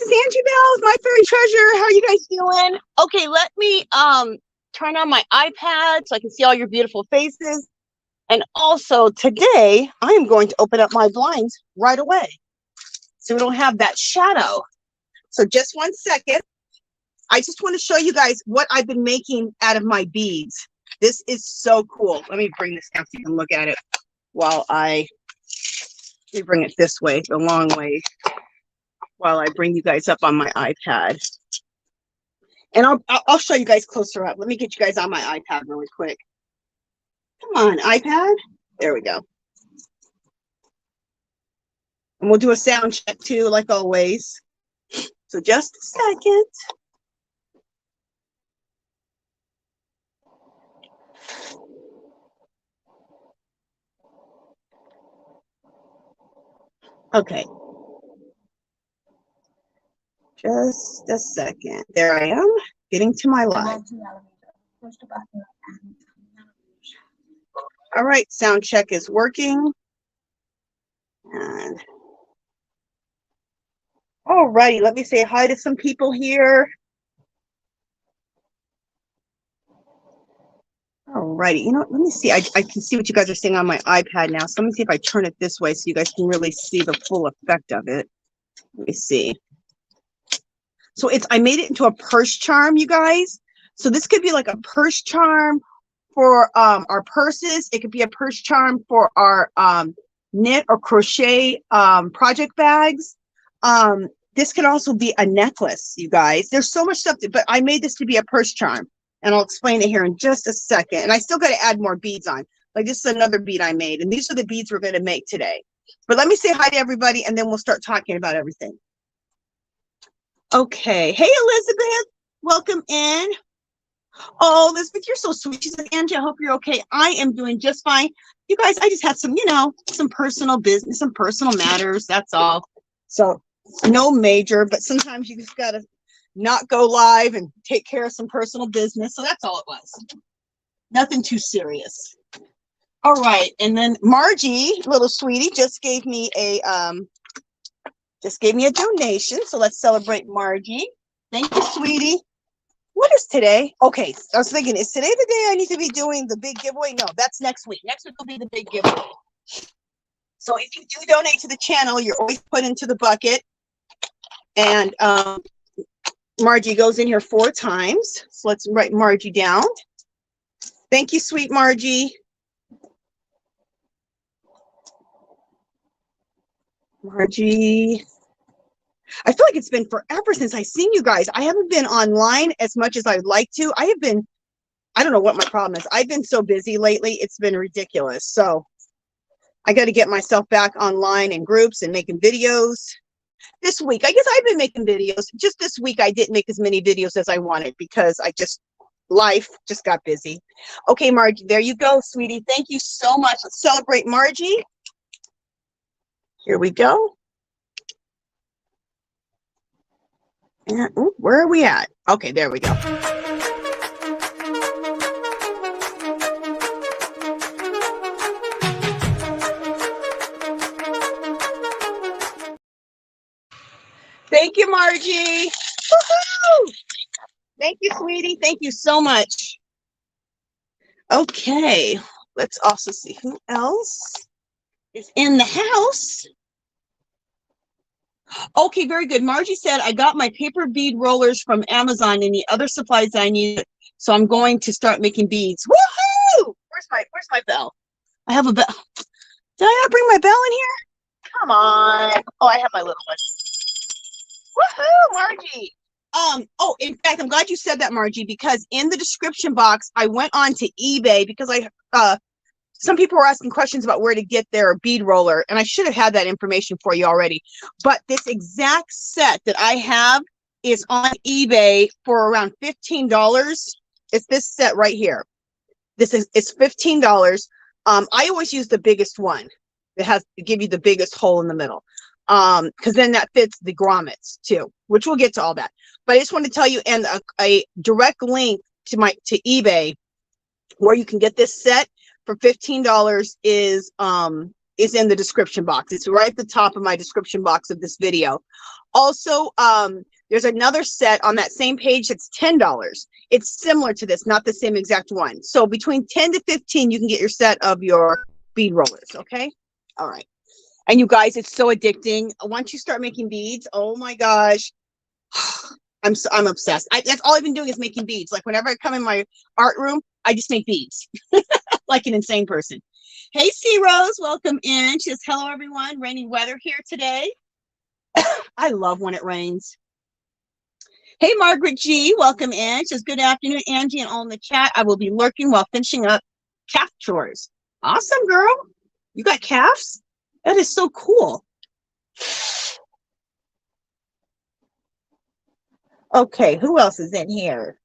is Angie Bells, my fairy treasure. How are you guys doing? Okay, let me turn on my iPad so I can see all your beautiful faces. And also today, I am going to open up my blinds right away, so we don't have that shadow. So just 1 second. I just want to show you guys what I've been making out of my beads. This is so cool. Let me bring this down so you can look at it while let me bring it this way, the long way, while I bring you guys up on my iPad. And I'll show you guys closer up. Let me get you guys on my iPad really quick. Come on, iPad. There we go. And we'll do a sound check too, like always. So just a second. Okay. Just a second. There I am, getting to my live. All right, sound check is working. And all righty, let me say hi to some people here. All righty, you know what, let me see. I can see what you guys are seeing on my iPad now. So let me see if I turn it this way so you guys can really see the full effect of it. Let me see. So I made it into a purse charm, you guys. So this could be like a purse charm for our purses. It could be a purse charm for our knit or crochet project bags. This could also be a necklace, you guys. There's so much stuff, but I made this to be a purse charm, and I'll explain it here in just a second. And I still got to add more beads on. Like this is another bead I made, and these are the beads we're going to make today. But let me say hi to everybody, and then we'll start talking about everything. Okay. Hey, Elizabeth. Welcome in. Oh, Elizabeth, you're so sweet. She said, Angie, I hope you're okay. I am doing just fine. You guys, I just had some, some personal business, some personal matters. That's all. So no major, but sometimes you just got to not go live and take care of some personal business. So that's all it was. Nothing too serious. All right. And then Margie, little sweetie, just gave me a donation. So let's celebrate Margie. Thank you, sweetie. What is today? Okay, I was thinking, is today the day I need to be doing the big giveaway? No, that's next week. Next week will be the big giveaway. So if you do donate to the channel, you're always put into the bucket. And Margie goes in here 4 times. So let's write Margie down. Thank you, sweet Margie. Margie. I feel like it's been forever since I've seen you guys. I haven't been online as much as I'd like to. I don't know what my problem is. I've been so busy lately. It's been ridiculous. So I got to get myself back online in groups and making videos. This week, I guess I've been making videos. Just this week, I didn't make as many videos as I wanted because life just got busy. Okay, Margie, there you go, sweetie. Thank you so much. Let's celebrate Margie. Here we go. And, ooh, where are we at? Okay, there we go. Thank you, Margie. Woohoo! Thank you, sweetie. Thank you so much. Okay, let's also see who else is in the house. Okay, very good. Margie said, I got my paper bead rollers from Amazon and the other supplies I need, so I'm going to start making beads. Woohoo! Where's my bell? I have a bell. Did I not bring my bell in here? Come on. Oh, I have my little one. Woohoo, Margie. Oh, in fact, I'm glad you said that, Margie, because in the description box, I went on to eBay because some people were asking questions about where to get their bead roller, and I should have had that information for you already. But this exact set that I have is on eBay for around $15. It's this set right here. It's $15. I always use the biggest one. It has to give you the biggest hole in the middle. Because then that fits the grommets too, which we'll get to all that. But I just want to tell you, and a direct link to eBay where you can get this set for $15 is is in the description box. It's right at the top of my description box of this video. Also, there's another set on that same page that's $10. It's similar to this, not the same exact one. So between 10 to 15, you can get your set of your bead rollers, okay? All right. And you guys, it's so addicting. Once you start making beads, oh my gosh, I'm obsessed. That's all I've been doing is making beads. Like whenever I come in my art room, I just make beads like an insane person. Hey, C Rose, welcome in. She says, hello, everyone. Rainy weather here today. I love when it rains. Hey, Margaret G, welcome in. She says, good afternoon, Angie, and all in the chat. I will be lurking while finishing up calf chores. Awesome, girl. You got calves? That is so cool. Okay, who else is in here?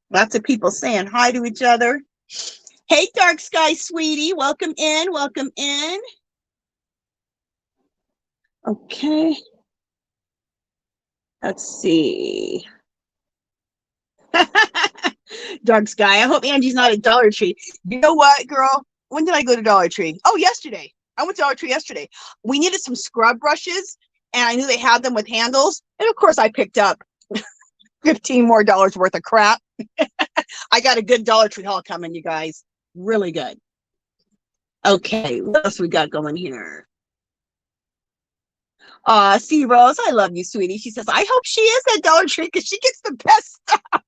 Lots of people saying hi to each other. Hey, Dark Sky Sweetie, welcome in, welcome in. Okay. Let's see. Dark Sky, I hope Angie's not at Dollar Tree. You know what, girl? When did I go to Dollar Tree? Oh, yesterday. I went to Dollar Tree yesterday. We needed some scrub brushes, and I knew they had them with handles. And of course, I picked up $15 more worth of crap. I got a good Dollar Tree haul coming, you guys. Really good. Okay, what else we got going here? C Rose, I love you, sweetie. She says, I hope she is at Dollar Tree because she gets the best stuff.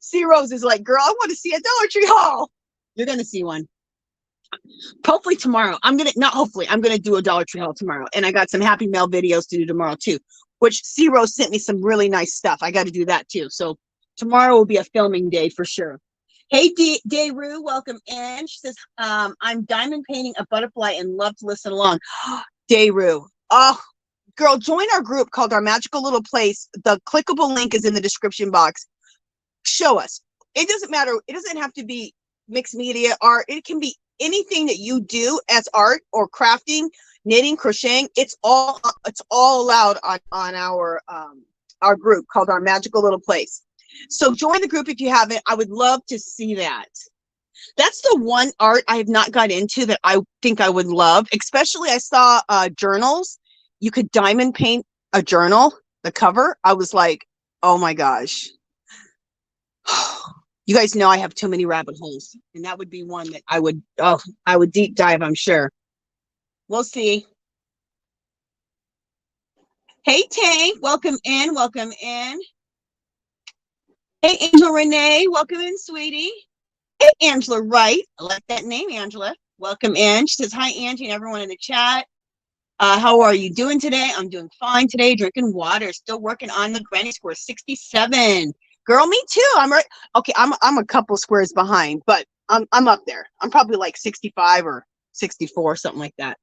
C Rose is like, girl, I want to see a Dollar Tree haul. You're gonna see one. Hopefully tomorrow. I'm gonna do a Dollar Tree haul tomorrow. And I got some Happy Mail videos to do tomorrow too, which C Rose sent me some really nice stuff. I got to do that too. So tomorrow will be a filming day for sure. Hey, Dayru, welcome in. She says, I'm diamond painting a butterfly and love to listen along. Dayru, oh, girl, join our group called Our Magical Little Place. The clickable link is in the description box. Show us. It doesn't matter. It doesn't have to be mixed media art. It can be anything that you do as art or crafting, knitting, crocheting. It's all allowed on our group called Our Magical Little Place. So join the group if you haven't. I would love to see that. That's the one art I have not got into that I think I would love. Especially I saw journals. You could diamond paint a journal, the cover. I was like, oh my gosh. You guys know I have too many rabbit holes. And that would be one that I would deep dive, I'm sure. We'll see. Hey, Tank, welcome in, welcome in. Hey, Angel Renee, welcome in, sweetie. Hey, Angela Wright. I like that name, Angela. Welcome in. She says, hi, Angie and everyone in the chat. How are you doing today? I'm doing fine today, drinking water, still working on the granny square 67. Girl, me too. I'm right. Okay, I'm a couple squares behind, but I'm up there. I'm probably like 65 or 64, something like that,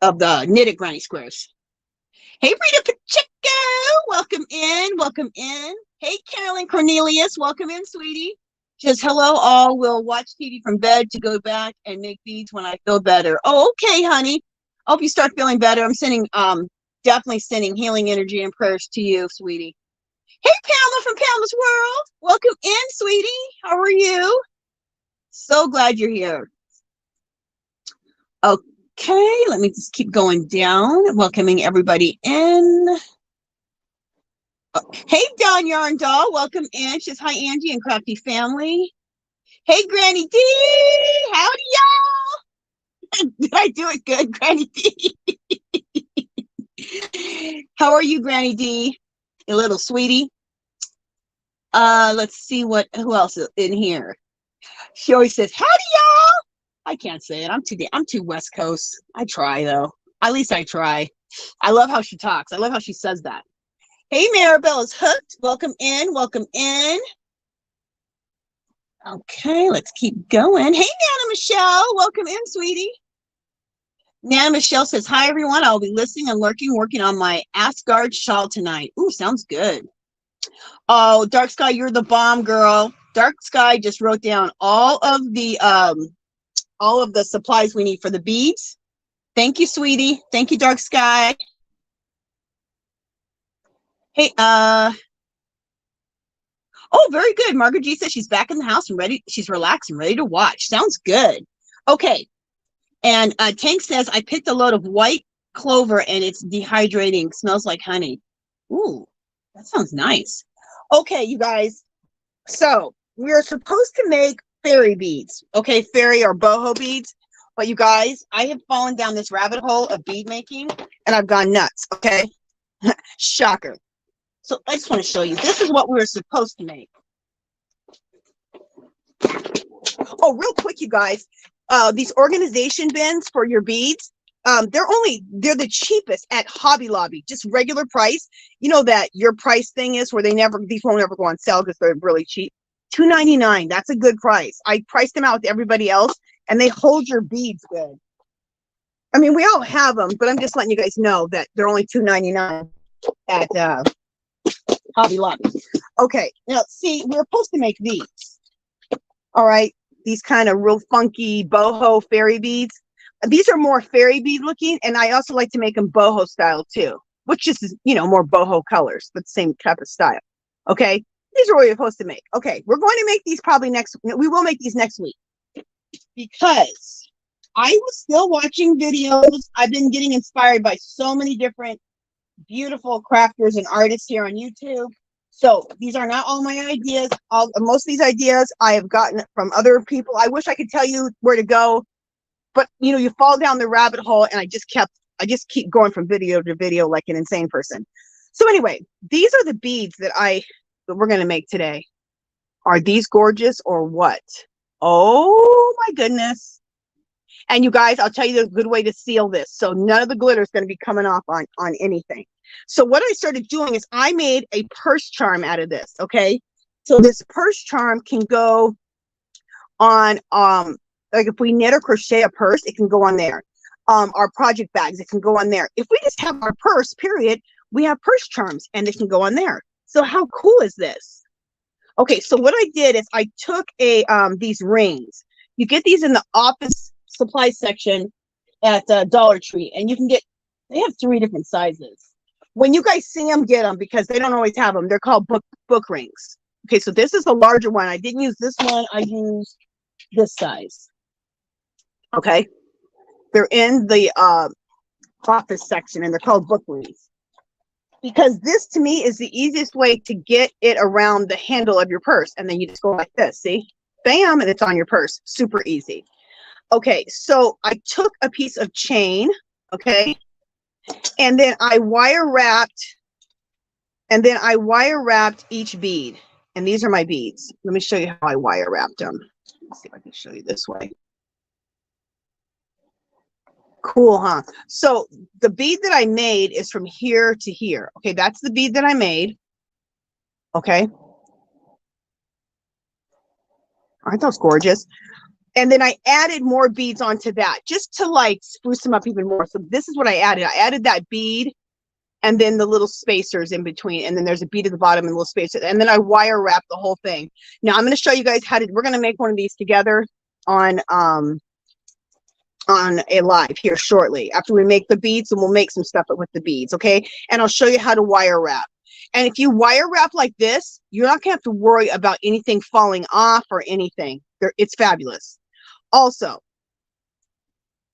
of the knitted granny squares. Hey, Rita Pacheco, welcome in, welcome in. Hey, Carolyn Cornelius, welcome in, sweetie. She says, hello, all. We'll watch TV from bed to go back and make beads when I feel better. Oh, okay, honey. I hope you start feeling better. I'm sending, definitely sending healing energy and prayers to you, sweetie. Hey, Pamela from Pamela's World. Welcome in, sweetie. How are you? So glad you're here. Okay, let me just keep going down, welcoming everybody in. Hey, Dawn Yarn Doll, welcome in. She says, hi, Angie and Crafty Family. Hey, Granny D, howdy, y'all. Did I do it good, Granny D? How are you, Granny D? A little sweetie. Let's see who else is in here. She always says, howdy, y'all. I can't say it. I'm too West Coast. I try, though. At least I try. I love how she talks. I love how she says that. Hey, Maribella's hooked. Welcome in. Welcome in. Okay, let's keep going. Hey, Nana Michelle. Welcome in, sweetie. Nana Michelle says, hi, everyone. I'll be listening and lurking, working on my Asgard shawl tonight. Ooh, sounds good. Oh, Dark Sky, you're the bomb, girl. Dark Sky just wrote down all of the supplies we need for the beads. Thank you, sweetie. Thank you, Dark Sky. Hey, oh, very good. Margaret G says she's back in the house and ready. She's relaxed and ready to watch. Sounds good. Okay. And Tank says, I picked a load of white clover and it's dehydrating. Smells like honey. Ooh, that sounds nice. Okay, you guys. So we're supposed to make fairy beads. Okay, fairy or boho beads. But you guys, I have fallen down this rabbit hole of bead making and I've gone nuts. Okay. Shocker. So I just want to show you. This is what we were supposed to make. Oh, real quick, you guys. These organization bins for your beads, they're the cheapest at Hobby Lobby, just regular price. You know that your price thing is where these won't ever go on sale because they're really cheap. $2.99. That's a good price. I priced them out with everybody else and they hold your beads good. I mean, we all have them, but I'm just letting you guys know that they're only $2.99 at Hobby Lobby. Okay, now see, we're supposed to make these. All right, these kind of real funky boho fairy beads. These are more fairy bead looking, and I also like to make them boho style too, which is, you know, more boho colors, but same type of style. Okay, these are what we're supposed to make. Okay, we're going to make these probably we will make these next week because I was still watching videos. I've been getting inspired by so many different beautiful crafters and artists here on YouTube. So these are not all my ideas. Most of these ideas I have gotten from other people. I wish I could tell you where to go, but you know, you fall down the rabbit hole and I just keep going from video to video like an insane person. So anyway, these are the beads that we're going to make today. Are these gorgeous or what? Oh my goodness. And you guys, I'll tell you the good way to seal this. So none of the glitter is going to be coming off on anything. So what I started doing is I made a purse charm out of this. Okay. So this purse charm can go on, like if we knit or crochet a purse, it can go on there. Our project bags, it can go on there. If we just have our purse, period, we have purse charms and it can go on there. So how cool is this? Okay. So what I did is I took these rings. You get these in the office supply section at Dollar Tree, and you can they have 3 different sizes. When you guys see them, get them because they don't always have them. They're called book rings. Okay, so this is a larger one. I didn't use this one. I used this size. Okay, they're in the office section and they're called book rings because this to me is the easiest way to get it around the handle of your purse. And then you just go like this, see, bam, and it's on your purse. Super easy. Okay, so I took a piece of chain, okay, and then I wire wrapped each bead. And these are my beads. Let me show you how I wire wrapped them. Let's see if I can show you this way. Cool, huh? So the bead that I made is from here to here. Okay, that's the bead that I made. Okay. Aren't those gorgeous? And then I added more beads onto that just to like spruce them up even more. So this is what I added. I added that bead and then the little spacers in between. And then there's a bead at the bottom and little spacers. And then I wire wrap the whole thing. Now I'm going to show you guys we're going to make one of these together on a live here shortly after we make the beads, and we'll make some stuff with the beads. Okay. And I'll show you how to wire wrap. And if you wire wrap like this, you're not going to have to worry about anything falling off or anything. It's fabulous. Also,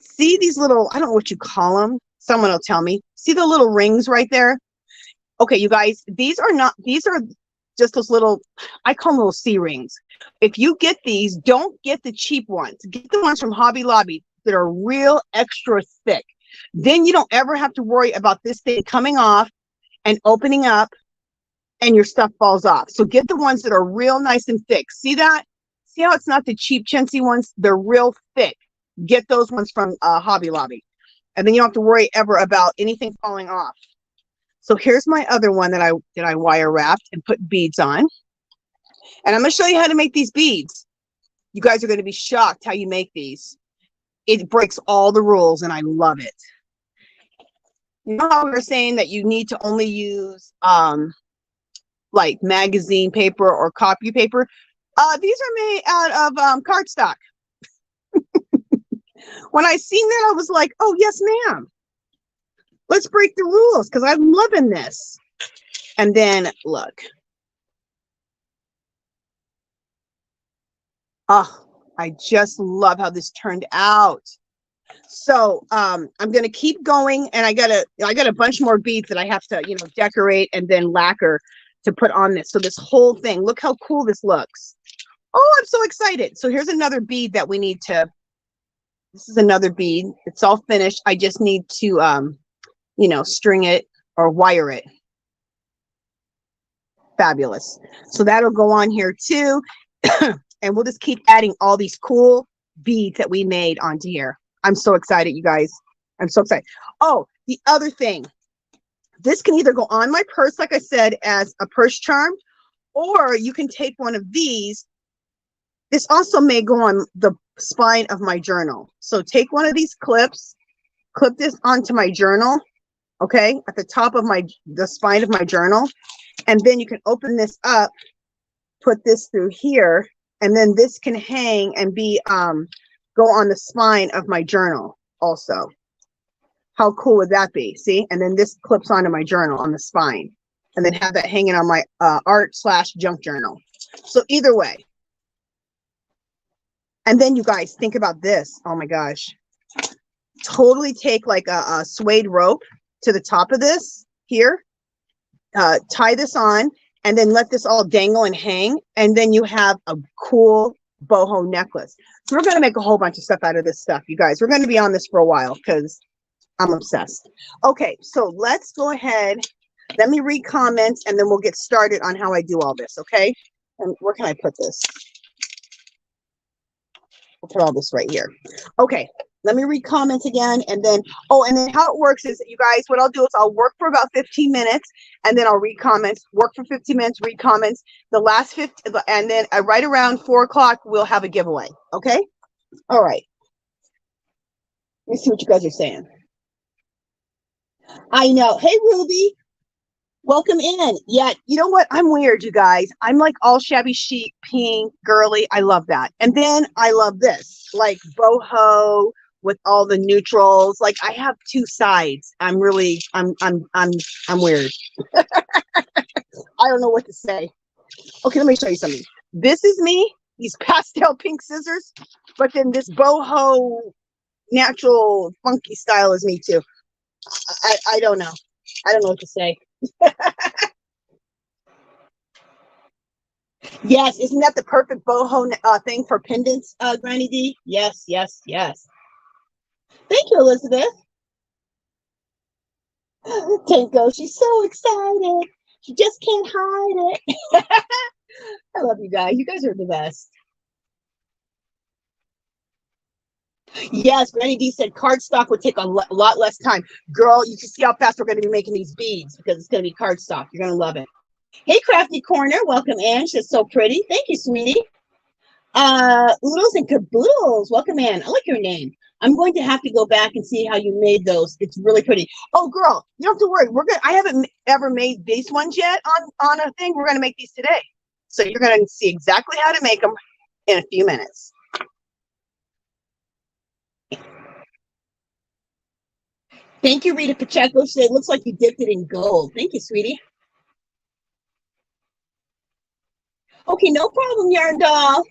see these little, I don't know what you call them. Someone will tell me. See the little rings right there? Okay, you guys, these are just those little, I call them little C rings. If you get these, don't get the cheap ones. Get the ones from Hobby Lobby that are real extra thick. Then you don't ever have to worry about this thing coming off and opening up and your stuff falls off. So get the ones that are real nice and thick. See that? See how it's not the cheap chintzy ones? They're real thick. Get those ones from Hobby Lobby. And then you don't have to worry ever about anything falling off. So here's my other one that I wire wrapped and put beads on. And I'm going to show you how to make these beads. You guys are going to be shocked how you make these. It breaks all the rules and I love it. You know how we were saying that you need to only use like magazine paper or copy paper? These are made out of cardstock. When I seen that, I was like, oh, yes, ma'am. Let's break the rules because I'm loving this. And then look. Oh, I just love how this turned out. So I'm gonna keep going, and I got a bunch more beads that I have to, you know, decorate and then lacquer to put on this. So this whole thing, look how cool this looks. Oh, I'm so excited. So here's another bead that we need to, this is another bead. It's all finished. I just need to you know, string it or wire it. Fabulous. So that'll go on here too. And we'll just keep adding all these cool beads that we made onto here. I'm so excited, you guys. I'm so excited. Oh, the other thing, this can either go on my purse, like I said, as a purse charm, or you can take one of these. This also may go on the spine of my journal. So take one of these clips, clip this onto my journal, okay, at the top of the spine of my journal, and then you can open this up, put this through here, and then this can hang and be go on the spine of my journal also. How cool would that be? See? And then this clips onto my journal on the spine, and then have that hanging on my art/junk journal. So either way. And then you guys think about this. Oh my gosh. Totally take like a suede rope to the top of this here, tie this on, and then let this all dangle and hang, and then you have a cool boho necklace. So we're going to make a whole bunch of stuff out of this stuff, you guys. We're going to be on this for a while because I'm obsessed. Okay, so let's go ahead. Let me read comments, and then we'll get started on how I do all this, okay? And where can I put this? We'll put all this right here. Okay, let me read comments again, and then, oh, and then how it works is, you guys, what I'll do is I'll work for about 15 minutes, and then I'll read comments, work for 15 minutes, read comments. The last 15, and then right around 4 o'clock, we'll have a giveaway, okay? All right. Let me see what you guys are saying. I know. Hey, Ruby. Welcome in. Yeah, you know what? I'm weird, you guys. I'm like all shabby chic, pink, girly. I love that. And then I love this, like boho with all the neutrals. Like I have two sides. I'm weird. I don't know what to say. Okay, let me show you something. This is me. These pastel pink scissors, but then this boho natural funky style is me too. I don't know. I don't know what to say. Yes, isn't that the perfect boho thing for pendants, Granny D? Yes, yes, yes. Thank you, Elizabeth. Tanko, she's so excited. She just can't hide it. I love you guys. You guys are the best. Yes, Granny D said cardstock would take a lot less time. Girl, you can see how fast we're going to be making these beads because it's going to be cardstock. You're going to love it. Hey, Crafty Corner. Welcome in. She's so pretty. Thank you, sweetie. Oodles and Caboodles. Welcome in. I like your name. I'm going to have to go back and see how you made those. It's really pretty. Oh, girl, you don't have to worry. I haven't ever made these ones yet on a thing. We're going to make these today. So you're going to see exactly how to make them in a few minutes. Thank you, Rita Pacheco. She said, it looks like you dipped it in gold. Thank you, sweetie. Okay, no problem, Yarn Doll.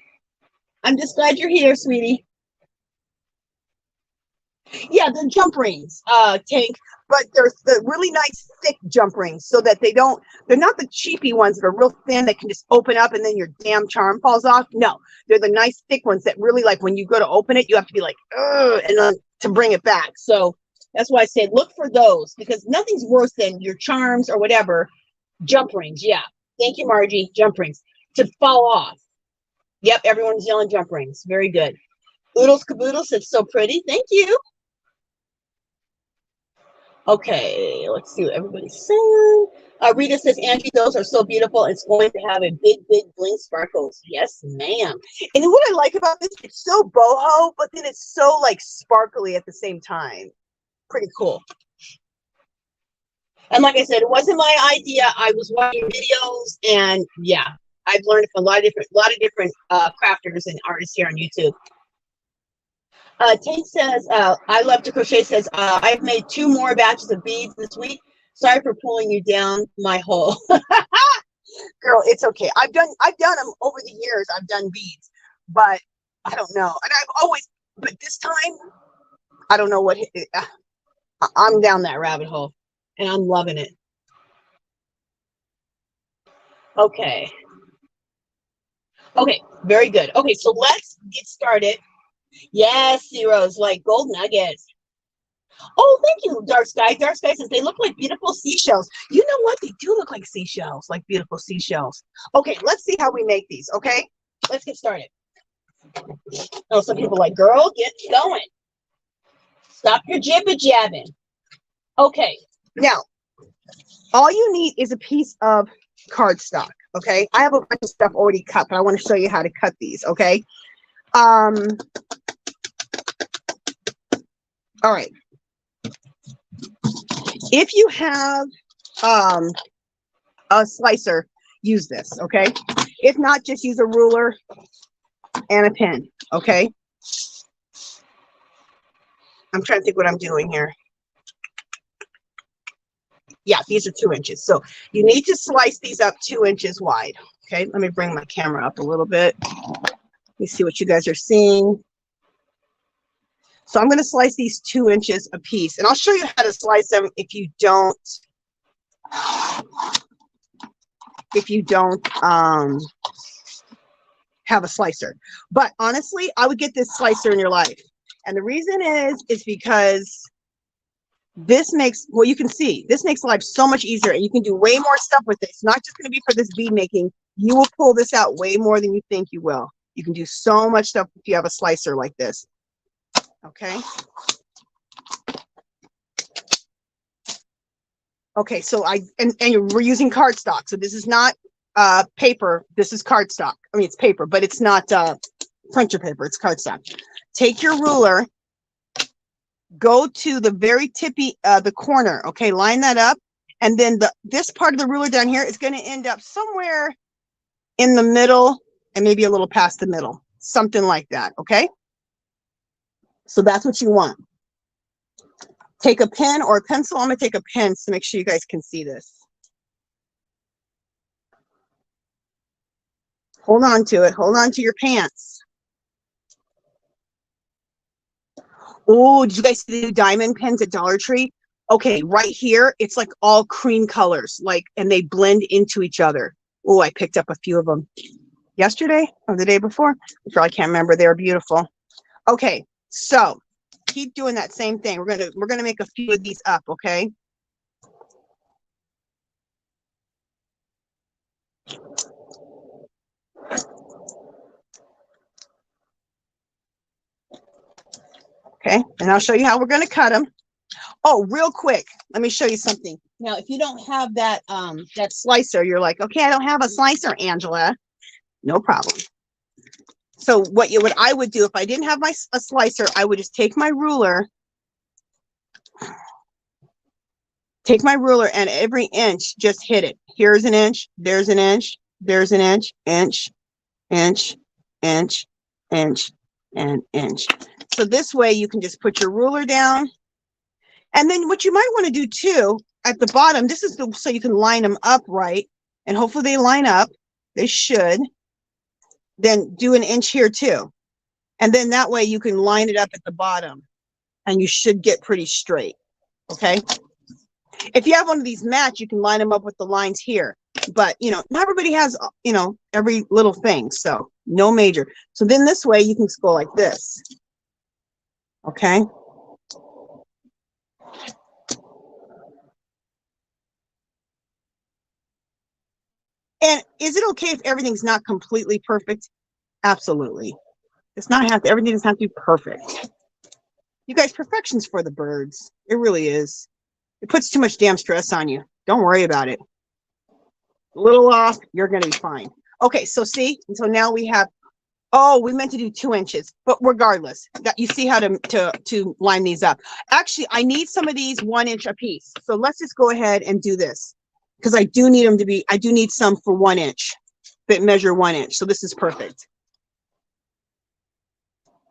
I'm just glad you're here, sweetie. Yeah, the jump rings, Tank, but there's the really nice thick jump rings so that they're not the cheapy ones that are real thin that can just open up and then your damn charm falls off. No, they're the nice thick ones that really, like, when you go to open it, you have to be like, ugh, and then to bring it back. So that's why I said look for those, because nothing's worse than your charms or whatever. Jump rings, yeah. Thank you, Margie. Jump rings to fall off. Yep, everyone's yelling jump rings. Very good. Oodles Caboodles said so pretty. Thank you. Okay, let's see what everybody's saying. Rita says, Angie, those are so beautiful. It's going to have a big, big bling sparkles. Yes, ma'am. And then what I like about this, it's so boho, but then it's so like sparkly at the same time. Pretty cool. And like I said, it wasn't my idea. I was watching videos, and yeah, I've learned from a lot of different crafters and artists here on YouTube. Tate says, I love to crochet, says, I've made 2 more batches of beads this week. Sorry for pulling you down my hole. Girl, it's okay. I've done them over the years. I've done beads, but I don't know. And I've always, but this time, I don't know what, I'm down that rabbit hole and I'm loving it. Okay. Okay, very good. Okay, so let's get started. Yes, zeros like gold nuggets. Oh, thank you, Dark Sky. Dark Sky says they look like beautiful seashells. You know what? They do look like seashells, like beautiful seashells. Okay, let's see how we make these, okay? Let's get started. Oh, some people are like, girl, get going. Stop your jibber jabbing. Okay, now, all you need is a piece of cardstock, okay? I have a bunch of stuff already cut, but I want to show you how to cut these, okay? All right. If you have a slicer, use this, okay? If not, just use a ruler and a pen, okay? I'm trying to think what I'm doing here. Yeah, these are 2 inches. So you need to slice these up 2 inches wide. Okay, let me bring my camera up a little bit. Let me see what you guys are seeing. So I'm going to slice these 2 inches a piece, and I'll show you how to slice them if you don't have a slicer. But honestly, I would get this slicer in your life. And the reason is because this makes, well, you can see, this makes life so much easier, and you can do way more stuff with it. It's not just going to be for this bead making. You will pull this out way more than you think you will. You can do so much stuff if you have a slicer like this. Okay. Okay, so we're using cardstock. So this is not paper. This is cardstock. I mean, it's paper, but it's not printer paper. It's cardstock. Take your ruler. Go to the very tippy, the corner, okay, line that up, and then this part of the ruler down here is going to end up somewhere in the middle and maybe a little past the middle, something like that, okay? So that's what you want. Take a pen or a pencil. I'm going to take a pen to make sure you guys can see this. Hold on to it. Hold on to your pants. Oh, did you guys see the new diamond pens at Dollar Tree? Okay, right here, it's like all cream colors, like, and they blend into each other. Oh, I picked up a few of them yesterday or the day before. I probably can't remember. They're beautiful. Okay, so keep doing that same thing. We're gonna make a few of these up, okay? Okay, and I'll show you how we're gonna cut them. Oh, real quick, let me show you something. Now, if you don't have that that slicer, you're like, okay, I don't have a slicer, Angela. No problem. So what I would do if I didn't have a slicer, I would just take my ruler. Take my ruler and every inch, just hit it. Here's an inch, there's an inch, there's an inch, inch, inch, inch, inch, and inch. So this way you can just put your ruler down. And then what you might want to do too, at the bottom, this is so you can line them up right. And hopefully they line up. They should. Then do an inch here too. And then that way you can line it up at the bottom. And you should get pretty straight. Okay. If you have one of these mats, you can line them up with the lines here. But, you know, not everybody has, you know, every little thing. So no major. So then this way you can go like this. Okay. And is it okay if everything's not completely perfect? Absolutely. It's not everything doesn't have to be perfect. You guys, perfection's for the birds. It really is. It puts too much damn stress on you. Don't worry about it. A little off, you're going to be fine. Okay, so see, and so now we have, oh, we meant to do 2 inches, but regardless, that you see how to line these up. Actually, I need some of these 1 inch a piece. So let's just go ahead and do this because I do need them to be, I do need some for 1 inch that measure 1 inch. So this is perfect.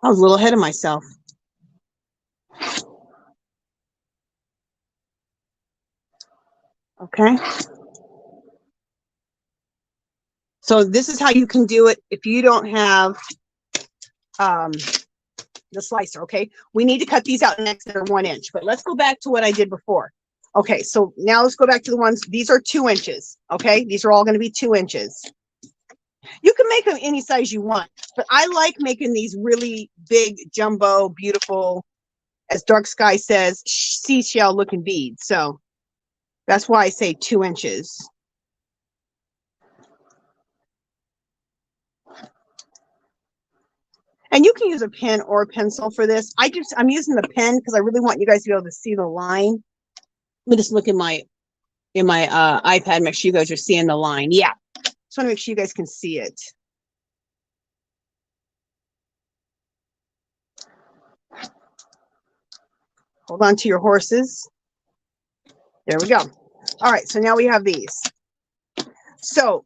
I was a little ahead of myself. Okay. So this is how you can do it if you don't have the slicer. Okay, we need to cut these out next that are 1 inch, but let's go back to what I did before. Okay, so now let's go back to the ones, these are 2 inches. Okay, these are all going to be 2 inches. You can make them any size you want, but I like making these really big, jumbo, beautiful, as Dark Sky says, seashell looking beads. So that's why I say 2 inches. And you can use a pen or a pencil for this. I'm using the pen because I really want you guys to be able to see the line. Let me just look in my iPad, make sure you guys are seeing the line. Yeah, just want to make sure you guys can see it. Hold on to your horses. There we go. All right, so now we have these. So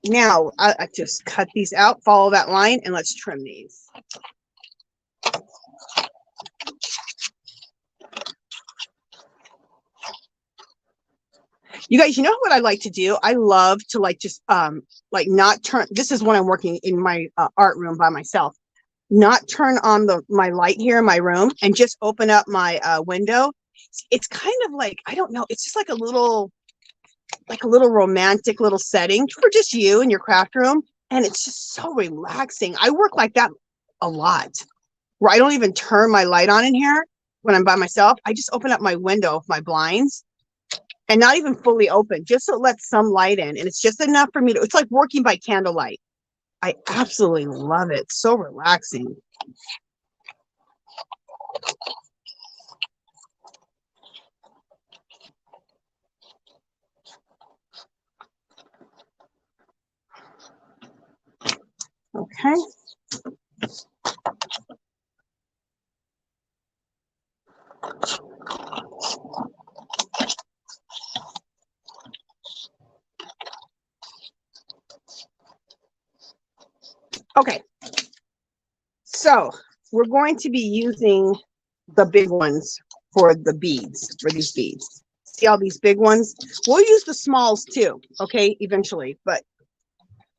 now I just cut these out, follow that line, and let's trim these. You guys, you know what I like to do? I love to like just like not turn. This is when I'm working in my art room by myself. Not turn on my light here in my room and just open up my window. It's kind of like, I don't know, it's just like a little romantic little setting for just you and your craft room, and it's just so relaxing. I work like that a lot, where I don't even turn my light on in here when I'm by myself. I just open up my window, my blinds, and not even fully open, just so it lets some light in, and it's just enough for me to, it's like working by candlelight. I absolutely love it. So relaxing. Okay. Okay. So we're going to be using the big ones for the beads, for these beads. See all these big ones? We'll use the smalls too, okay, eventually, but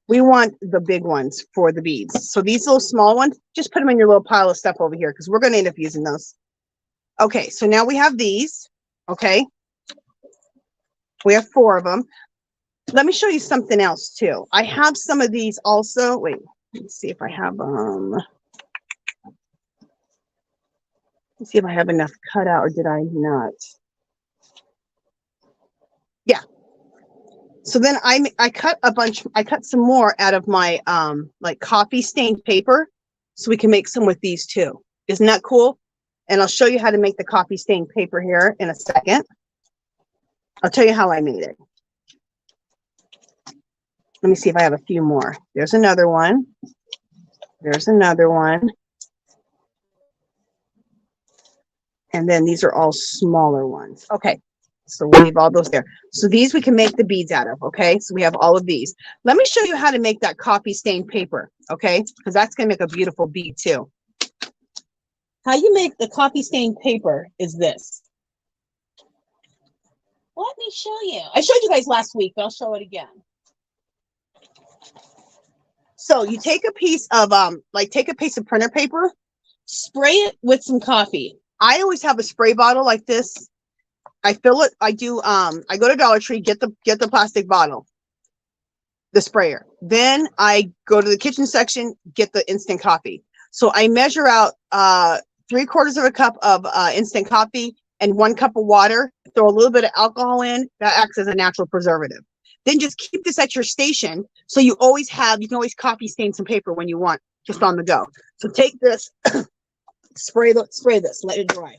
we want the big ones for the beads. So these little small ones, just put them in your little pile of stuff over here because we're going to end up using those. Okay, so now we have these, okay? We have 4 of them. Let me show you something else too. I have some of these also. Wait, let's see if I have let's see if I have enough cut out, or did I not? Yeah. So then I cut a bunch, I cut some more out of my like coffee stained paper, so we can make some with these too. Isn't that cool? And I'll show you how to make the coffee stained paper here in a second. I'll tell you how I made it. Let me see if I have a few more. There's another one. There's another one. And then these are all smaller ones. Okay. So we'll leave all those there. So these we can make the beads out of, okay? So we have all of these. Let me show you how to make that coffee stained paper, okay? Because that's going to make a beautiful bead too. How you make the coffee stained paper is this. Let me show you. I showed you guys last week, but I'll show it again. So you take a piece of take a piece of printer paper, spray it with some coffee. I always have a spray bottle like this. I fill it. I do. I go to Dollar Tree, get the plastic bottle, the sprayer. Then I go to the kitchen section, get the instant coffee. So I measure out 3/4 cup of instant coffee and 1 cup of water. Throw a little bit of alcohol in. That acts as a natural preservative. Then just keep this at your station, so you always have. You can always coffee stain some paper when you want, just on the go. So take this, spray this, let it dry.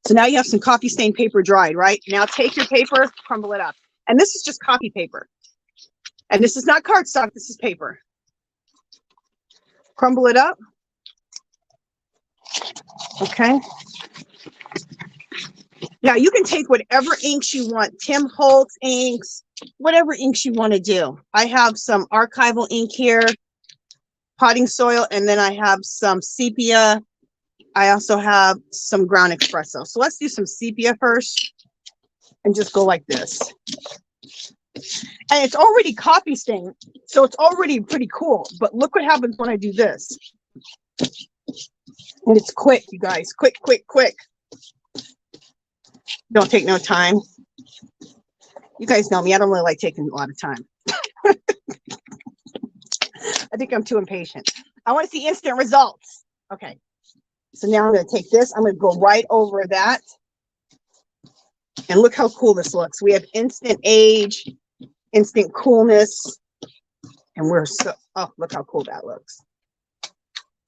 So now you have some coffee stained paper dried, right? Now take your paper, crumble it up. And this is just copy paper. And this is not cardstock, this is paper. Crumble it up. Okay. Now you can take whatever inks you want, Tim Holtz inks, whatever inks you want to do. I have some archival ink here, potting soil, and then I have some sepia. I also have some ground espresso. So let's do some sepia first and just go like this. And it's already copy stained, so it's already pretty cool. But look what happens when I do this. And it's quick, you guys. Quick, quick, quick. Don't take no time. You guys know me. I don't really like taking a lot of time. I think I'm too impatient. I want to see instant results. Okay. So now I'm going to take this. I'm going to go right over that. And look how cool this looks. We have instant age, instant coolness. And we're so, oh, look how cool that looks.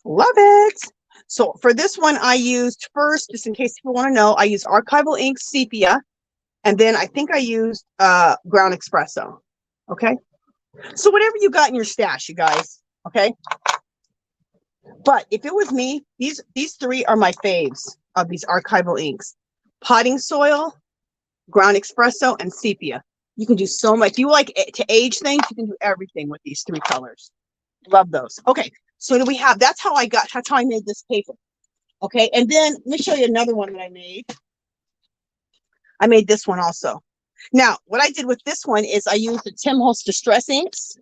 Love it. So for this one, I used first, just in case people want to know, I used Archival Ink Sepia. And then I think I used Ground Espresso. Okay. So whatever you got in your stash, you guys. Okay. But if it was me, these three are my faves of these archival inks. Potting soil, Ground Espresso, and Sepia. You can do so much. If you like to age things, you can do everything with these three colors. Love those. Okay. So do we have, that's how I made this paper. Okay. And then let me show you another one that I made. I made this one also. Now, what I did with this one is I used the Tim Holtz Distress inks.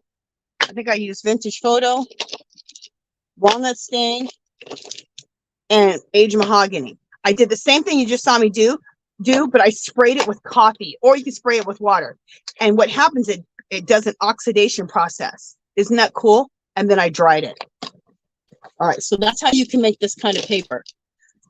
I think I used Vintage Photo, Walnut Stain, and Age Mahogany. I did the same thing you just saw me do, but I sprayed it with coffee, or you can spray it with water. And what happens, it does an oxidation process. Isn't that cool? And then I dried it. All right, so that's how you can make this kind of paper.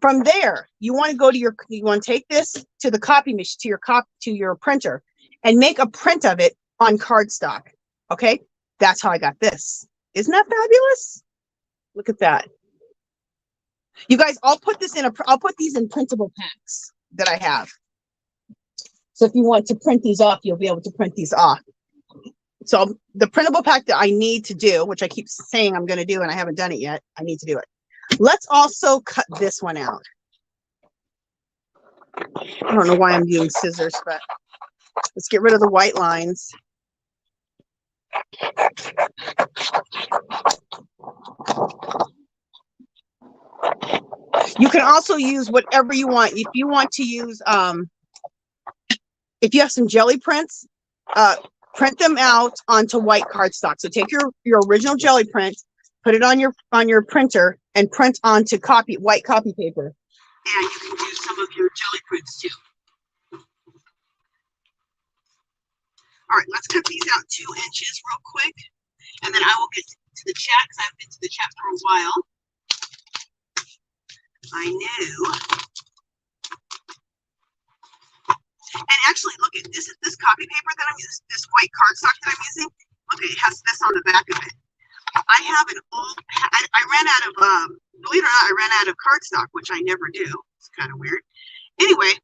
From there, you want to go to your, you want to take this to the copy machine, to your printer, and make a print of it on cardstock. Okay, that's how I got this. Isn't that fabulous? Look at that. You guys, I'll put these in printable packs that I have. So if you want to print these off, you'll be able to print these off. So the printable pack that I need to do, which I keep saying I'm going to do and I haven't done it yet, I need to do it. Let's also cut this one out. I don't know why I'm using scissors, but let's get rid of the white lines. You can also use whatever you want. If you want to use, if you have some GELLI prints, print them out onto white cardstock. So take your original GELLI print, put it on your printer, and print onto white copy paper. And you can do some of your GELLI prints too. All right, let's cut these out 2 inches real quick, and then I will get to the chat because I've been to the chat for a while. I knew. And actually, look at this copy paper that I'm using, this white cardstock that I'm using. Look, it has this on the back of it. I have an old, I ran out of, believe it or not, I ran out of cardstock, which I never do. It's kind of weird. Anyway,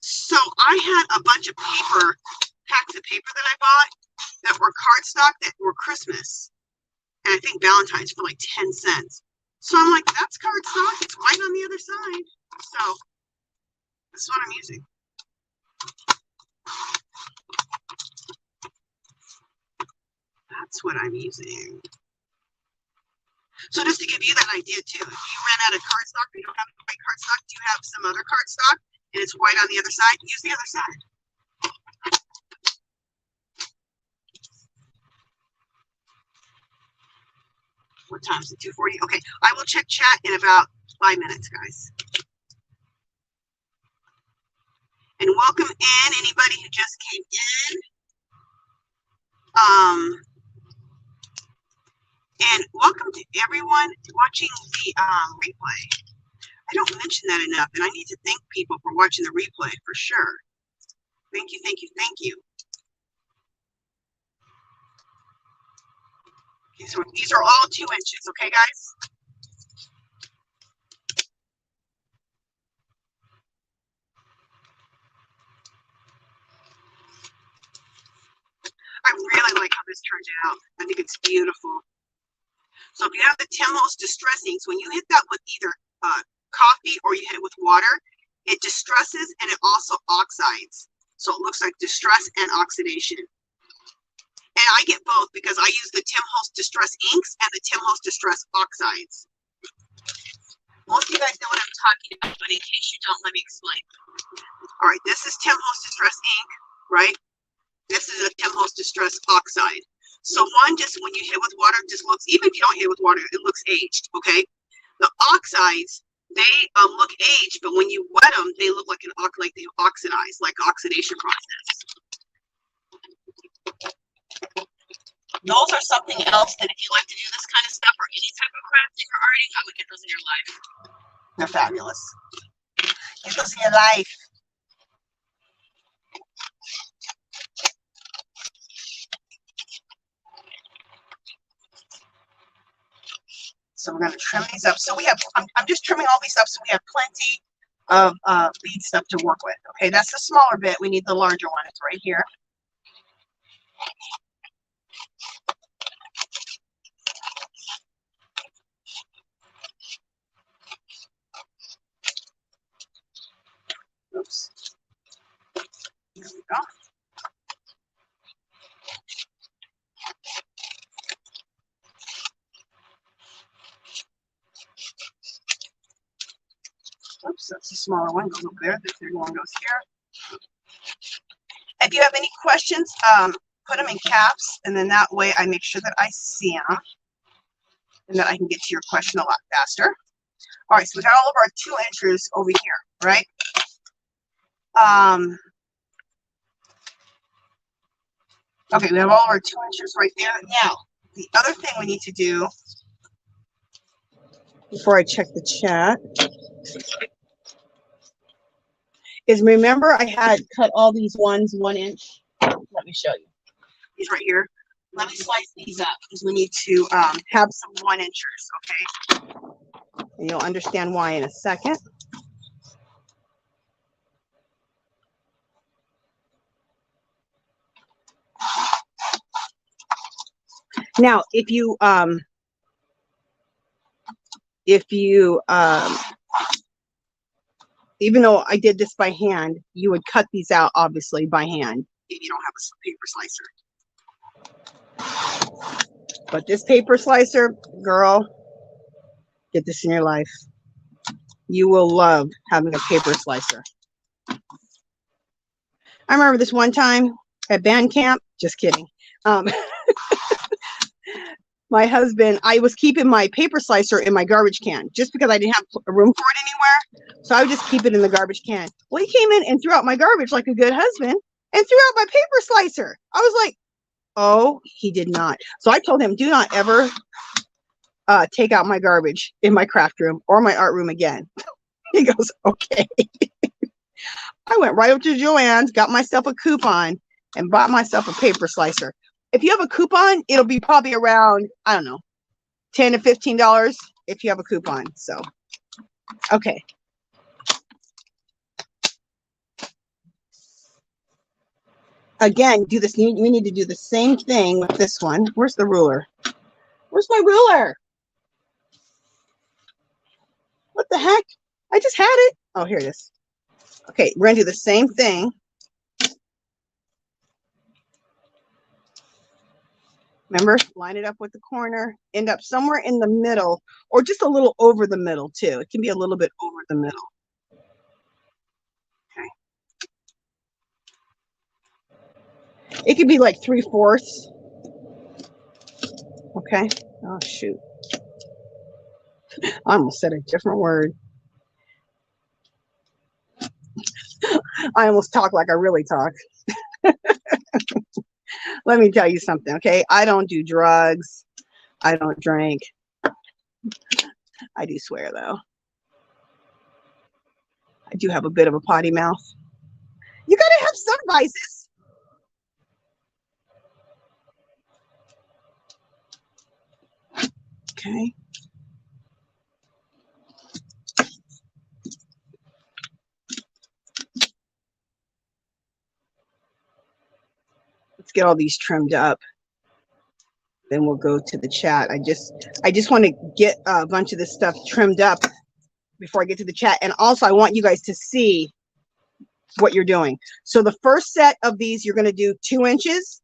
so I had a bunch of packs of paper that I bought that were cardstock that were Christmas. And I think Valentine's for like 10 cents. So I'm like, that's cardstock. It's white on the other side. So this is what I'm using. That's what I'm using. So just to give you that idea too, if you ran out of cardstock, or you don't have white cardstock, do you have some other cardstock and it's white on the other side? Use the other side. What time is it? 2:40. Okay, I will check chat in about 5 minutes, guys. And welcome in anybody who just came in. And welcome to everyone watching the replay. I don't mention that enough, and I need to thank people for watching the replay for sure. Thank you, thank you, thank you. Okay, so these are all 2 inches, okay, guys? I really like how this turned out. I think it's beautiful. So if you have the Tim Holtz Distress inks, when you hit that with either coffee or you hit it with water, it distresses and it also oxides. So it looks like distress and oxidation. And I get both because I use the Tim Holtz Distress inks and the Tim Holtz Distress oxides. Most of you guys know what I'm talking about, but in case you don't, let me explain. All right, this is Tim Holtz Distress ink, right? This is a Temho's Distress Oxide. So one, just when you hit with water, just looks, even if you don't hit with water, it looks aged, okay? The oxides, they look aged, but when you wet them, they look like like they oxidize, like oxidation process. Those are something else that if you like to do this kind of stuff or any type of crafting or arting, I would get those in your life. They're fabulous. Get those in your life. So we're going to trim these up. So we have, I'm just trimming all these up so we have plenty of bead stuff to work with. Okay, that's the smaller bit. We need the larger one. It's right here. Oops. There we go. Oops, that's the smaller one, goes over there. The bigger one goes here. If you have any questions, put them in caps, and then that way I make sure that I see them, and that I can get to your question a lot faster. All right, so we got all of our 2 inches over here, right? Okay, we have all of our 2 inches right there. Now, the other thing we need to do before I check the chat is, remember I had cut all these ones 1 inch. Let me show you. These right here. Let me slice these up because we need to have some 1 inchers, okay? And you'll understand why in a second. Now, if you even though I did this by hand, you would cut these out obviously by hand if you don't have a paper slicer. But this paper slicer, girl, get this in your life. You will love having a paper slicer. I remember this one time at band camp, just kidding. My husband, I was keeping my paper slicer in my garbage can just because I didn't have room for it anywhere. So I would just keep it in the garbage can. Well, he came in and threw out my garbage like a good husband and threw out my paper slicer. I was like, oh, he did not. So I told him, do not ever take out my garbage in my craft room or my art room again. He goes, okay. I went right up to Joann's, got myself a coupon, and bought myself a paper slicer. If you have a coupon, it'll be probably around, I don't know, $10 to $15 if you have a coupon. So, okay. Again, do this. We need to do the same thing with this one. Where's the ruler? Where's my ruler? What the heck? I just had it. Oh, here it is. Okay, we're going to do the same thing. Remember, line it up with the corner, end up somewhere in the middle, or just a little over the middle too. It can be a little bit over the middle. Okay. It could be like 3/4. Okay. Oh, shoot. I almost said a different word. I almost talk like I really talk. Let me tell you something, okay? I don't do drugs. I don't drink. I do swear, though. I do have a bit of a potty mouth. You gotta have some vices. Okay. Let's get all these trimmed up. Then we'll go to the chat. I just want to get a bunch of this stuff trimmed up before I get to the chat. And also I want you guys to see what you're doing. So the first set of these, you're going to do 2 inches.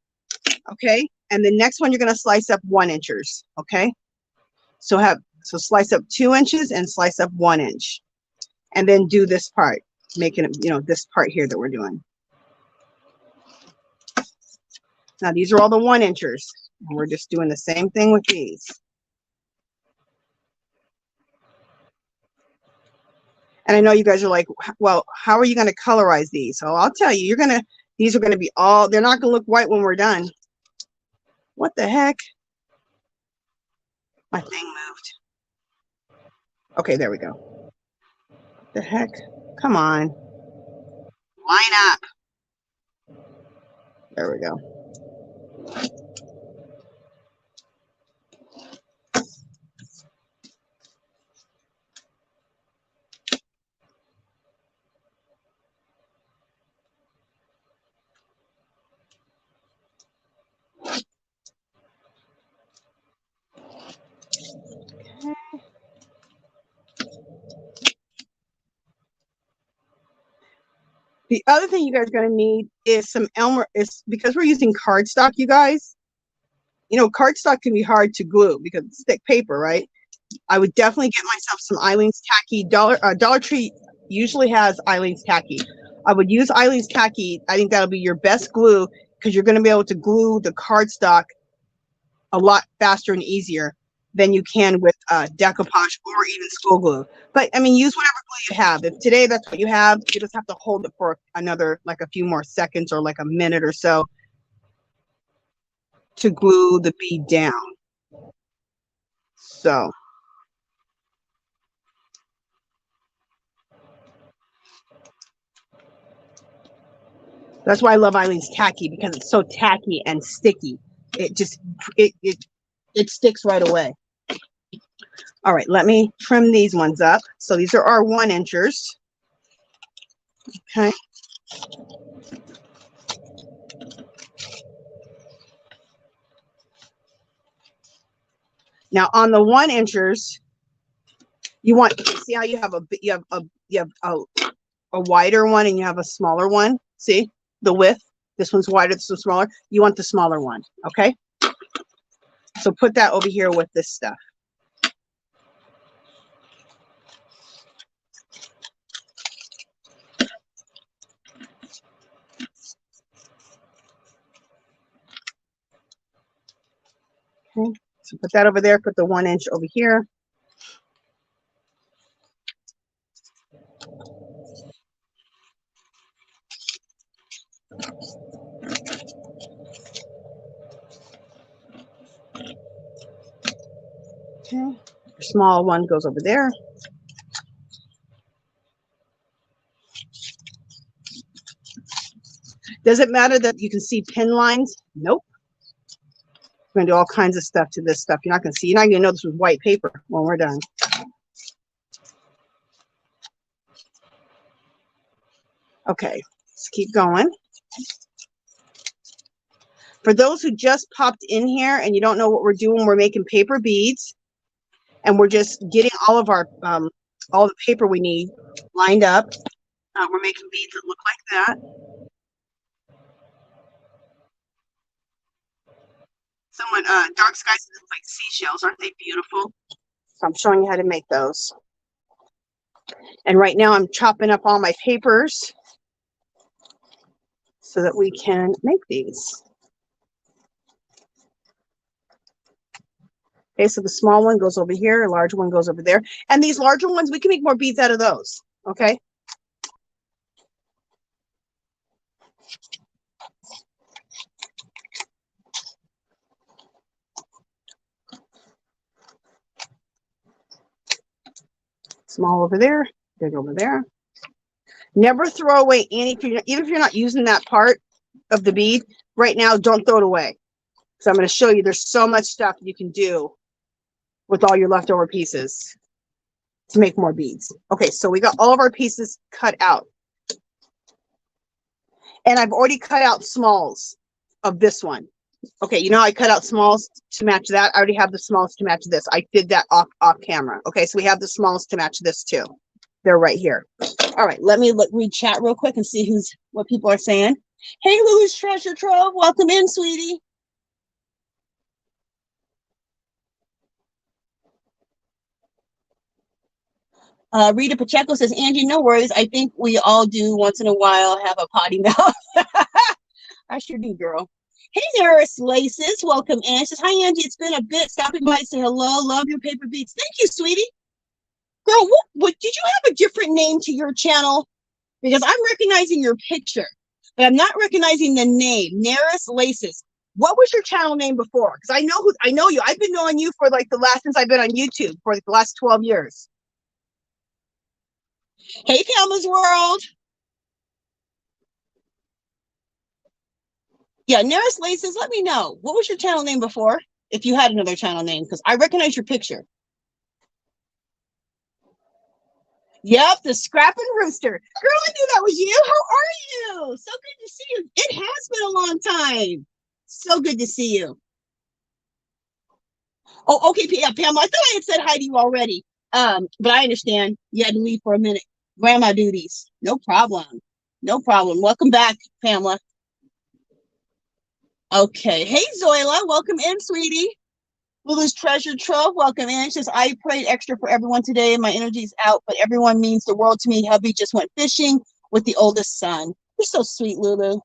Okay. And the next one, you're going to slice up 1 inches. Okay. So slice up 2 inches and slice up 1 inch. And then do this part, making it, this part here that we're doing. Now these are all the 1-inchers. And we're just doing the same thing with these. And I know you guys are like, well, how are you going to colorize these? So I'll tell you, these are going to be all, they're not going to look white when we're done. What the heck? My thing moved. Okay, there we go. What the heck? Come on. Line up. There we go. The other thing you guys are going to need is some Elmer, is because we're using cardstock, you guys. You know, cardstock can be hard to glue because it's thick paper, right? I would definitely get myself some Eileen's Tacky. Dollar Tree usually has Eileen's Tacky. I would use Eileen's Tacky. I think that'll be your best glue because you're going to be able to glue the cardstock a lot faster and easier than you can with decoupage or even school glue. But I mean, use whatever glue you have. If today that's what you have, you just have to hold it for another, like a few more seconds or like a minute or so to glue the bead down. So that's why I love Eileen's Tacky, because it's so tacky and sticky. It just, it sticks right away. All right, let me trim these ones up. So these are our 1-inchers. Okay. Now on the 1-inchers, you want, see how you have a wider one and you have a smaller one. See the width? This one's wider, this one's smaller. You want the smaller one, okay? So put that over here with this stuff. Okay, so put that over there, put the 1-inch over here. Okay, small one goes over there. Does it matter that you can see pin lines? Nope. We're gonna do all kinds of stuff to this stuff. You're not gonna see, you're not gonna know this was white paper when we're done. Okay, let's keep going. For those who just popped in here and you don't know what we're doing, we're making paper beads, and we're just getting all of our all the paper we need lined up. We're making beads that look like that. Someone, dark skies look like seashells. Aren't they beautiful? So I'm showing you how to make those. And right now I'm chopping up all my papers so that we can make these. Okay, so the small one goes over here, a large one goes over there. And these larger ones, we can make more beads out of those, okay? Small over there, big over there. Never throw away any, even if you're not using that part of the bead right now, don't throw it away. So I'm going to show you there's so much stuff you can do with all your leftover pieces to make more beads. Okay, so we got all of our pieces cut out. And I've already cut out smalls of this one. Okay, you know, I cut out smalls to match that. I already have the smalls to match this. I did that off camera. Okay, so we have the smalls to match this too. They're right here. All right, let me read chat real quick and see what people are saying. Hey, Lou's Treasure Trove, welcome in, sweetie. Rita Pacheco says, Angie, no worries. I think we all do once in a while have a potty mouth. I sure do, girl. Hey, Eris Laces, welcome in. She says, hi, Angie. It's been a bit. Stopping by to say hello. Love your paper beads. Thank you, sweetie. Girl, what did you have a different name to your channel? Because I'm recognizing your picture, but I'm not recognizing the name. Neris Laces. What was your channel name before? Because I know you. I've been knowing you for like since I've been on YouTube for like the last 12 years. Hey, Pamela's World. Yeah, Neris Laces, let me know. What was your channel name before? If you had another channel name, because I recognize your picture. Yep, the Scrappin' Rooster. Girl, I knew that was you. How are you? So good to see you. It has been a long time. So good to see you. Oh, okay, yeah, Pam. I thought I had said hi to you already. But I understand you had to leave for a minute. Grandma duties. No problem. No problem. Welcome back, Pamela. Okay. Hey, Zoila. Welcome in, sweetie. Lulu's Treasure Trove, welcome in. She says, I prayed extra for everyone today. My energy's out, but everyone means the world to me. Hubby just went fishing with the oldest son. You're so sweet, Lulu.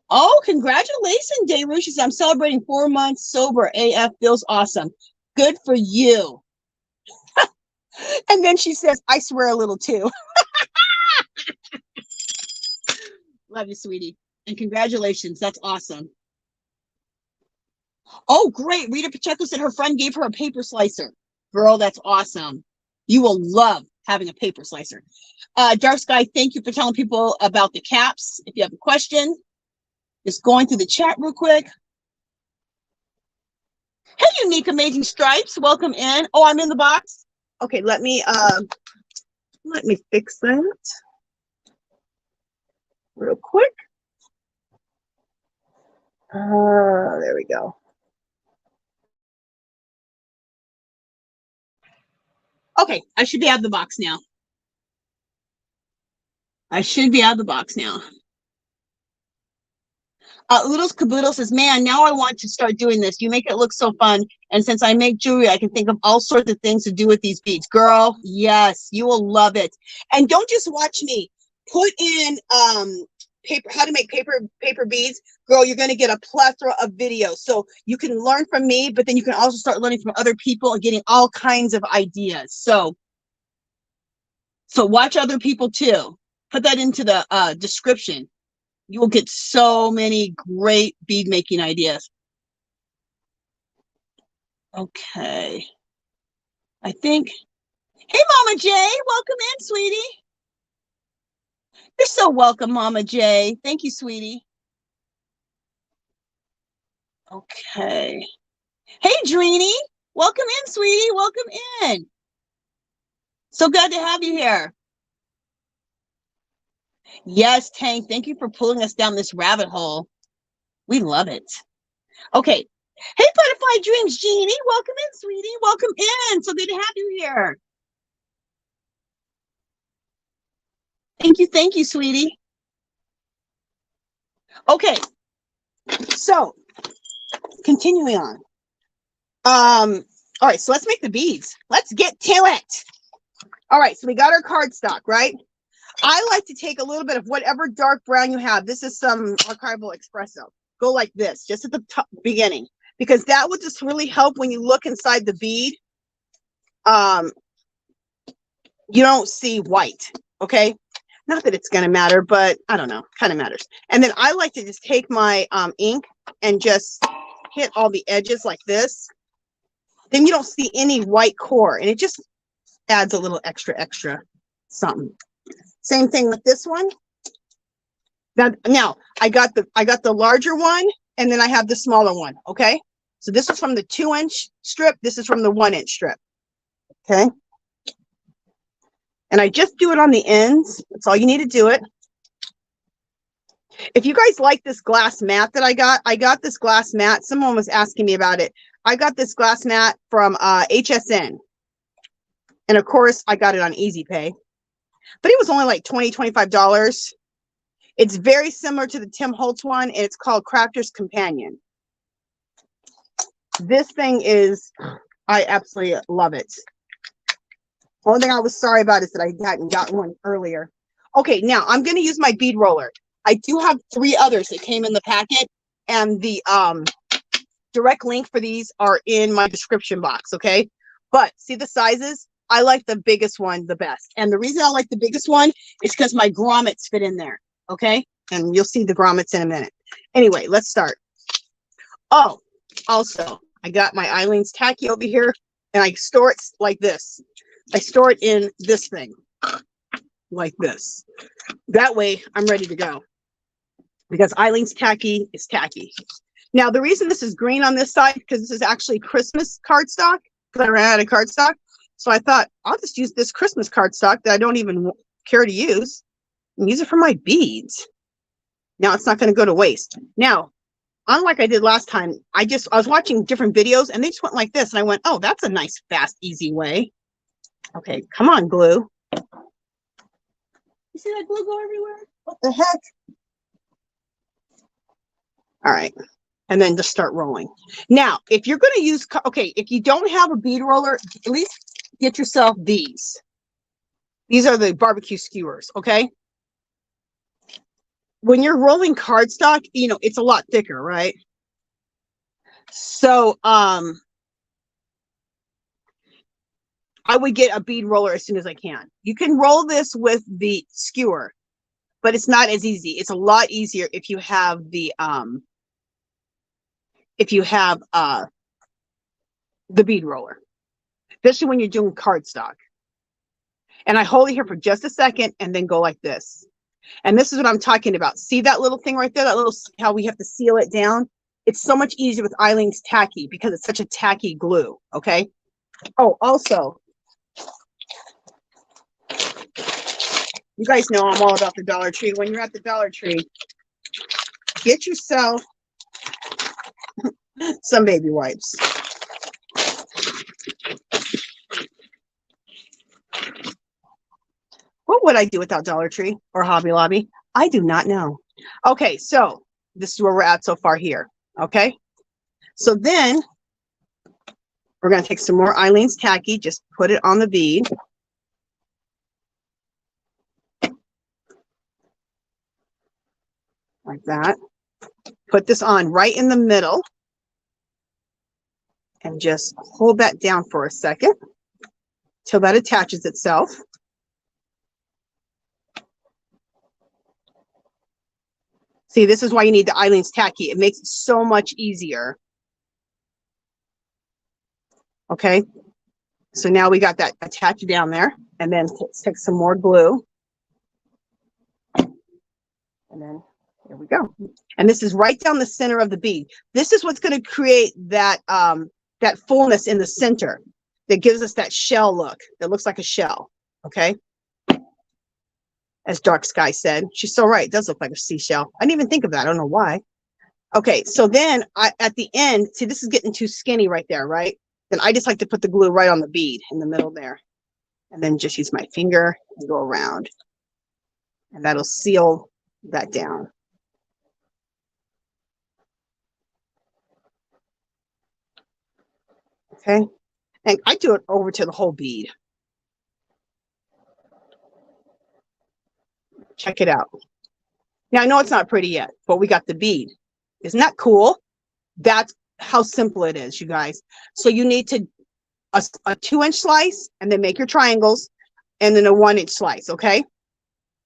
Oh, congratulations, Dayru. She says, I'm celebrating 4 months sober. AF feels awesome. Good for you. And then she says, I swear a little too. Love you, sweetie. And congratulations. That's awesome. Oh, great. Rita Pacheco said her friend gave her a paper slicer. Girl, that's awesome. You will love having a paper slicer. Dark Sky, thank you for telling people about the caps. If you have a question, just going through the chat real quick. Hey, Unique Amazing Stripes, welcome in. Oh, I'm in the box. Okay, let me fix that real quick. There we go. Okay, I should be out of the box now. I should be out of the box now. Oodles Caboodle says, man, now I want to start doing this. You make it look so fun. And since I make jewelry, I can think of all sorts of things to do with these beads. Girl, yes, you will love it. And don't just watch me. Put in paper, how to make paper beads. Girl, you're going to get a plethora of videos. So you can learn from me, but then you can also start learning from other people and getting all kinds of ideas. So watch other people too. Put that into the description. You will get so many great bead making ideas. Okay. I think. Hey, Mama J, welcome in, sweetie. You're so welcome, Mama J. Thank you, sweetie. Okay. Hey, Dreeny, welcome in, sweetie. Welcome in. So glad to have you here. Yes, Tank, thank you for pulling us down this rabbit hole. We love it. Okay. Hey, Butterfly Dreams, Jeannie, welcome in, sweetie. Welcome in. So good to have you here. Thank you, sweetie. Okay. So, continuing on. All right, so let's make the beads. Let's get to it. All right, so we got our cardstock, right? I like to take a little bit of whatever dark brown you have. This is some archival espresso. Go like this, just at the top, beginning, because that will just really help when you look inside the bead. You don't see white, okay? Not that it's going to matter, but I don't know, kind of matters. And then I like to just take my ink and just hit all the edges like this. Then you don't see any white core, and it just adds a little extra something. Same thing with this one. Now I got the larger one, and then I have the smaller one. Okay, so this is from the 2-inch strip. This is from the 1-inch strip. Okay, and I just do it on the ends. That's all you need to do it. If you guys like this glass mat that I got this glass mat. Someone was asking me about it. I got this glass mat from HSN. And of course, I got it on Easy Pay. But it was only like $25. It's very similar to the Tim Holtz one, and it's called Crafter's Companion. This thing is, I absolutely love it. Only thing I was sorry about is that I hadn't gotten one earlier. Okay, now I'm going to use my bead roller. I do have 3 others that came in the packet, and the direct link for these are in my description box, okay? But see the sizes? I like the biggest one the best. And the reason I like the biggest one is because my grommets fit in there, okay? And you'll see the grommets in a minute. Anyway, let's start. Oh, also, I got my Eileen's tacky over here, and I store it like this. I store it in this thing, like this. That way, I'm ready to go. Because Eileen's tacky is tacky. Now, the reason this is green on this side, because this is actually Christmas cardstock, because I ran out of cardstock. So I thought, I'll just use this Christmas cardstock that I don't even care to use, and use it for my beads. Now, it's not going to go to waste. Now, unlike I did last time, I was watching different videos, and they just went like this, and I went, oh, that's a nice, fast, easy way. Okay, come on, glue. You see that glue go everywhere? What the heck? All right. And then just start rolling. Now, if you're going to use, okay, if you don't have a bead roller, at least get yourself these. These are the barbecue skewers, okay? When you're rolling cardstock, you know, it's a lot thicker, right? So, I would get a bead roller as soon as I can. You can roll this with the skewer, but it's not as easy. It's a lot easier if you have the bead roller, especially when you're doing cardstock. And I hold it here for just a second and then go like this. And this is what I'm talking about. See that little thing right there, that little, how we have to seal it down? It's so much easier with Eileen's tacky because it's such a tacky glue, okay? Oh, also, you guys know I'm all about the Dollar Tree. When you're at the Dollar Tree, get yourself some baby wipes. What would I do without Dollar Tree or Hobby Lobby? I do not know. Okay, so this is where we're at so far here, okay? So then we're going to take some more Eileen's tacky, just put it on the bead. Like that. Put this on right in the middle. And just hold that down for a second till that attaches itself. See, this is why you need the Eileen's tacky. It makes it so much easier. Okay, so now we got that attached down there, and then let's take some more glue. And then here we go. And this is right down the center of the bead. This is what's going to create that that fullness in the center that gives us that shell look. That looks like a shell. Okay. As Dark Sky said, she's so right. It does look like a seashell. I didn't even think of that. I don't know why. Okay, so then at the end, see, this is getting too skinny right there, right? Then I just like to put the glue right on the bead in the middle there. And then just use my finger and go around. And that'll seal that down. Okay, and I do it over to the whole bead. Check it out. Now, I know it's not pretty yet, but we got the bead. Isn't that cool? That's how simple it is, you guys. So you need to a 2-inch slice, and then make your triangles, and then a 1-inch slice, okay?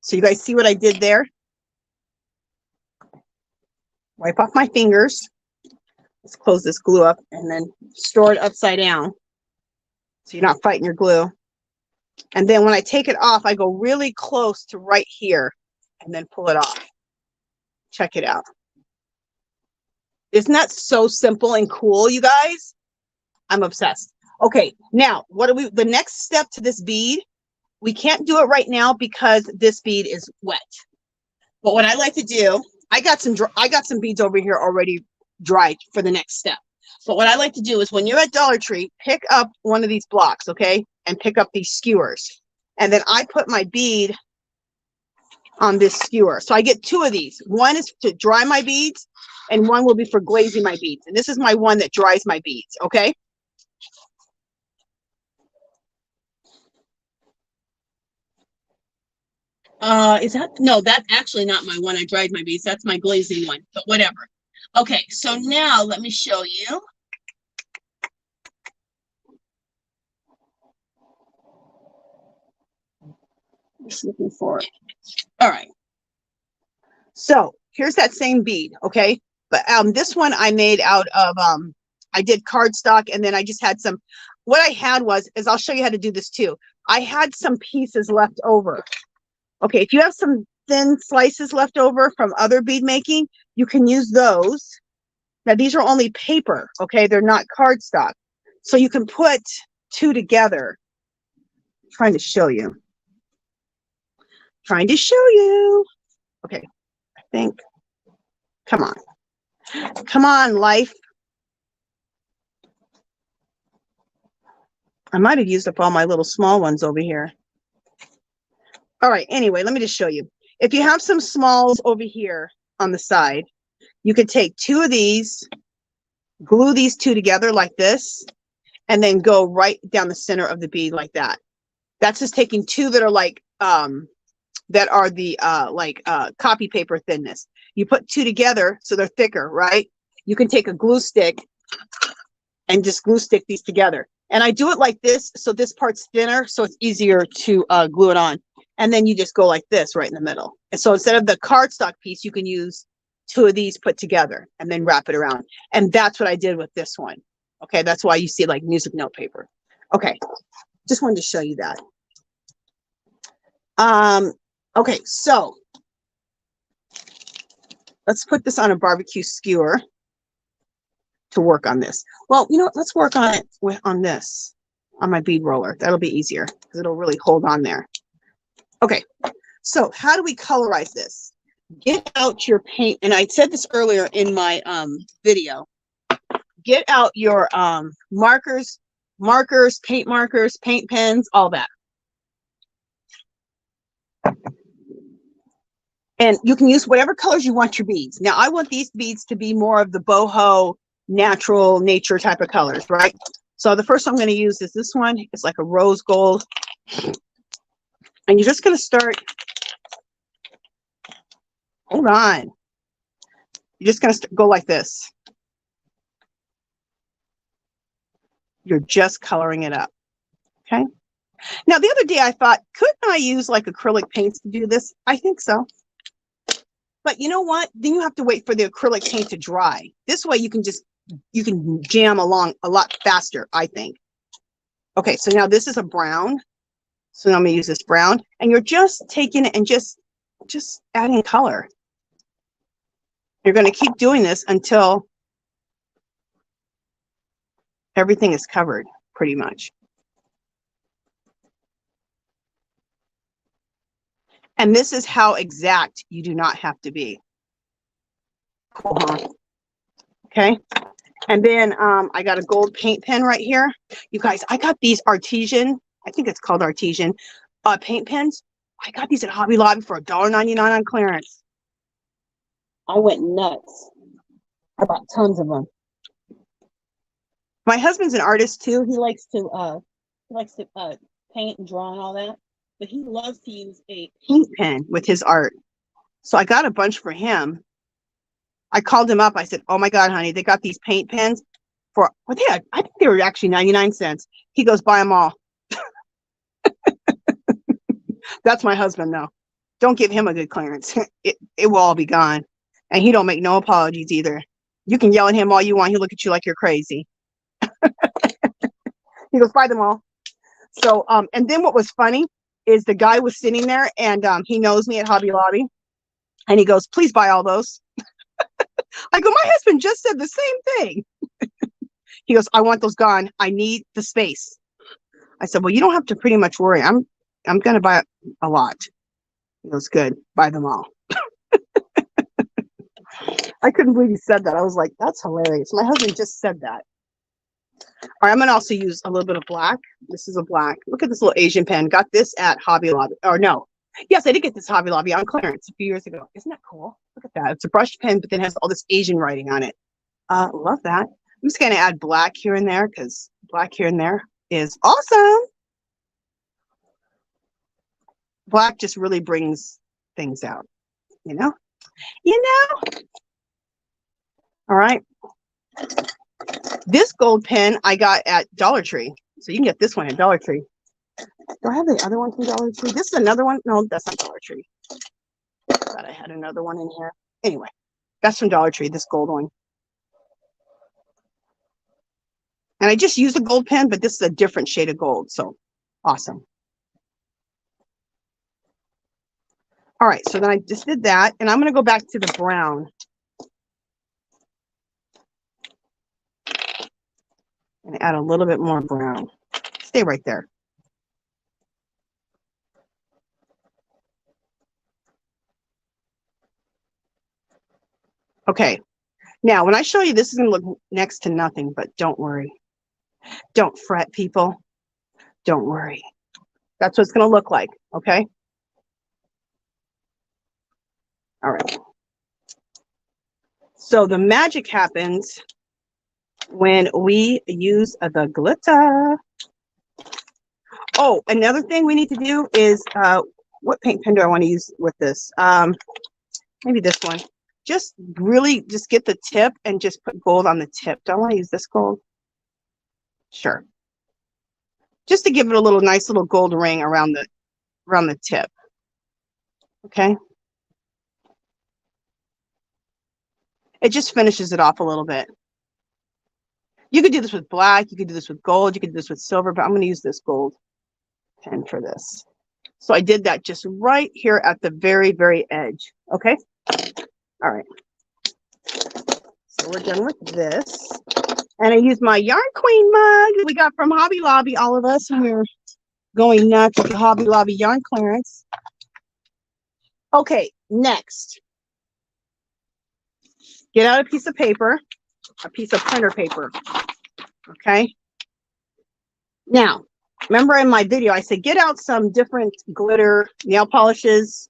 So you guys see what I did there? Wipe off my fingers. Let's close this glue up, and then store it upside down so you're not fighting your glue. And then when I take it off, I go really close to right here and then pull it off. Check it out. Isn't that so simple and cool, you guys? I'm obsessed. Okay, now what do we, the next step to this bead, we can't do it right now because this bead is wet. But what I like to do, I got some beads over here already dried for the next step. But what I like to do is when you're at Dollar Tree, pick up one of these blocks, okay? And pick up these skewers. And then I put my bead on this skewer. So I get 2 of these. One is to dry my beads, and one will be for glazing my beads. And this is my one that dries my beads, okay? Is that, no, that's actually not my one I dried my beads. That's my glazing one, but whatever. Okay, so now let me show you. Just looking for it. All right. So here's that same bead, okay? But this one I made out of I did cardstock, and then I just had some. What I had was, is I'll show you how to do this too. I had some pieces left over. Okay, if you have some thin slices left over from other bead making, you can use those. Now these are only paper, okay? They're not cardstock. So you can put two together. I'm trying to show you. Trying to show you. Okay, I think. Come on. Come on, life. I might have used up all my little small ones over here. All right, anyway, let me just show you. If you have some smalls over here on the side, you could take two of these, glue these two together like this, and then go right down the center of the bead like that. That's just taking two that are like, that are the copy paper thinness. You put two together so they're thicker, right? You can take a glue stick and just glue stick these together. And I do it like this, so this part's thinner, so it's easier to glue it on. And then you just go like this right in the middle. And so instead of the cardstock piece, you can use two of these put together and then wrap it around. And that's what I did with this one. Okay, that's why you see like music note paper. Okay, just wanted to show you that. Okay, so let's put this on a barbecue skewer to work on this. Well, you know what? Let's work on it on this, on my bead roller. That'll be easier because it'll really hold on there. Okay, so how do we colorize this? Get out your paint, and I said this earlier in my video. Get out your markers, paint markers, paint pens, all that. And you can use whatever colors you want your beads. Now, I want these beads to be more of the boho, natural nature type of colors, right? So the first one I'm going to use is this one. It's like a rose gold. And you're just going to start. Hold on. You're just going to go like this. You're just coloring it up. Okay. Now, the other day I thought, couldn't I use like acrylic paints to do this? I think so. But you know what? Then you have to wait for the acrylic paint to dry. This way you can just, you can jam along a lot faster, I think. Okay, so now this is a brown. So now I'm going to use this brown. And you're just taking it and just adding color. You're going to keep doing this until everything is covered, pretty much. And this is how exact you do not have to be. Cool, huh? Okay. And then I got a gold paint pen right here. You guys, I got these artesian, I think it's called artesian, paint pens. I got these at Hobby Lobby for $1.99 on clearance. I went nuts. I bought tons of them. My husband's an artist too. He likes to paint and draw and all that. But he loves to use a paint pen with his art. So I got a bunch for him. I called him up. I said, oh my God, honey, they got these paint pens for, well, I think they were actually 99 cents. He goes, buy them all. That's my husband, though. Don't give him a good clearance. It will all be gone. And he don't make no apologies either. You can yell at him all you want. He'll look at you like you're crazy. He goes, buy them all. So, and then what was funny is the guy was sitting there and he knows me at Hobby Lobby. And he goes, please buy all those. I go, my husband just said the same thing. He goes, I want those gone. I need the space. I said, well, you don't have to pretty much worry. I'm going to buy a lot. He goes, good. Buy them all. I couldn't believe he said that. I was like, that's hilarious. My husband just said that. All right, I'm going to also use a little bit of black. This is a black. Look at this little Asian pen. Got this at Hobby Lobby. Or no. Yes, I did get this Hobby Lobby on clearance a few years ago. Isn't that cool? Look at that. It's a brush pen, but then has all this Asian writing on it. Love that. I'm just going to add black here and there because black here and there is awesome. Black just really brings things out, you know? You know? All right. This gold pen I got at Dollar Tree. So you can get this one at Dollar Tree. Do I have the other one from Dollar Tree? This is another one. No, that's not Dollar Tree. I thought I had another one in here. Anyway, that's from Dollar Tree, this gold one. And I just used a gold pen, but this is a different shade of gold. So awesome. All right, so then I just did that. And I'm going to go back to the brown. And add a little bit more brown. Stay right there. Okay. Now, when I show you, this is going to look next to nothing, but don't worry. Don't fret, people. Don't worry. That's what it's going to look like, okay? All right. So the magic happens when we use the glitter. Oh, another thing we need to do is, what paint pen do I want to use with this? Maybe this one. Just really just get the tip and just put gold on the tip. Do I want to use this gold? Sure. Just to give it a little nice little gold ring around the tip. Okay. It just finishes it off a little bit. You could do this with black, you could do this with gold, you could do this with silver, but I'm going to use this gold pen for this. So I did that just right here at the very, very edge. Okay. All right. So we're done with this. And I used my Yarn Queen mug that we got from Hobby Lobby, all of us. And we're going nuts with the Hobby Lobby yarn clearance. Okay, next. Get out a piece of paper, a piece of printer paper. Okay. Now, remember in my video, I said get out some different glitter nail polishes.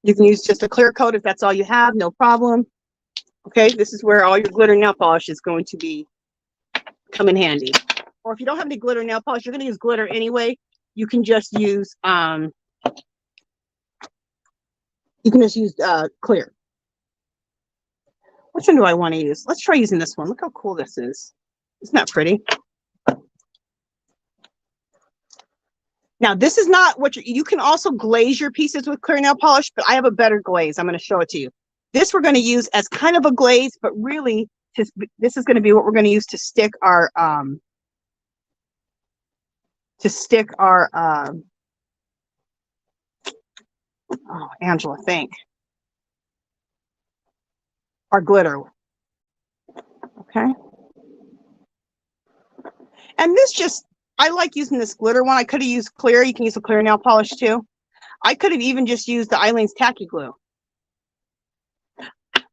You can use just a clear coat if that's all you have, no problem. Okay, this is where all your glitter nail polish is going to come in handy. Or if you don't have any glitter nail polish, you're going to use glitter anyway. You can just use clear. Which one do I want to use? Let's try using this one. Look how cool this is. Isn't that pretty? Now, this is not what you can also glaze your pieces with clear nail polish, but I have a better glaze. I'm going to show it to you. This we're going to use as kind of a glaze, but really this is going to be what we're going to use to stick our oh, Angela, think. Our glitter. Okay. And this just, I like using this glitter one. I could have used clear. You can use a clear nail polish too. I could have even just used the Eileen's Tacky Glue.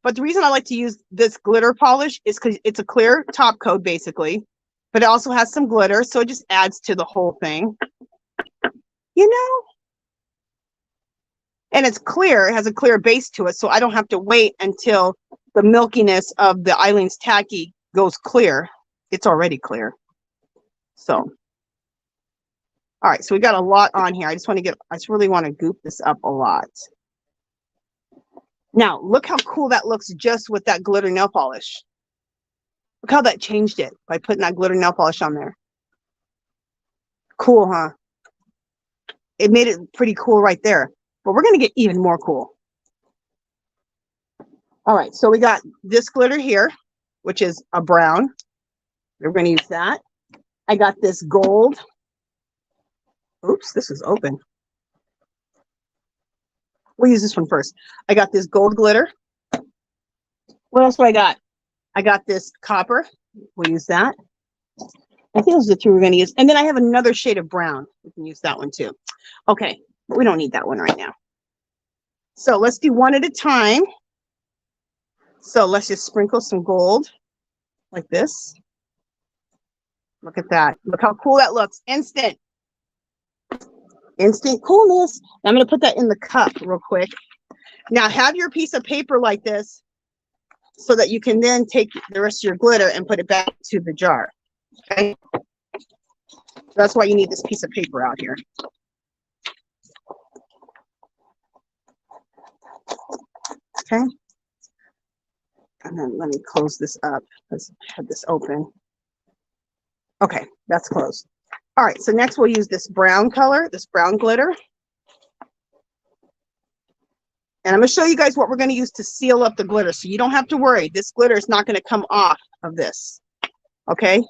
But the reason I like to use this glitter polish is because it's a clear top coat basically, but it also has some glitter. So it just adds to the whole thing, you know? And it's clear, it has a clear base to it. So I don't have to wait until the milkiness of the Eileen's Tacky goes clear. It's already clear. So, all right, so we got a lot on here. I just really want to goop this up a lot. Now, look how cool that looks just with that glitter nail polish. Look how that changed it by putting that glitter nail polish on there. Cool, huh? It made it pretty cool right there. But we're going to get even more cool. All right, so we got this glitter here, which is a brown. We're going to use that. I got this gold. Oops, this is open. We'll use this one first. I got this gold glitter. What else do I got? I got this copper. We'll use that. I think those are the two we're going to use. And then I have another shade of brown. We can use that one too. Okay, but we don't need that one right now. So let's do one at a time. So let's just sprinkle some gold like this. Look at that. Look how cool that looks. Instant coolness. I'm going to put that in the cup real quick. Now have your piece of paper like this so that you can then take the rest of your glitter and put it back to the jar. Okay. That's why you need this piece of paper out here. Okay. And then let me close this up because I had this open. Okay, that's closed. All right, so next we'll use this brown color, this brown glitter. And I'm going to show you guys what we're going to use to seal up the glitter. So you don't have to worry. This glitter is not going to come off of this. Okay.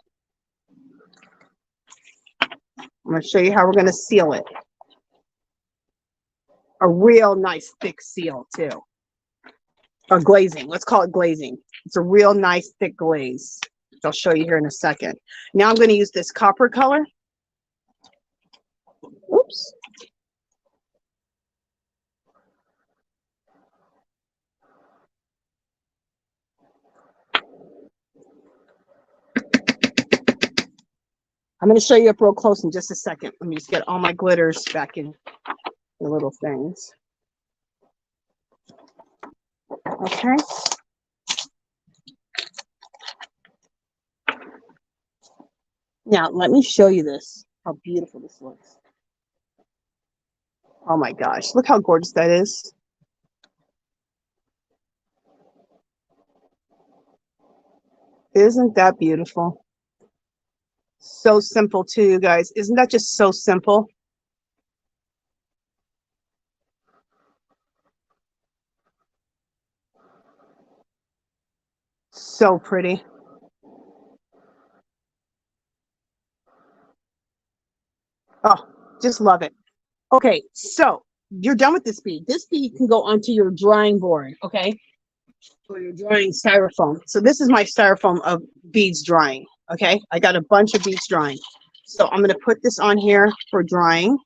I'm going to show you how we're going to seal it. A real nice thick seal too. Or glazing. Let's call it glazing. It's a real nice thick glaze, which I'll show you here in a second. Now I'm going to use this copper color. Oops. I'm going to show you up real close in just a second. Let me just get all my glitters back in the little things. Okay. Now, let me show you this, how beautiful this looks. Oh my gosh, look how gorgeous that is. Isn't that beautiful? So simple too, you guys. Isn't that just so simple? So pretty. Oh, just love it. Okay, so you're done with this bead. This bead can go onto your drying board, okay? Or your drying styrofoam. So this is my styrofoam of beads drying, okay? I got a bunch of beads drying. So I'm going to put this on here for drying.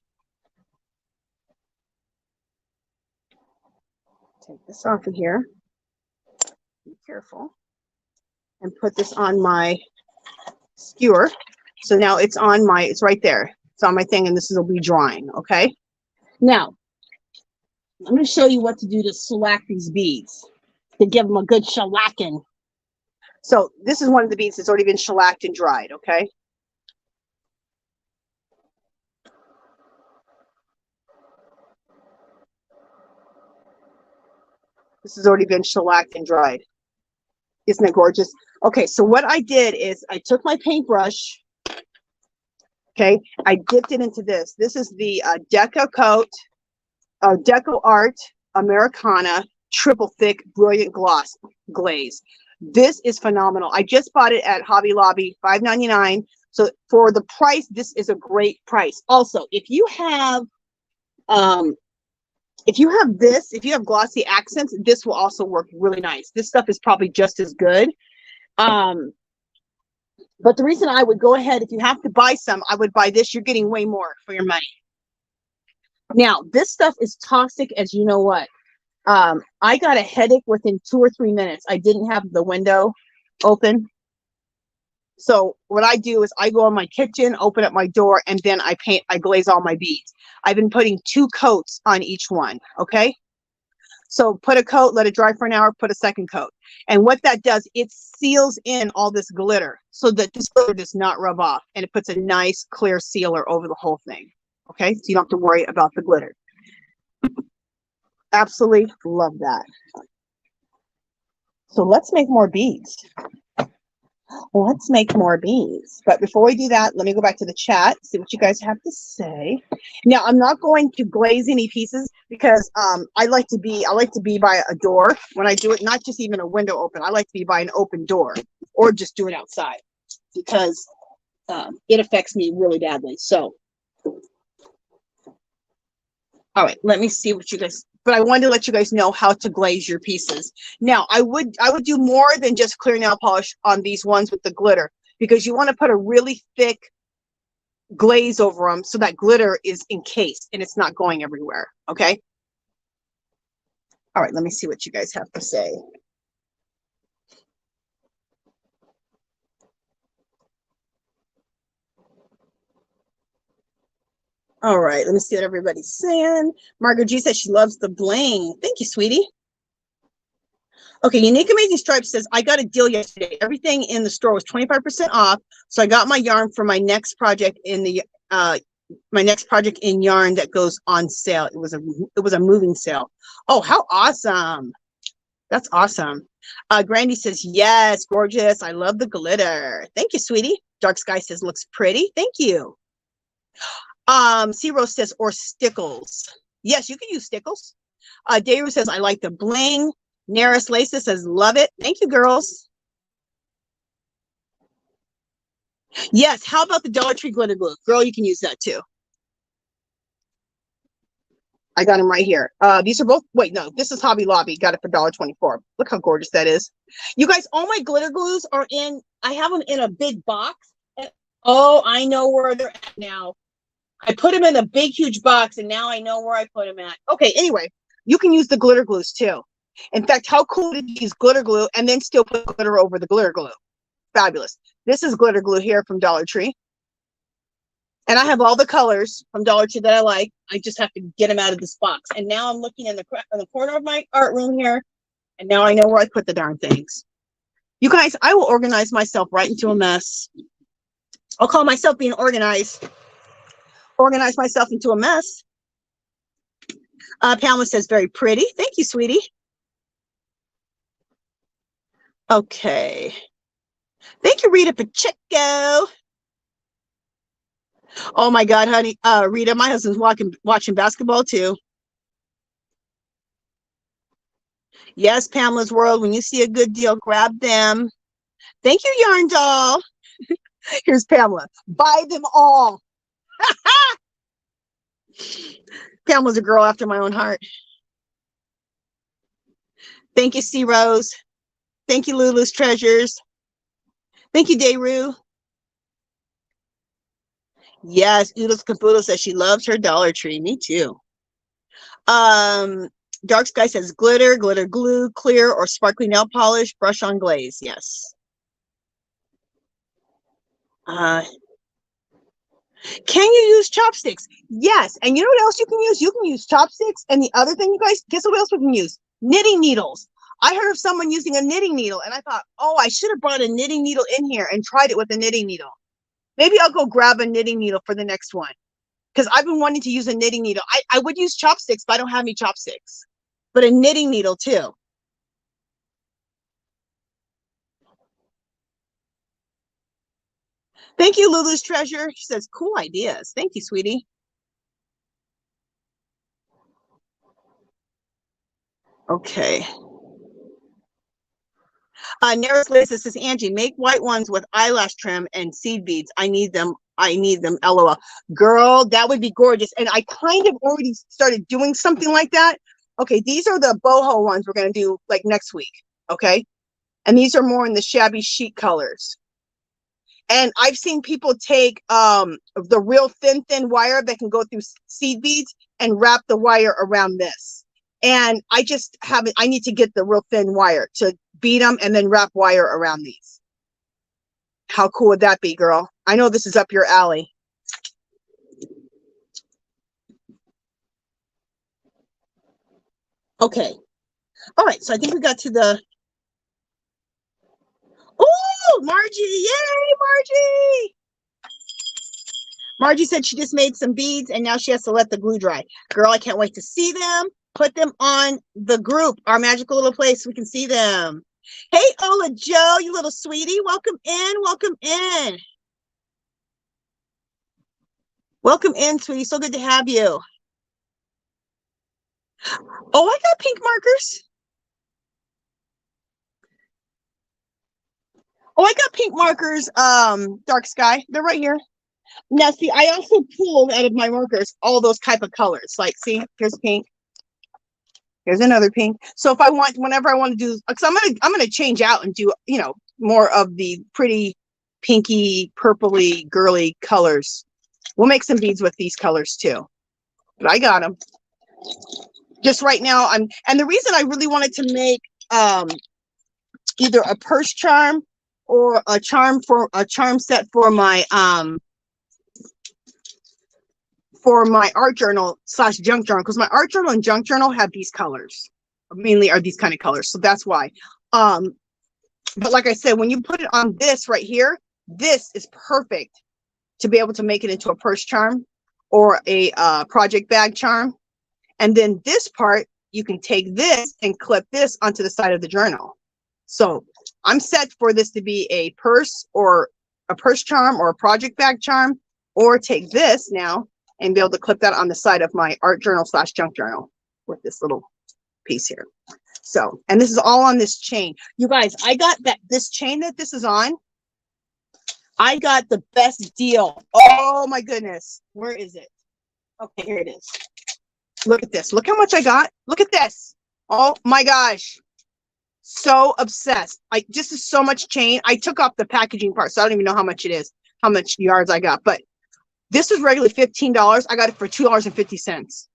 Take this off of here. Be careful. And put this on my skewer. So now it's on my, it's right there. It's on my thing, and this will be drying, okay? Now, I'm going to show you what to do to shellac these beads, to give them a good shellacking. So this is one of the beads that's already been shellacked and dried, okay? This has already been shellacked and dried. Isn't it gorgeous? Okay, so what I did is I took my paintbrush, okay, I dipped it into this. This is the Deco Art Americana Triple Thick Brilliant Gloss Glaze. This is phenomenal. I just bought it at Hobby Lobby, $5.99. So for the price, this is a great price. Also, if you have this, if you have glossy accents, this will also work really nice. This stuff is probably just as good. But the reason I would go ahead, if you have to buy some, I would buy this. You're getting way more for your money. Now, this stuff is toxic as you know what. I got a headache within 2 or 3 minutes. I didn't have the window open. So what I do is I go in my kitchen, open up my door, and then I glaze all my beads. I've been putting 2 coats on each one, okay? So put a coat, let it dry for an hour, put a second coat. And what that does, it seals in all this glitter so that this glitter does not rub off, and it puts a nice clear sealer over the whole thing, okay? So you don't have to worry about the glitter. Absolutely love that. So let's make more beads. Let's make more beads. But before we do that, let me go back to the chat, see what you guys have to say. Now, I'm not going to glaze any pieces because I like to be by a door when I do it, not just even a window open. I like to be by an open door or just do it outside because it affects me really badly. So, all right, let me see what you guys, but I wanted to let you guys know how to glaze your pieces. Now, I would do more than just clear nail polish on these ones with the glitter because you want to put a really thick glaze over them so that glitter is encased and it's not going everywhere, okay? All right, let me see what you guys have to say. All right, let me see what everybody's saying. Margaret G says she loves the bling. Thank you, sweetie. Okay, Unique Amazing Stripes says, I got a deal yesterday. Everything in the store was 25% off. So I got my yarn for my next project in the yarn that goes on sale. It was a moving sale. Oh, how awesome. That's awesome. Grandy says, yes, gorgeous. I love the glitter. Thank you, sweetie. Dark Sky says, looks pretty. Thank you. C Rose says, or stickles. Yes, you can use stickles. Dayru says, I like the bling. Naris Laces says, love it. Thank you, girls. Yes, how about the Dollar Tree glitter glue? Girl, you can use that too. I got them right here. These are both, wait, no, this is Hobby Lobby. Got it for $1.24. Look how gorgeous that is. You guys, all my glitter glues are in, I have them in a big box. Oh, I know where they're at now. I put them in a big, huge box, and now I know where I put them at. Okay, anyway, you can use the glitter glues too. In fact, how cool to use glitter glue and then still put glitter over the glitter glue. Fabulous. This is glitter glue here from Dollar Tree. And I have all the colors from Dollar Tree that I like. I just have to get them out of this box. And now I'm looking in the corner of my art room here. And now I know where I put the darn things. You guys, I will organize myself right into a mess. I'll call myself being organized. Organize myself into a mess. Pamela says, very pretty. Thank you, sweetie. Okay. Thank you, Rita Pacheco. Oh my God, honey. Rita, my husband's watching basketball too. Yes, Pamela's World. When you see a good deal, grab them. Thank you, Yarn Doll. Here's Pamela. Buy them all. Pamela's a girl after my own heart. Thank you, C Rose. Thank you, Lulu's Treasures. Thank you, Dayru. Yes, Oodles Caboodle says she loves her Dollar Tree. Me too. Dark Sky says glitter, glitter glue, clear or sparkly nail polish, brush on glaze. Yes. Can you use chopsticks? Yes. And you know what else you can use? You can use chopsticks. And the other thing, you guys, guess what else we can use? Knitting needles. I heard of someone using a knitting needle, and I thought, oh, I should have brought a knitting needle in here and tried it with a knitting needle. Maybe I'll go grab a knitting needle for the next one, because I've been wanting to use a knitting needle. I would use chopsticks, but I don't have any chopsticks. But a knitting needle too. Thank you, Lulu's Treasure. She says, cool ideas. Thank you, sweetie. Okay. Naris Laces says, Angie, make white ones with eyelash trim and seed beads. I need them. I need them. LOL. Girl, that would be gorgeous. And I kind of already started doing something like that. Okay, these are the boho ones we're going to do like next week. Okay. And these are more in the shabby chic colors. And I've seen people take the real thin wire that can go through seed beads and wrap the wire around this. And I just haven't, I need to get the real thin wire to beat them and then wrap wire around these. How cool would that be, girl? I know this is up your alley. Okay. All right. So I think we got to the, oh, Margie. Yay, Margie. Margie said she just made some beads and now she has to let the glue dry. Girl, I can't wait to see them. Put them on the group, our magical little place. So we can see them. Hey, Ola Joe, you little sweetie. Welcome in. Welcome in. Welcome in, sweetie. So good to have you. Oh, I got pink markers. Oh, I got pink markers, Dark Sky. They're right here. Now, see, I also pulled out of my markers all those type of colors. Like, see, here's pink. Here's another pink. So if I want, whenever I want to do, because I'm gonna change out and do, you know, more of the pretty pinky, purpley, girly colors. We'll make some beads with these colors too. But I got them. Just right now, and the reason I really wanted to make either a purse charm or a charm set for my art journal / junk journal, because my art journal and junk journal have these colors, mainly are these kind of colors. So that's why. But like I said, when you put it on this right here, this is perfect to be able to make it into a purse charm or a project bag charm. And then this part you can take this and clip this onto the side of the journal. So I'm set for this to be a purse or a purse charm or a project bag charm, or take this now and be able to clip that on the side of my art journal / junk journal with this little piece here. So, and this is all on this chain. You guys, I got this chain that this is on. I got the best deal. Oh my goodness. Where is it? Okay, here it is. Look at this. Look how much I got. Look at this. Oh my gosh. So obsessed. This is so much chain. I took off the packaging part, so I don't even know how much it is, how much yards I got. But this was regularly $15. I got it for $2.50.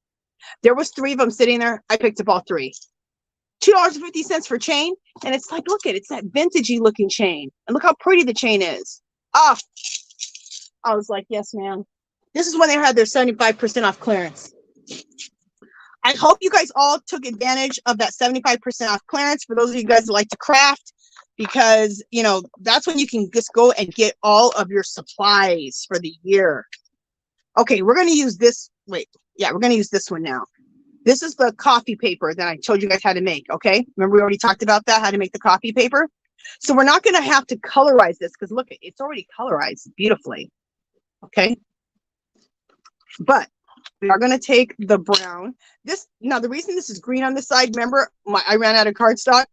There was 3 of them sitting there. I picked up all 3. $2.50 for chain. And it's like, look at it. It's that vintagey looking chain. And look how pretty the chain is. Ah, I was like, yes, ma'am. This is when they had their 75% off clearance. I hope you guys all took advantage of that 75% off clearance for those of you guys who like to craft, because, you know, that's when you can just go and get all of your supplies for the year. Okay, we're going to use this. Wait, yeah, we're going to use this one now. This is the coffee paper that I told you guys how to make, okay? Remember we already talked about that, how to make the coffee paper? So we're not going to have to colorize this because look, it's already colorized beautifully, okay? But we are going to take the brown. This, now the reason this is green on this side, remember I ran out of cardstock.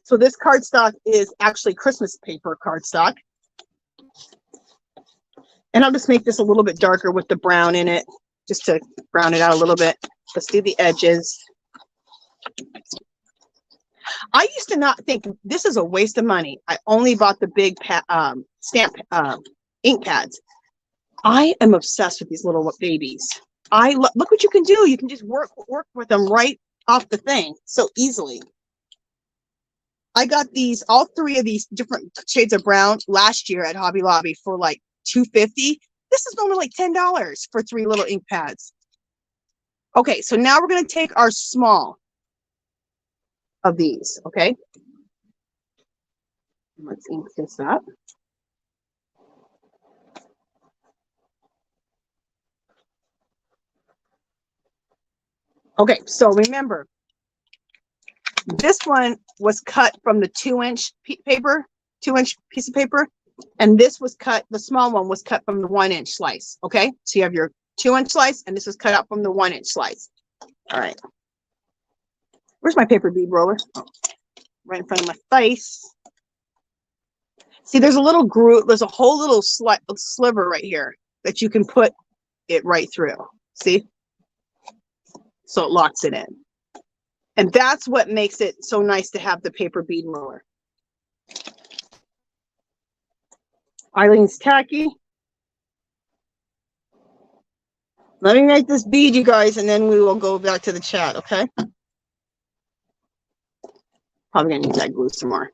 So this cardstock is actually Christmas paper cardstock. And I'll just make this a little bit darker with the brown in it, just to brown it out a little bit. Let's do the edges. I used to not think this is a waste of money. I only bought the big stamp ink pads. I am obsessed with these little babies. Look what you can do. You can just work with them right off the thing so easily. I got these, all 3 of these different shades of brown last year at Hobby Lobby for like $2.50. This is only like $10 for 3 little ink pads. Okay, so now we're going to take our small of these, okay? Let's ink this up. Okay, so remember, this one was cut from the 2-inch paper, 2-inch piece of paper, and this was cut, the small one was cut from the 1-inch slice, okay? So you have your 2-inch slice, and this was cut out from the 1-inch slice. All right. Where's my paper bead roller? Oh, right in front of my face. See, there's a little groove, there's a whole little sliver right here that you can put it right through. See? So it locks it in. And that's what makes it so nice to have the paper bead roller. Eileen's tacky. Let me make this bead, you guys, and then we will go back to the chat, okay? Probably gonna use that glue some more.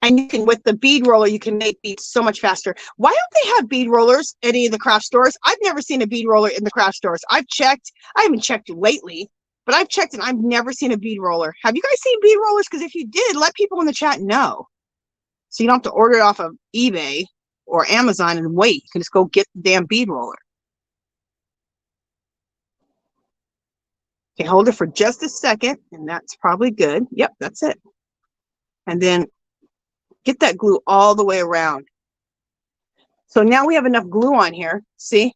And you can, with the bead roller, you can make beads so much faster. Why don't they have bead rollers at any of the craft stores? I've never seen a bead roller in the craft stores. I've checked. I haven't checked lately, but I've checked and I've never seen a bead roller. Have you guys seen bead rollers? Because if you did, let people in the chat know. So you don't have to order it off of eBay or Amazon and wait. You can just go get the damn bead roller. Okay, hold it for just a second, and that's probably good. Yep, that's it. And then get that glue all the way around. So now we have enough glue on here, see,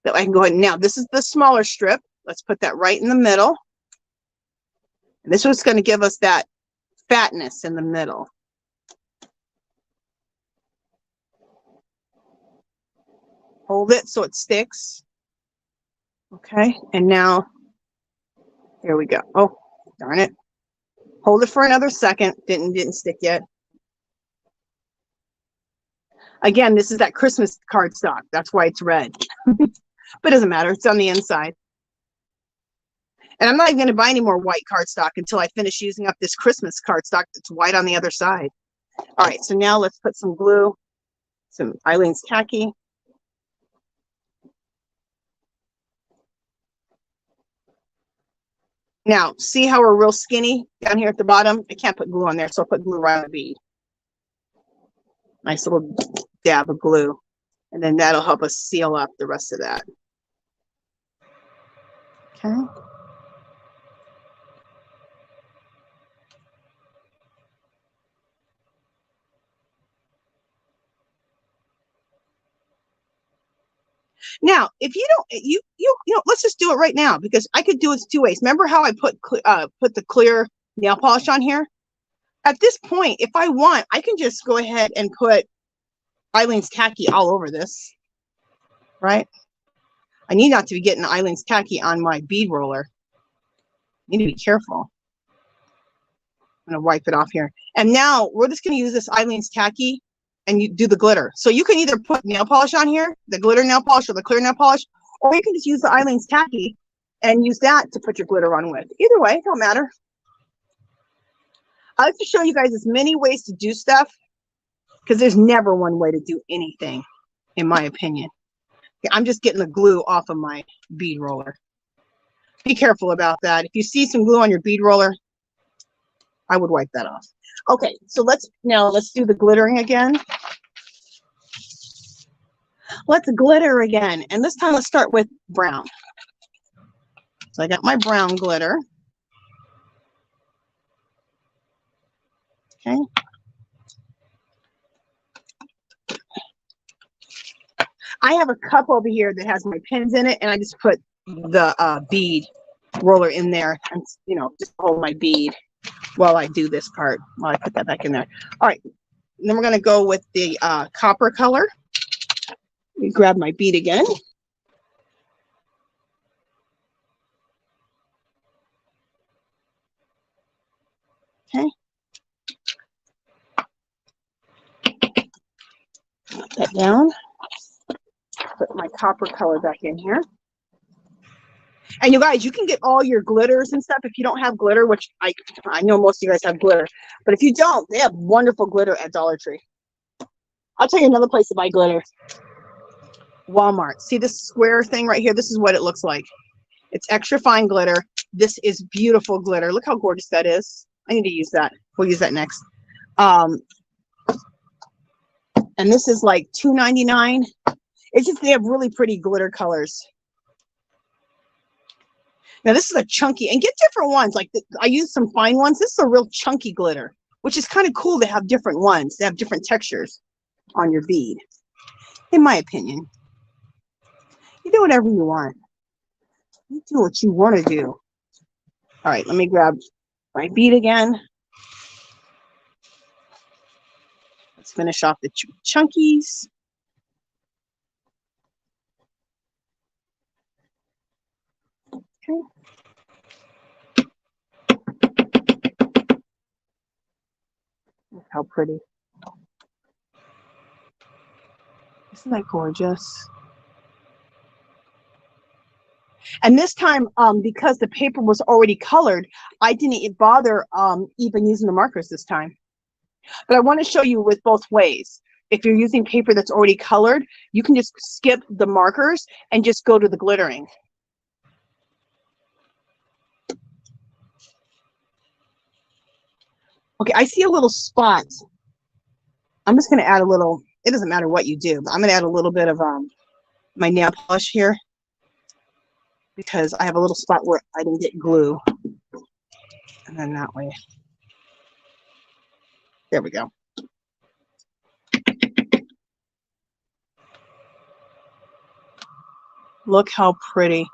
that I can go ahead. Now, this is the smaller strip. Let's put that right in the middle. And this was going to give us that fatness in the middle. Hold it so it sticks. Okay, and now, here we go. Oh, darn it. Hold it for another second. Didn't stick yet. Again, this is that Christmas cardstock. That's why it's red. But it doesn't matter. It's on the inside. And I'm not even going to buy any more white cardstock until I finish using up this Christmas cardstock that's white on the other side. All right, so now let's put some glue, some Eileen's Tacky. Now, see how we're real skinny down here at the bottom? I can't put glue on there, so I'll put glue right on the bead. Nice little dab of glue. And then that'll help us seal up the rest of that. Okay. Now, if you don't, you know, let's just do it right now because I could do it 2 ways. Remember how I put the clear nail polish on here? At this point, if I want, I can just go ahead and put Eileen's Tacky all over this, right? I need not to be getting Eileen's Tacky on my bead roller. I need to be careful. I'm gonna wipe it off here. And now we're just gonna use this Eileen's Tacky and you do the glitter. So you can either put nail polish on here, the glitter nail polish or the clear nail polish, or you can just use the Eileen's Tacky and use that to put your glitter on with. Either way, it don't matter. I like to show you guys as many ways to do stuff because there's never one way to do anything, in my opinion. I'm just getting the glue off of my bead roller. Be careful about that. If you see some glue on your bead roller, I would wipe that off. Okay, so let's do the glittering again. Let's glitter again. And this time let's start with brown. So I got my brown glitter. Okay. I have a cup over here that has my pins in it, and I just put the bead roller in there and, you know, just hold my bead while I do this part, while I put that back in there. All right, and then we're going to go with the copper color. Let me grab my bead again. Okay. Put that down. Put my copper color back in here. And you guys, you can get all your glitters and stuff if you don't have glitter, which I know most of you guys have glitter. But if you don't, they have wonderful glitter at Dollar Tree. I'll tell you another place to buy glitter. Walmart. See this square thing right here? This is what it looks like. It's extra fine glitter. This is beautiful glitter. Look how gorgeous that is. I need to use that. We'll use that next. And this is like $2.99. It's just they have really pretty glitter colors. Now this is a chunky, and get different ones. Like I used some fine ones. This is a real chunky glitter, which is kind of cool to have different ones. They have different textures on your bead, in my opinion. You do whatever you want. You do what you want to do. All right, let me grab my bead again. Let's finish off the chunkies. Okay. Look how pretty. Isn't that gorgeous? And this time, because the paper was already colored, I didn't bother even using the markers this time. But I want to show you with both ways. If you're using paper that's already colored, you can just skip the markers and just go to the glittering. Okay, I see a little spot. I'm just going to add a little, it doesn't matter what you do, but I'm going to add a little bit of my nail polish here because I have a little spot where I didn't get glue. And then that way. There we go. Look how pretty.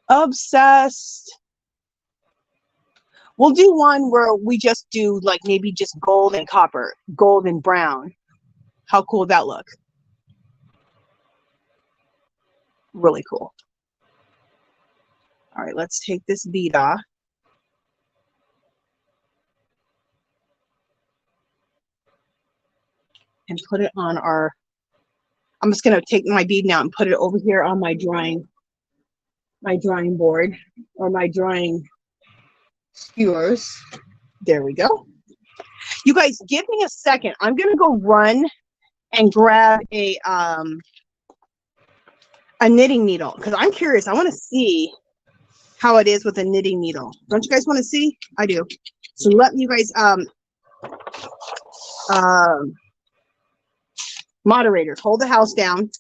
Obsessed. We'll do one where we just do like maybe just gold and copper, gold and brown. How cool would that look? Really cool. All right, let's take this bead off. And put it on our, I'm just gonna take my bead now and put it over here on my drawing board or my drawing skewers. There we go. You guys, give me a second. I'm gonna go run and grab a knitting needle because I'm curious. I want to see how it is with a knitting needle. Don't you guys want to see? I do. So let you guys moderators hold the house down,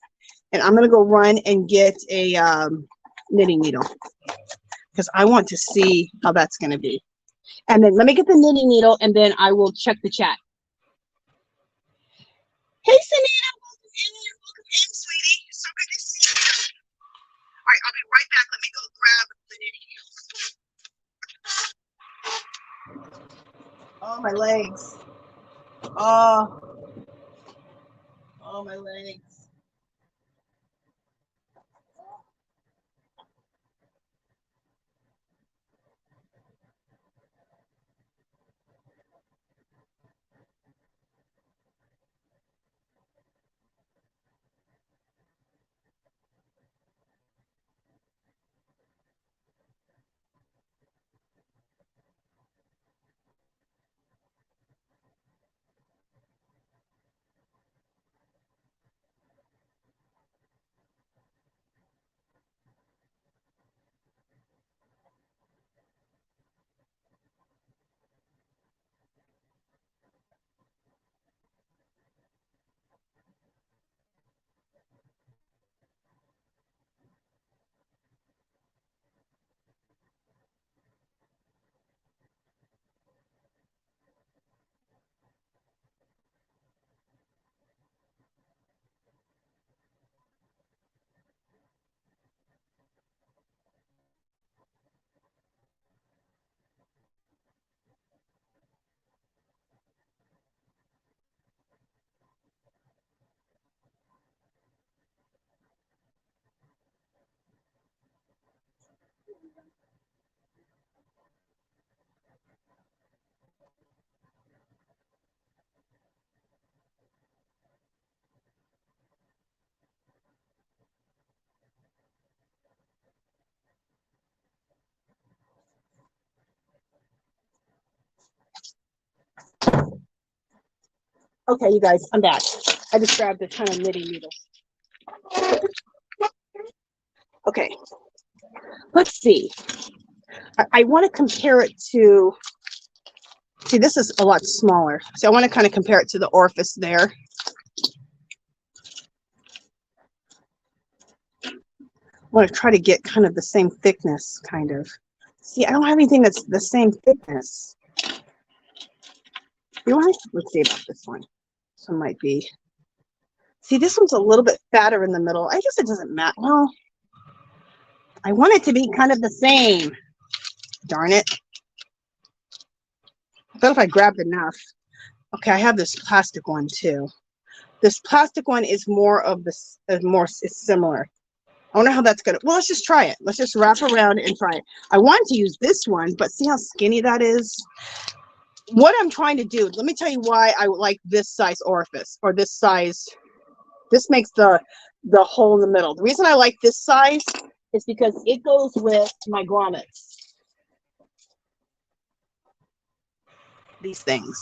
and I'm gonna go run and get a knitting needle because I want to see how that's gonna be. And then let me get the knitting needle, and then I will check the chat. Hey, Sanita, welcome in, sweetie. So my legs. Oh, oh, my legs. Okay, you guys, I'm back. I just grabbed a ton of knitting needles. Okay, let's see. I want to compare it to, see, this is a lot smaller. So I want to kind of compare it to the orifice there. I want to try to get kind of the same thickness, kind of. See, I don't have anything that's the same thickness. You want to, let's see about this one. This one might be. See, this one's a little bit fatter in the middle. I guess it doesn't matter. Well, I want it to be kind of the same. Darn it. I thought if I grabbed enough. Okay, I have this plastic one too. This plastic one is more of this, is similar. I wonder how that's gonna, well, let's just try it. Let's just wrap around and try it. I want to use this one, but see how skinny that is? What I'm trying to do, let me tell you why I like this size orifice, or this size. This makes the hole in the middle. The reason I like this size is because it goes with my grommets. These things.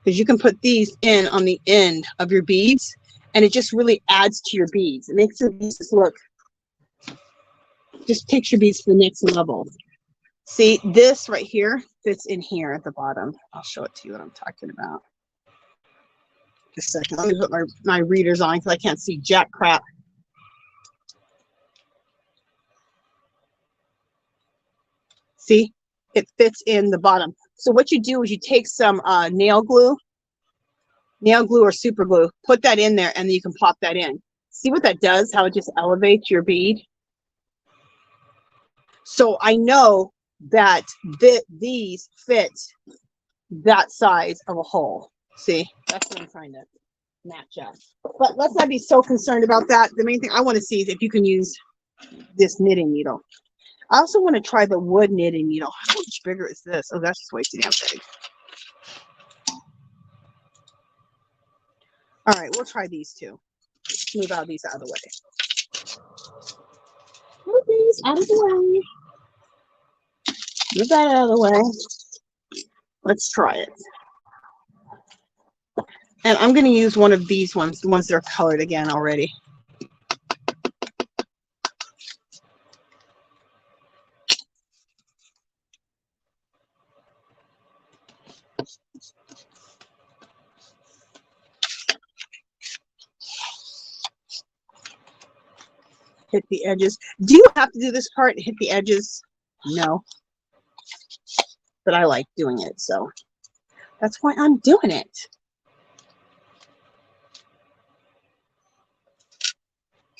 Because you can put these in on the end of your beads, and it just really adds to your beads. It makes your beads just look, just takes your beads to the next level. See, this right here fits in here at the bottom. I'll show it to you what I'm talking about. Just a second. Let me put my readers on because I can't see jack crap. See, it fits in the bottom. So what you do is you take some nail glue or super glue, put that in there, and then you can pop that in. See what that does, how it just elevates your bead? So I know that these fit that size of a hole. See, that's what I'm trying to match up. But let's not be so concerned about that. The main thing I want to see is if you can use this knitting needle. I also want to try the wood knitting needle. How much bigger is this? Oh, that's just way too damn big. All right, we'll try these two. Move out these out of the way. Move these out of the way. Move that out of the way. Let's try it. And I'm going to use one of these ones, the ones that are colored again already. Hit the edges. Do you have to do this part, hit the edges? No. But I like doing it, so that's why I'm doing it.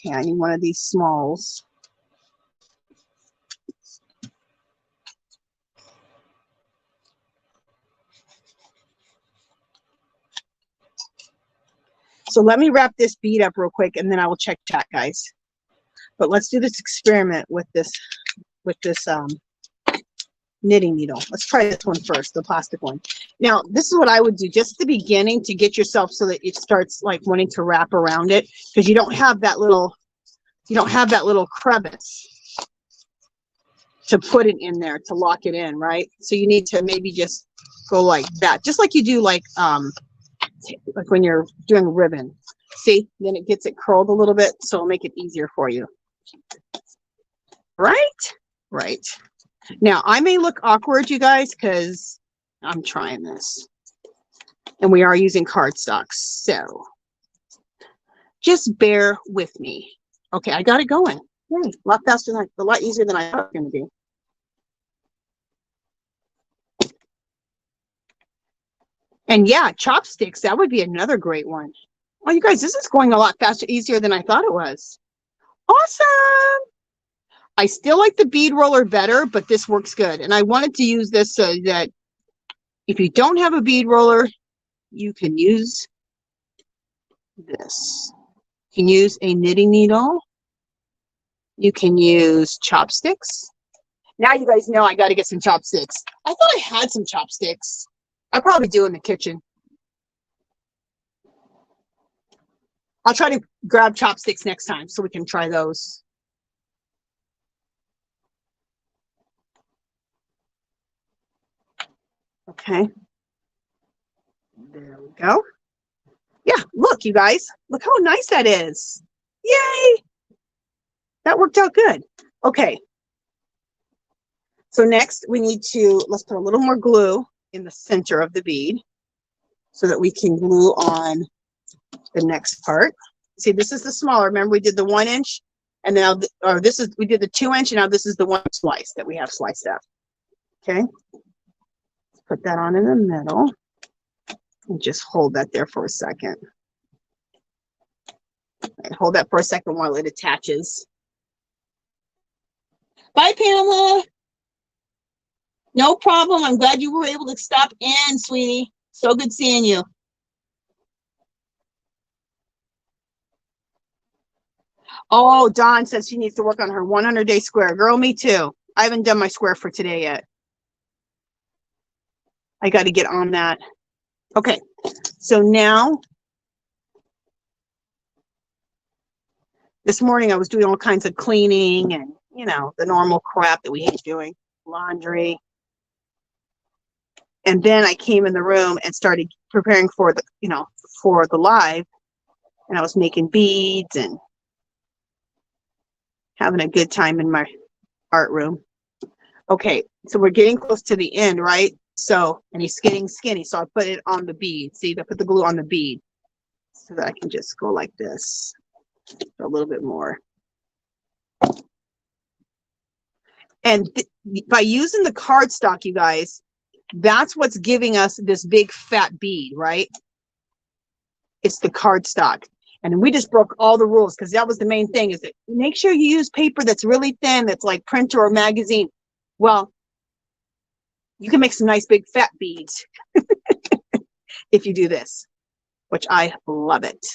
Okay, I need one of these smalls. So let me wrap this bead up real quick and then I will check chat, guys. But let's do this experiment with this knitting needle. Let's try this one first, the plastic one. Now, this is what I would do just at the beginning to get yourself so that it starts like wanting to wrap around it, because you don't have that little crevice to put it in there to lock it in, right? So you need to maybe just go like that, just like you do like when you're doing ribbon. See, then it gets it curled a little bit, so it'll make it easier for you. Right. Now, I may look awkward, you guys, because I'm trying this. And we are using cardstock, so just bear with me. Okay, I got it going. Yay, a lot faster than a lot easier than I thought it was going to be. And yeah, chopsticks, that would be another great one. Oh, you guys, this is going a lot faster, easier than I thought it was. Awesome. I still like the bead roller better, but this works good. And I wanted to use this so that if you don't have a bead roller, you can use this. You can use a knitting needle. You can use chopsticks. Now you guys know I got to get some chopsticks. I thought I had some chopsticks. I probably do in the kitchen. I'll try to grab chopsticks next time so we can try those. Okay. There we go. Yeah, look, you guys. Look how nice that is. Yay! That worked out good. Okay. So next we need to, let's put a little more glue in the center of the bead so that we can glue on the next part. See, this is the smaller. Remember, we did the 1 inch, and now, we did the 2 inch, and now this is the 1 slice that we have sliced up. Okay. Let's put that on in the middle and just hold that there for a second. Right, hold that for a second while it attaches. Bye, Pamela. No problem. I'm glad you were able to stop in, sweetie. So good seeing you. Oh, Dawn says she needs to work on her 100-day square. Girl, me too. I haven't done my square for today yet. I got to get on that. Okay, so now, this morning I was doing all kinds of cleaning and, you know, the normal crap that we hate doing, laundry. And then I came in the room and started preparing for the, you know, for the live. And I was making beads and having a good time in my art room. Okay, so we're getting close to the end, right? So, and he's getting skinny. So I put it on the bead. See, I put the glue on the bead so that I can just go like this a little bit more. And by using the cardstock, you guys, that's what's giving us this big fat bead, right? It's the cardstock. And we just broke all the rules because that was the main thing, is that make sure you use paper that's really thin, that's like printer or magazine. Well, you can make some nice big fat beads if you do this, which I love it.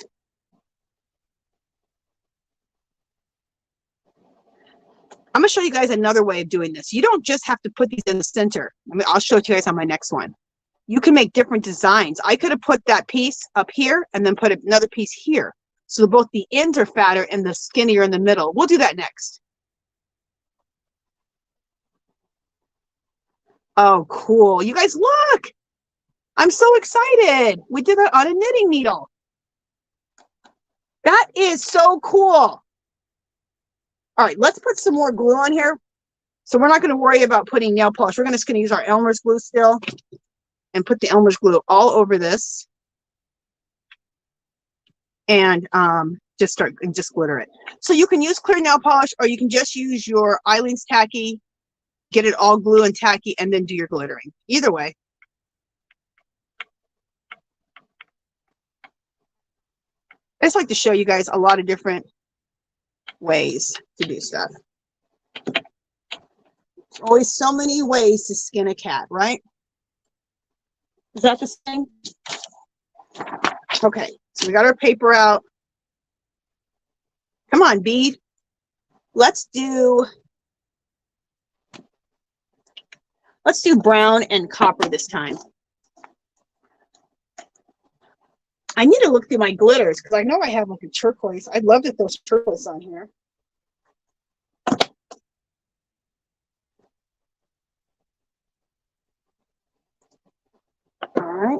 I'm going to show you guys another way of doing this. You don't just have to put these in the center. I mean, I'll show it to you guys on my next one. You can make different designs. I could have put that piece up here and then put another piece here. So both the ends are fatter and the skinnier in the middle. We'll do that next. Oh, cool. You guys, look. I'm so excited. We did that on a knitting needle. That is so cool. All right, let's put some more glue on here. So we're not going to worry about putting nail polish. We're just going to use our Elmer's glue still and put the Elmer's glue all over this. And just glitter it. So you can use clear nail polish, or you can just use your Eileen's tacky, get it all glue and tacky, and then do your glittering. Either way. I just like to show you guys a lot of different ways to do stuff. There's always so many ways to skin a cat, right? Is that the same? Okay, So we got our paper out. Come on, bead. Let's do brown and copper this time. I need to look through my glitters because I know I have like a turquoise. I'd love to throw turquoise on here. All right.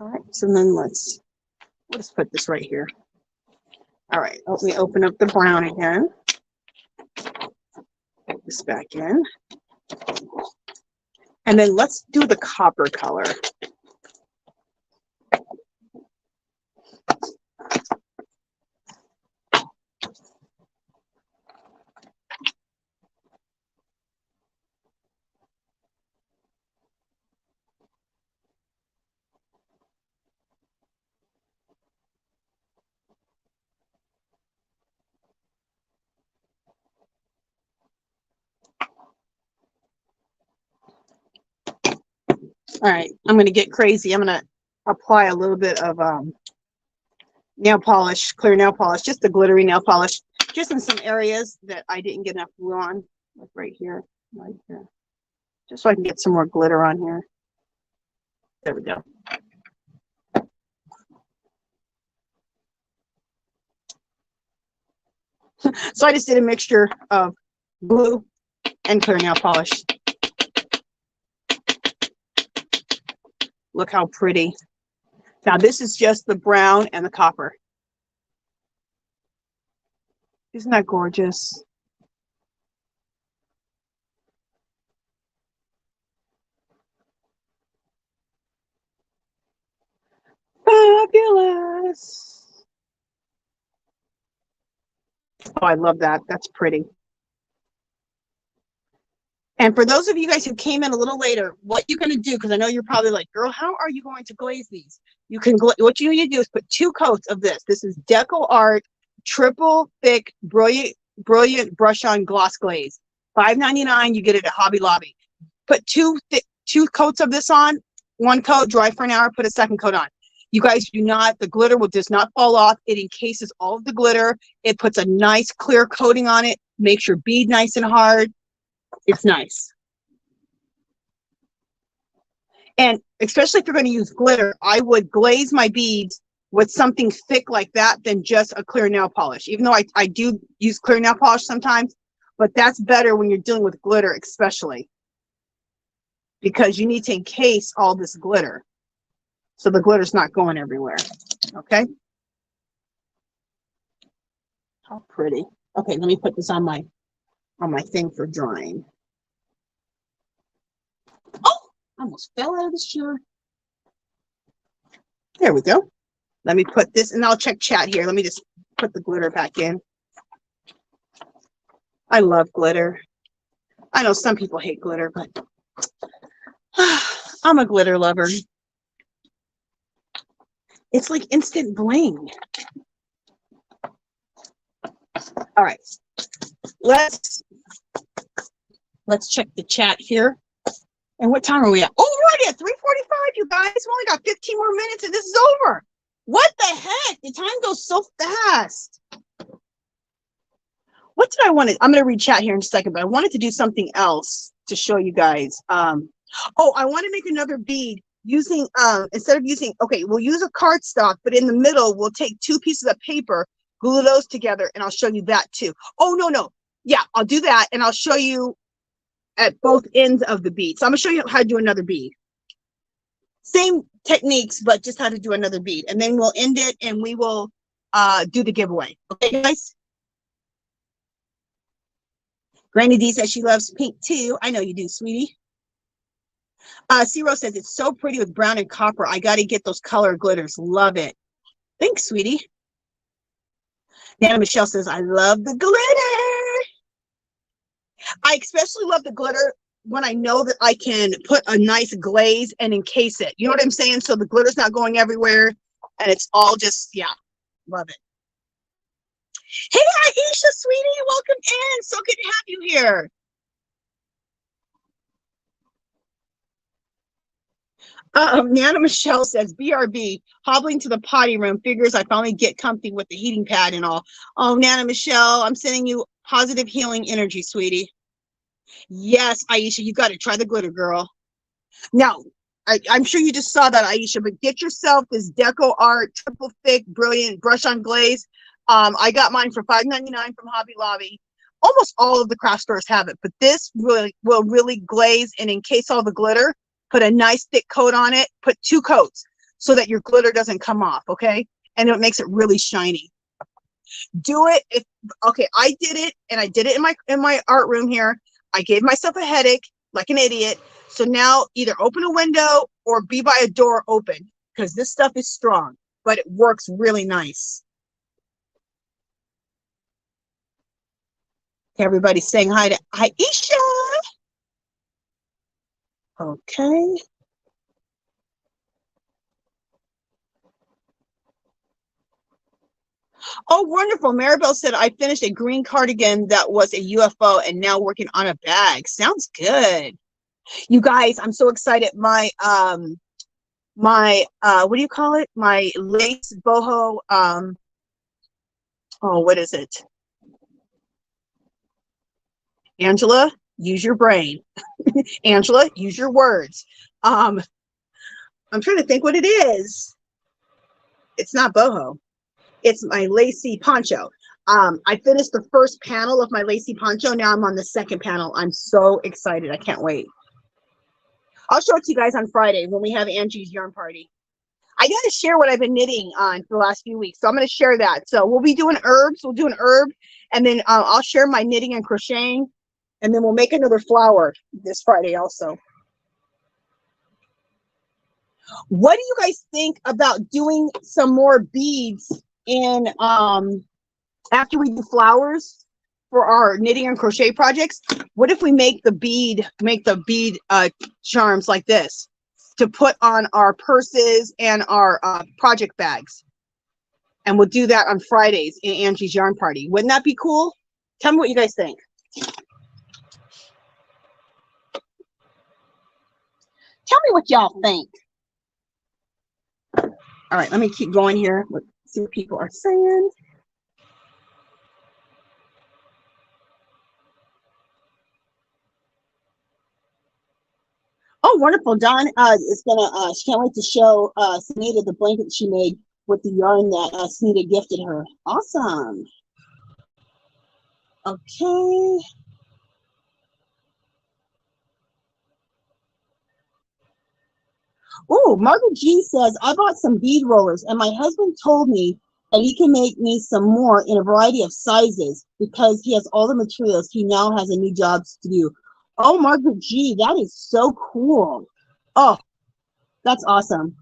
All right. So then we'll just put this right here. All right. Let me open up the brown again. Put this back in. And then let's do the copper color. All right, I'm going to get crazy. I'm going to apply a little bit of nail polish, clear nail polish, just the glittery nail polish, just in some areas that I didn't get enough glue on, like right here, just so I can get some more glitter on here. There we go. So I just did a mixture of glue and clear nail polish. Look how pretty. Now this is just the brown and the copper. Isn't that gorgeous? Fabulous. Oh, I love that. That's pretty. And for those of you guys who came in a little later, what you're going to do, because I know you're probably like, girl, how are you going to glaze these? You can, what you need to do is put 2 coats of this. This is Deco Art Triple Thick Brilliant Brush On Gloss Glaze. $5.99. You get it at Hobby Lobby. Put 2 coats of this on. 1 coat, dry for an hour, put a 2nd coat on. You guys do not, the glitter does not fall off. It encases all of the glitter. It puts a nice clear coating on it. Makes your bead nice and hard. It's nice. And especially if you're going to use glitter, I would glaze my beads with something thick like that than just a clear nail polish. Even though I do use clear nail polish sometimes, but that's better when you're dealing with glitter, especially because you need to encase all this glitter so the glitter's not going everywhere. Okay. How pretty. Okay, let me put this on my thing for drying. Oh, I almost fell out of the chair. There we go. Let me put this, and I'll check chat here. Let me just put the glitter back in. I love glitter. I know some people hate glitter, but I'm a glitter lover. It's like instant bling. All right. Let's check the chat here. And what time are we at? Oh, we're already at 3:45, you guys. We only got 15 more minutes and this is over. What the heck? The time goes so fast. What did I want to? I'm going to read chat here in a second, but I wanted to do something else to show you guys. Oh, I want to make another bead using, instead of using, okay, we'll use a cardstock, but in the middle, we'll take 2 pieces of paper, glue those together, and I'll show you that too. Oh, no. Yeah, I'll do that, and I'll show you at both ends of the bead. So I'm going to show you how to do another bead. Same techniques, but just how to do another bead. And then we'll end it, and we will do the giveaway. Okay, guys? Granny D says she loves pink too. I know you do, sweetie. C-Rose says it's so pretty with brown and copper. I got to get those color glitters. Love it. Thanks, sweetie. Nana Michelle says, I love the glitter. I especially love the glitter when I know that I can put a nice glaze and encase it. You know what I'm saying? So the glitter's not going everywhere and it's all just, yeah, love it. Hey, Aisha, sweetie, welcome in. So good to have you here. Nana Michelle says, BRB, hobbling to the potty room, figures I finally get comfy with the heating pad and all. Oh, Nana Michelle, I'm sending you positive healing energy, sweetie. Yes, Aisha, you got to try the glitter, girl. Now, I'm sure you just saw that, Aisha, but get yourself this Deco Art triple thick brilliant brush on glaze. I got mine for $5.99 from Hobby Lobby. Almost all of the craft stores have it, but this really will really glaze and encase all the glitter. Put a nice thick coat on it. Put 2 coats so that your glitter doesn't come off, okay? And it makes it really shiny. Do it if okay. I did it, and I did it in my art room here. I gave myself a headache like an idiot. So now either open a window or be by a door open, because this stuff is strong, but it works really nice. Everybody's saying hi to Aisha. Okay. Oh, wonderful. Maribel said, I finished a green cardigan that was a UFO and now working on a bag. Sounds good. You guys, I'm so excited. My what do you call it? My lace boho, oh, what is it? Angela, use your brain. Angela, use your words. I'm trying to think what it is. It's not boho. It's my lacy poncho. I finished the first panel of my lacy poncho. Now I'm on the second panel. I'm so excited. I can't wait. I'll show it to you guys on Friday when we have Angie's yarn party. I got to share what I've been knitting on for the last few weeks. So I'm going to share that. So we'll be doing herbs. We'll do an herb. And then I'll share my knitting and crocheting. And then we'll make another flower this Friday also. What do you guys think about doing some more beads in after we do flowers for our knitting and crochet projects? What if we make the bead charms like this to put on our purses and our project bags? And we'll do that on Fridays in Angie's yarn party. Wouldn't that be cool? Tell me what you guys think. Tell me what y'all think. All right, let me keep going here. Let's see what people are saying. Oh, wonderful. Dawn is gonna she can't wait to show Sunita the blanket she made with the yarn that Sunita gifted her. Awesome. Okay. Oh, Margaret G says, I bought some bead rollers and my husband told me that he can make me some more in a variety of sizes because he has all the materials. He now has a new job to do. Oh, Margaret G, that is so cool. Oh, that's awesome.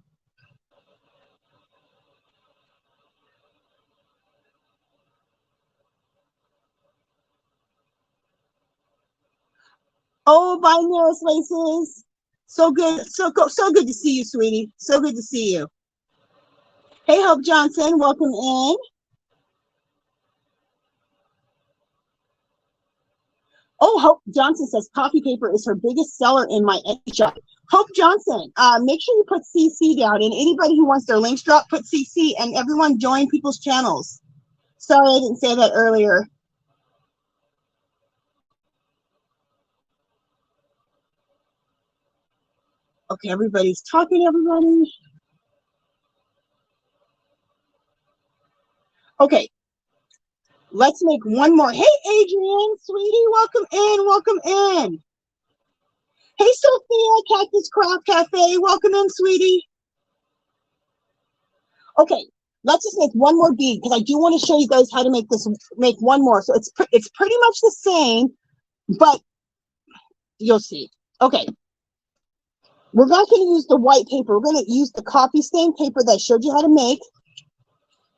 Oh, bye, Nearest Laces. So good, so good to see you, sweetie. So good to see you. Hey, Hope Johnson, welcome in. Oh, Hope Johnson says coffee paper is her biggest seller in my Etsy shop. Hope Johnson, make sure you put CC down, and anybody who wants their links dropped, put CC, and everyone join people's channels. Sorry, I didn't say that earlier. Okay, everybody's talking, everybody. Okay, let's make one more. Hey, Adrian, sweetie, welcome in, welcome in. Hey, Sophia, Cactus Craft Cafe, welcome in, sweetie. Okay, let's just make one more bead because I do want to show you guys how to make this. Make one more, so it's pretty much the same, but you'll see. Okay, we're not going to use the white paper. We're going to use the coffee stain paper that I showed you how to make.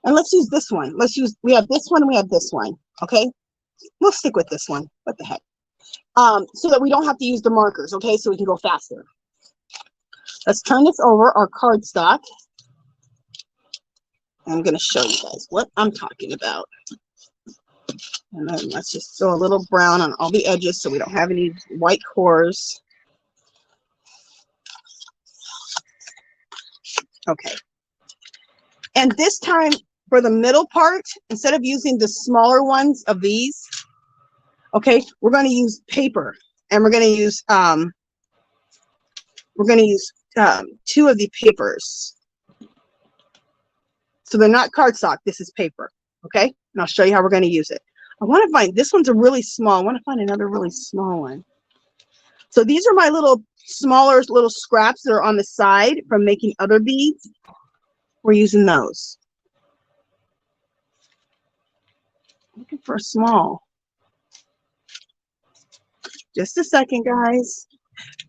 And let's use this one. We have this one and we have this one. Okay, we'll stick with this one. What the heck? So that we don't have to use the markers. Okay, so we can go faster. Let's turn this over our cardstock. I'm going to show you guys what I'm talking about. And then let's just throw a little brown on all the edges so we don't have any white cores. Okay. And this time for the middle part, instead of using the smaller ones of these, okay, we're going to use paper, and we're going to use two of the papers. So they're not cardstock. This is paper. Okay, and I'll show you how we're going to use it. I want to find, this one's a really small. I want to find another really small one. So these are my little smaller little scraps that are on the side from making other beads. We're using those. Looking for a small. Just a second, guys.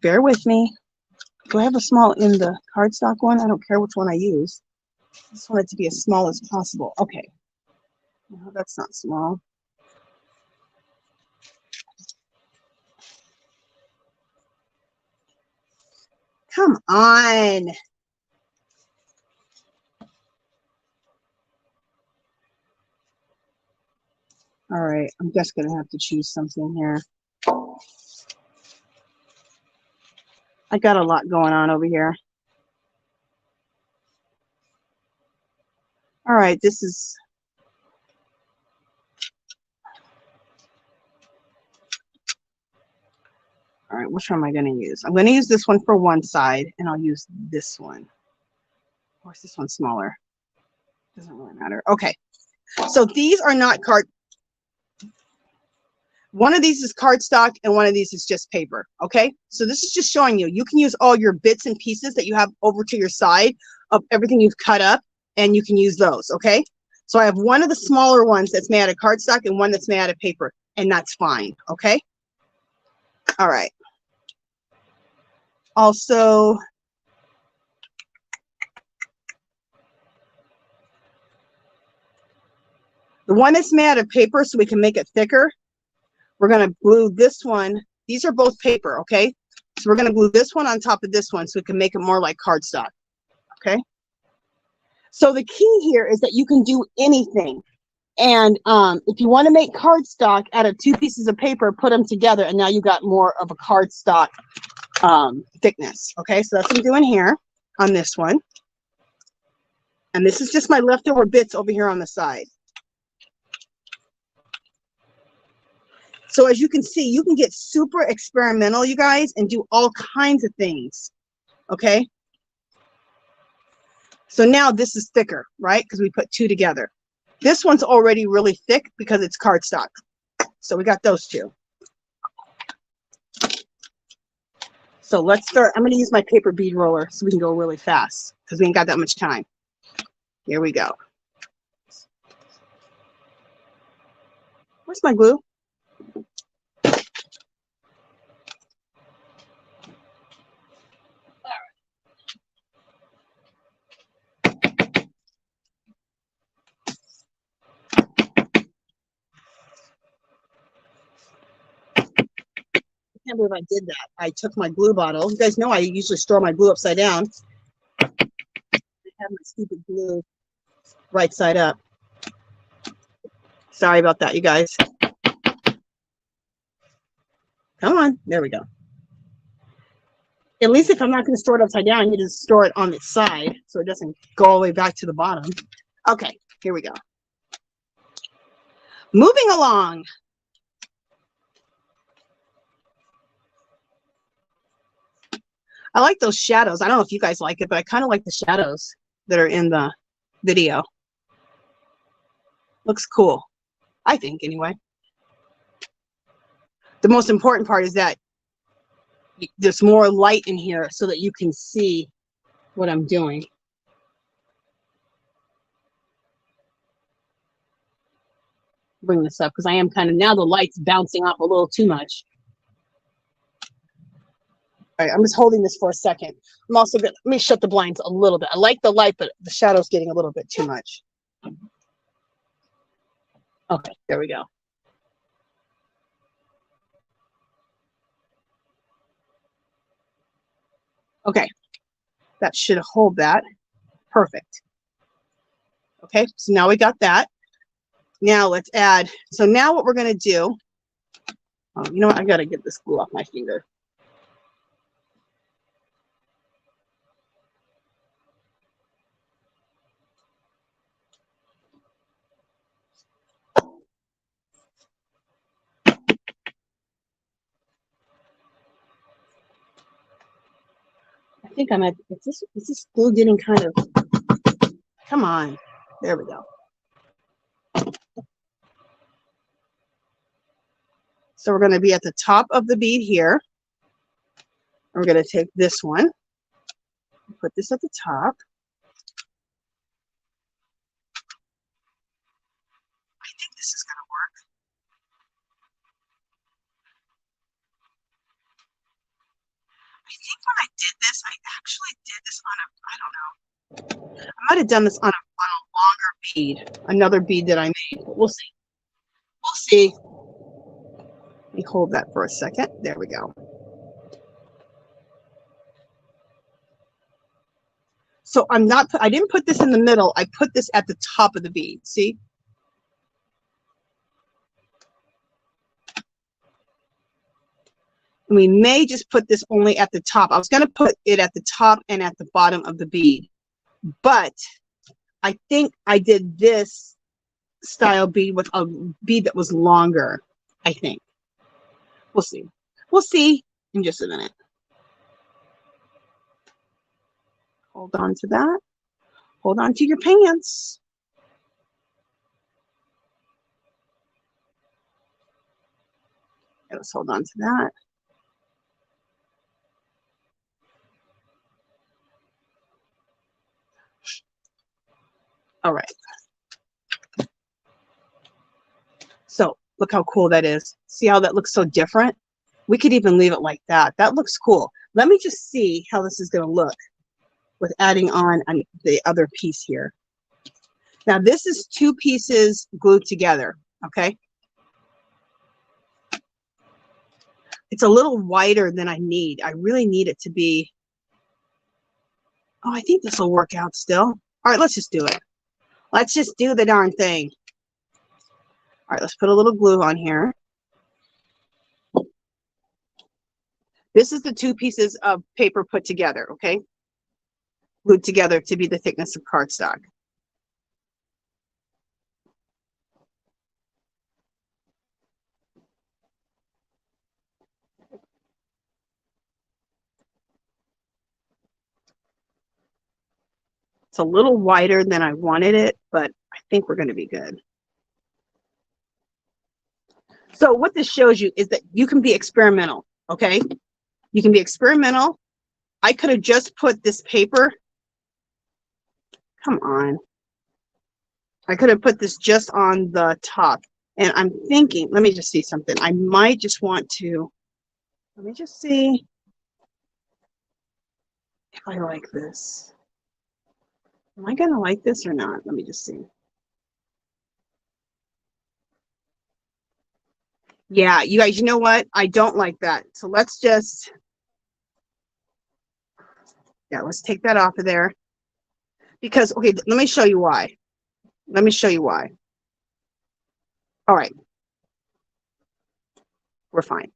Bear with me. Do I have a small in the cardstock one? I don't care which one I use. I just want it to be as small as possible. Okay. No, that's not small. Come on. All right, I'm just going to have to choose something here. I got a lot going on over here. All right, this is... All right, which one am I going to use? I'm going to use this one for one side, and I'll use this one. Or is this one smaller? Doesn't really matter. Okay, so these are not card. One of these is cardstock, and one of these is just paper. Okay, so this is just showing you. You can use all your bits and pieces that you have over to your side of everything you've cut up, and you can use those. Okay, so I have one of the smaller ones that's made out of cardstock and one that's made out of paper, and that's fine. Okay. All right. Also, the one that's made out of paper, so we can make it thicker, we're going to glue this one. These are both paper, okay? So we're going to glue this one on top of this one so we can make it more like cardstock, okay? So the key here is that you can do anything. And if you want to make cardstock out of two pieces of paper, put them together, and now you got more of a cardstock thickness. Okay, so that's what I'm doing here on this one. And this is just my leftover bits over here on the side. So as you can see, you can get super experimental, you guys, and do all kinds of things. Okay. So now this is thicker, right? Because we put two together. This one's already really thick because it's cardstock. So we got those two. So let's start. I'm going to use my paper bead roller so we can go really fast because we ain't got that much time. Here we go. Where's my glue? I can't believe I did that. I took my glue bottle. You guys know I usually store my glue upside down. I have my stupid glue right side up. Sorry about that, you guys. Come on. There we go. At least if I'm not going to store it upside down, you just store it on its side so it doesn't go all the way back to the bottom. Okay, here we go. Moving along. I like those shadows. I don't know if you guys like it, but I kind of like the shadows that are in the video. Looks cool, I think, anyway. The most important part is that there's more light in here so that you can see what I'm doing. Bring this up because I am kind of, now the light's bouncing off a little too much. All right, I'm just holding this for a second. I'm also going to, let me shut the blinds a little bit. I like the light, but the shadow's getting a little bit too much. Okay, there we go. Okay, that should hold that. Perfect. Okay, so now we got that. Now let's add, so now what we're going to do, oh, you know what, I got to get this glue off my finger. think I'm at, is this glue getting kind of, come on. There we go. So we're going to be at the top of the bead here. We're going to take this one, put this at the top. I think this is going to work. I think when I did this, I actually did this on a, I don't know. I might have done this on a longer bead, another bead that I made. We'll see. We'll see. Let me hold that for a second. There we go. So I'm not, I didn't put this in the middle. I put this at the top of the bead. See? And we may just put this only at the top. I was going to put it at the top and at the bottom of the bead, but I think I did this style bead with a bead that was longer, I think. We'll see. We'll see in just a minute. Hold on to that. Hold on to your pants. Let's hold on to that. All right. So look how cool that is. See how that looks so different? We could even leave it like that. That looks cool. Let me just see how this is going to look with adding on the other piece here. Now this is two pieces glued together, okay? It's a little wider than I need. I really need it to be, oh, I think this will work out still. All right, let's just do it. Let's just do the darn thing. All right, let's put a little glue on here. This is the two pieces of paper put together, okay? Glued together to be the thickness of cardstock. It's a little wider than I wanted it, but I think we're going to be good. So what this shows you is that you can be experimental, okay? You can be experimental. I could have just put this paper. Come on. I could have put this just on the top. And I'm thinking, let me just see something. I might just want to, let me just see if I like this. Am I going to like this or not? Let me just see. Yeah, you guys, you know what? I don't like that. So let's just, yeah, let's take that off of there. Because, okay, let me show you why. Let me show you why. All right. We're fine.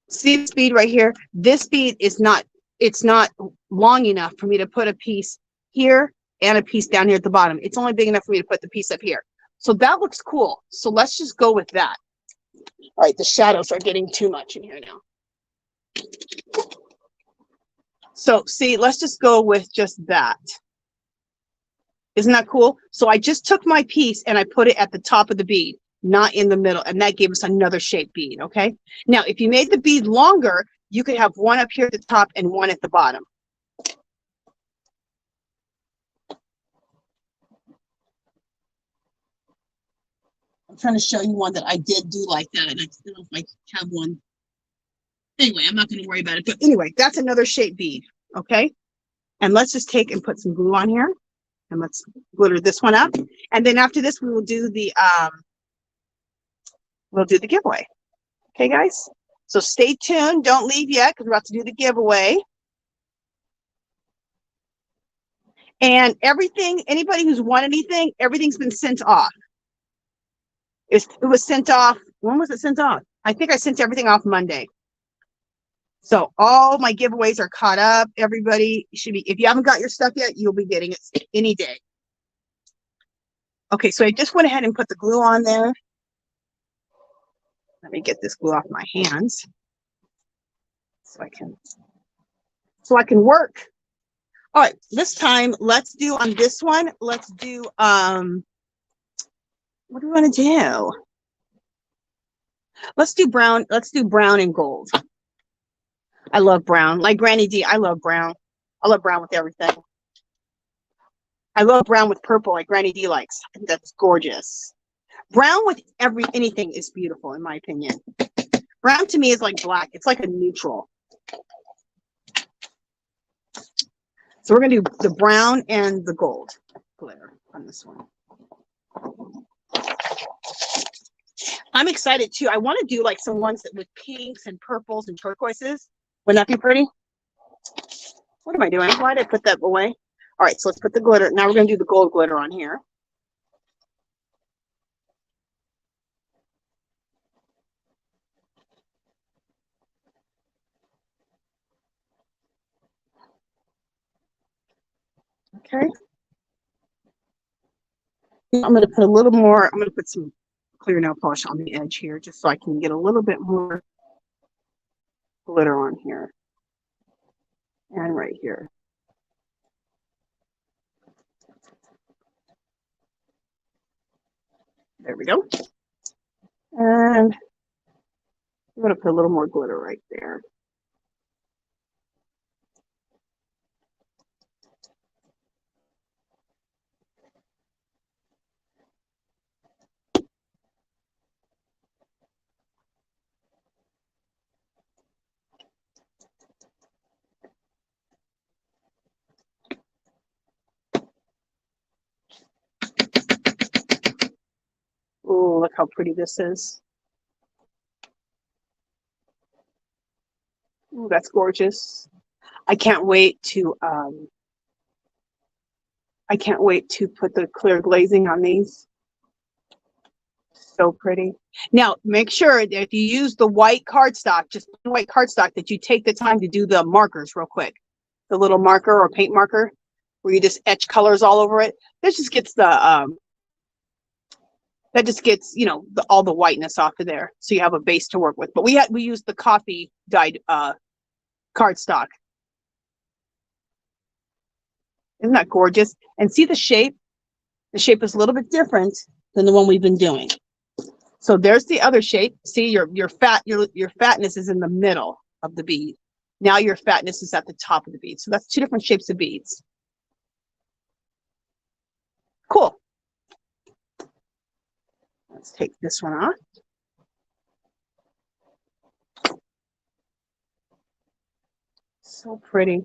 See this bead right here? This bead is not, it's not long enough for me to put a piece here and a piece down here at the bottom. It's only big enough for me to put the piece up here. So that looks cool. So let's just go with that. All right, the shadows are getting too much in here now. So see, let's just go with just that. Isn't that cool? So I just took my piece and I put it at the top of the bead, not in the middle, and that gave us another shaped bead, okay? Now, if you made the bead longer, you could have one up here at the top and one at the bottom. I'm trying to show you one that I did do like that, and I don't know if I have one. Anyway, I'm not going to worry about it. But anyway, that's another shaped bead, okay? And let's just take and put some glue on here, and let's glitter this one up. And then after this, we will do the giveaway. Okay, guys? So stay tuned. Don't leave yet because we're about to do the giveaway. And everything, anybody who's won anything, everything's been sent off. It was sent off. When was it sent off? I think I sent everything off Monday. So all my giveaways are caught up. Everybody should be, if you haven't got your stuff yet, you'll be getting it any day. Okay, so I just went ahead and put the glue on there. Let me get this glue off my hands so I can so I can work. All right, this time let's do on this one, let's do what do we want to do? Let's do brown and gold. I love brown. Like Granny D, I love brown. I love brown with everything. I love brown with purple like Granny D likes. I think that's gorgeous. Brown with anything is beautiful in my opinion. Brown to me is like black. It's like a neutral. So we're going to do the brown and the gold glitter on this one. I'm excited too. I want to do like some ones that with pinks and purples and turquoises. Wouldn't that be pretty? What am I doing? Why did I put that away? All right, so let's put the glitter. Now we're going to do the gold glitter on here. Okay. I'm going to put a little more. I'm going to put some clear nail polish on the edge here just so I can get a little bit more glitter on here and right here. There we go. And I'm going to put a little more glitter right there. Oh, look how pretty this is. Ooh, that's gorgeous. I can't wait to put the clear glazing on these. So pretty. Now, make sure that if you use the white cardstock, just white cardstock, that you take the time to do the markers real quick. The little marker or paint marker where you just etch colors all over it. That just gets the you know, all the whiteness off of there, so you have a base to work with. But we used the coffee dyed cardstock. Isn't that gorgeous? And see the shape? The shape is a little bit different than the one we've been doing. So there's the other shape. See, your fatness is in the middle of the bead. Now your fatness is at the top of the bead. So that's two different shapes of beads. Cool. Let's take this one off. So pretty.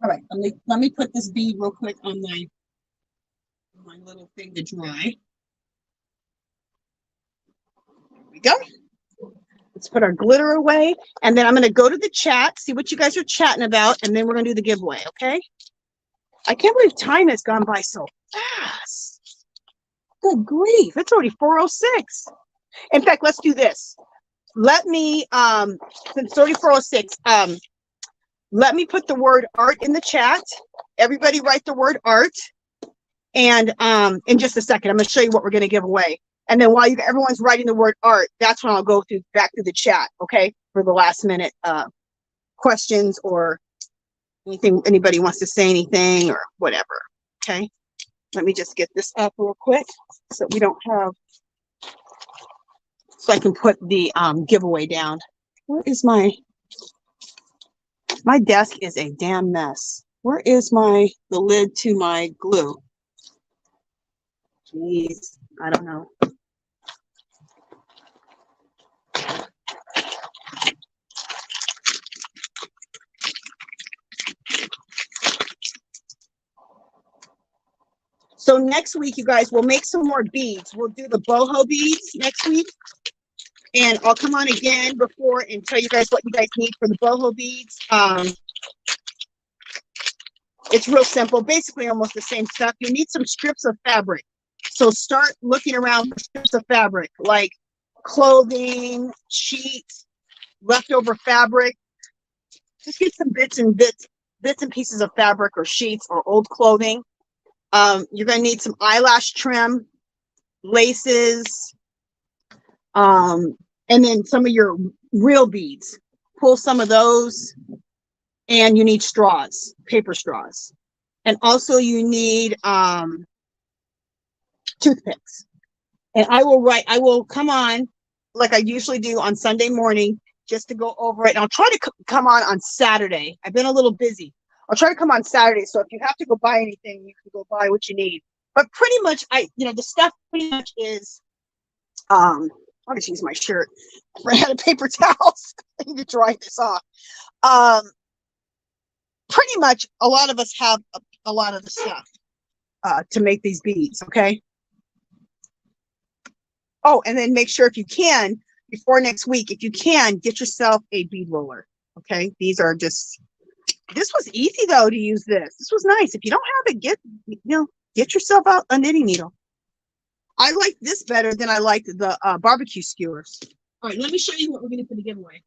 All right, let me put this bead real quick on my little thing to dry. There we go. Let's put our glitter away, and then I'm going to go to the chat, see what you guys are chatting about, and then we're going to do the giveaway, okay? I can't believe time has gone by so fast. Good grief, it's already 4:06. In fact, let's do this. Let me, since 4:06, let me put the word art in the chat. Everybody write the word art. And in just a second, I'm going to show you what we're going to give away. And then while everyone's writing the word art, that's when I'll go back to the chat, okay, for the last minute questions or anything, anybody wants to say anything or whatever, okay? Let me just get this up real quick so we don't have, so I can put the giveaway down. Where is my desk is a damn mess. Where is the lid to my glue? Jeez, I don't know. So next week, you guys, we'll make some more beads. We'll do the boho beads next week. And I'll come on again before and tell you guys what you guys need for the boho beads. It's real simple, basically almost the same stuff. You need some strips of fabric. So start looking around for strips of fabric, like clothing, sheets, leftover fabric. Just get some bits and pieces of fabric or sheets or old clothing. You're going to need some eyelash trim, laces, and then some of your real beads. pull some of those, and you need straws, paper straws. And also you need toothpicks. And I will come on like I usually do on Sunday morning just to go over it. And I'll try to come on Saturday. I've been a little busy. I'll try to come on Saturday. So if you have to go buy anything, you can go buy what you need. But pretty much the stuff pretty much is, I'll just use my shirt. I ran out of paper towels. I need to dry this off. Pretty much a lot of us have a lot of the stuff to make these beads, okay? Oh, and then make sure if you can, before next week, if you can, get yourself a bead roller, okay? These are just, this was easy though to use this. This was nice. If you don't have it, get yourself out a knitting needle. I like this better than I like the barbecue skewers. All right, let me show you what we're gonna do for the giveaway.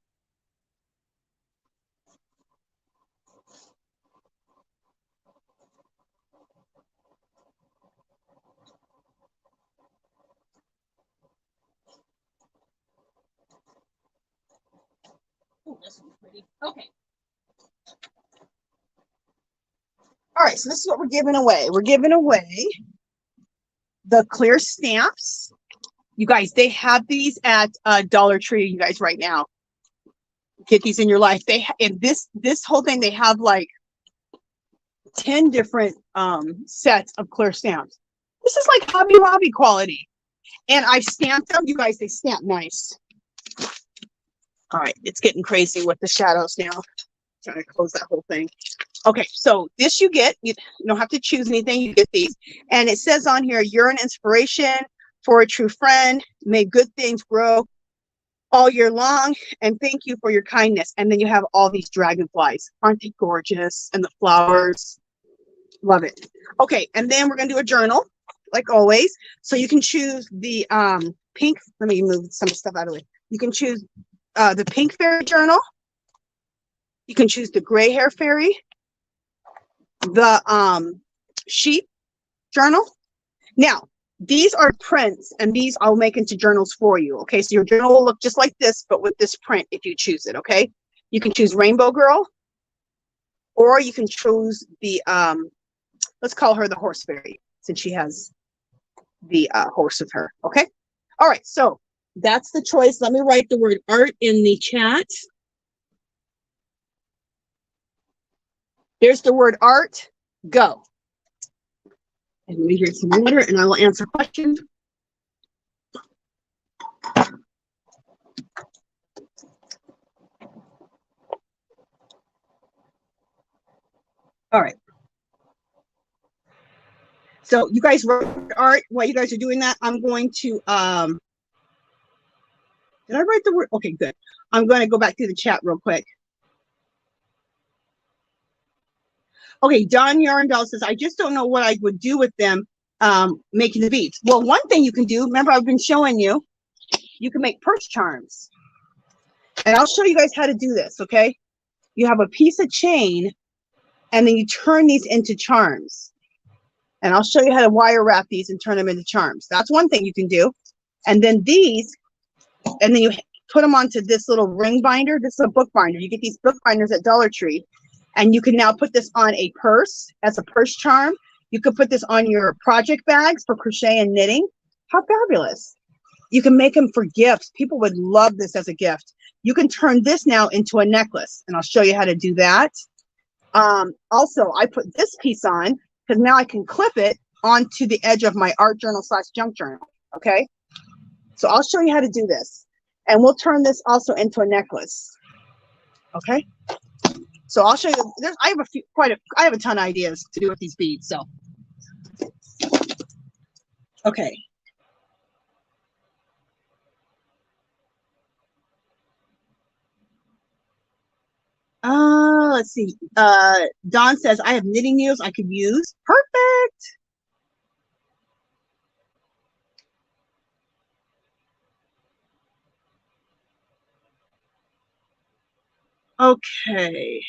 Oh, this one's pretty. Okay. All right, so this is what we're giving away. We're giving away the clear stamps. You guys, they have these at Dollar Tree, you guys, right now. Get these in your life. In this whole thing, they have like 10 different sets of clear stamps. This is like Hobby Lobby quality. And I've stamped them. You guys, they stamp nice. All right, it's getting crazy with the shadows now. Trying to close that whole thing. Okay, so this you get. You don't have to choose anything. You get these. And it says on here, you're an inspiration for a true friend. May good things grow all year long. And thank you for your kindness. And then you have all these dragonflies. Aren't they gorgeous? And the flowers. Love it. Okay, and then we're going to do a journal, like always. So you can choose the pink. Let me move some stuff out of the way. You can choose the pink fairy journal. You can choose the gray hair fairy, the sheep journal. Now, these are prints, and these I'll make into journals for you. Okay, so your journal will look just like this, but with this print if you choose it. Okay, you can choose Rainbow Girl, or you can choose the let's call her the horse fairy, since she has the horse with her. Okay, all right, so that's the choice. Let me write the word art in the chat. There's the word art. Go. And let me drink some water and I will answer questions. All right. So you guys wrote art. While you guys are doing that, I'm going to did I write the word? Okay, good. I'm going to go back to the chat real quick. Okay, Don Yarndell says, I just don't know what I would do with them making the beads. Well, one thing you can do, remember I've been showing you, you can make purse charms. And I'll show you guys how to do this, okay? You have a piece of chain, and then you turn these into charms. And I'll show you how to wire wrap these and turn them into charms. That's one thing you can do. And then these, and then you put them onto this little ring binder. This is a book binder. You get these book binders at Dollar Tree. And you can now put this on a purse as a purse charm. You could put this on your project bags for crochet and knitting. How fabulous. You can make them for gifts. People would love this as a gift. You can turn this now into a necklace, and I'll show you how to do that. Also, I put this piece on because now I can clip it onto the edge of my art journal / junk journal, okay? So I'll show you how to do this. And we'll turn this also into a necklace, okay? So I'll show you. I have a ton of ideas to do with these beads. So, okay. Let's see. Don says I have knitting needles I could use. Perfect. Okay.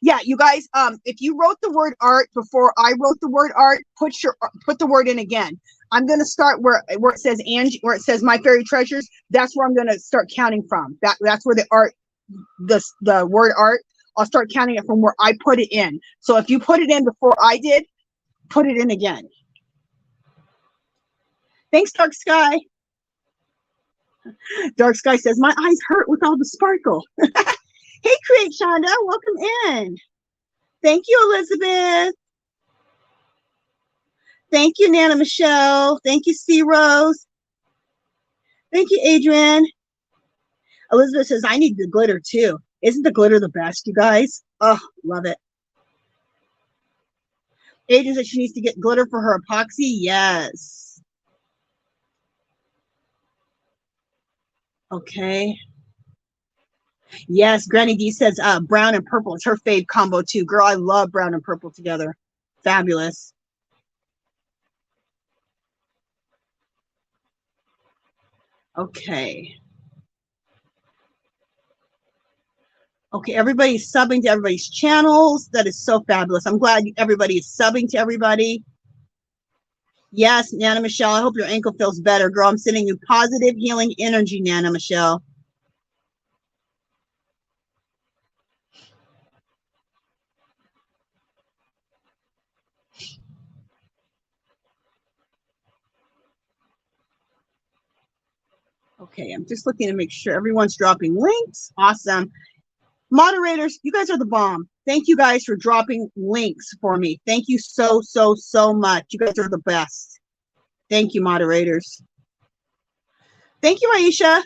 Yeah, you guys, if you wrote the word art before I wrote the word art, put the word in again. I'm gonna start where it says Angie, where it says My Fairy Treasures. That's where I'm gonna start counting from. That's where the art, the word art. I'll start counting it from where I put it in. So if you put it in before I did, put it in again. Thanks, Dark Sky. Dark Sky says my eyes hurt with all the sparkle. Hey, Create Shonda, welcome in. Thank you, Elizabeth. Thank you, Nana Michelle. Thank you, C Rose. Thank you, Adrian. Elizabeth says, I need the glitter too. Isn't the glitter the best, you guys? Oh, love it. Adrian says she needs to get glitter for her epoxy. Yes. Okay. Yes, Granny D says brown and purple. It's her fave combo too. Girl, I love brown and purple together. Fabulous. Okay. Okay, everybody's subbing to everybody's channels. That is so fabulous. I'm glad everybody is subbing to everybody. Yes, Nana Michelle, I hope your ankle feels better. Girl, I'm sending you positive healing energy, Nana Michelle. Okay, I'm just looking to make sure everyone's dropping links. Awesome. Moderators, you guys are the bomb. Thank you guys for dropping links for me. Thank you so, so, so much. You guys are the best. Thank you, moderators. Thank you, Aisha.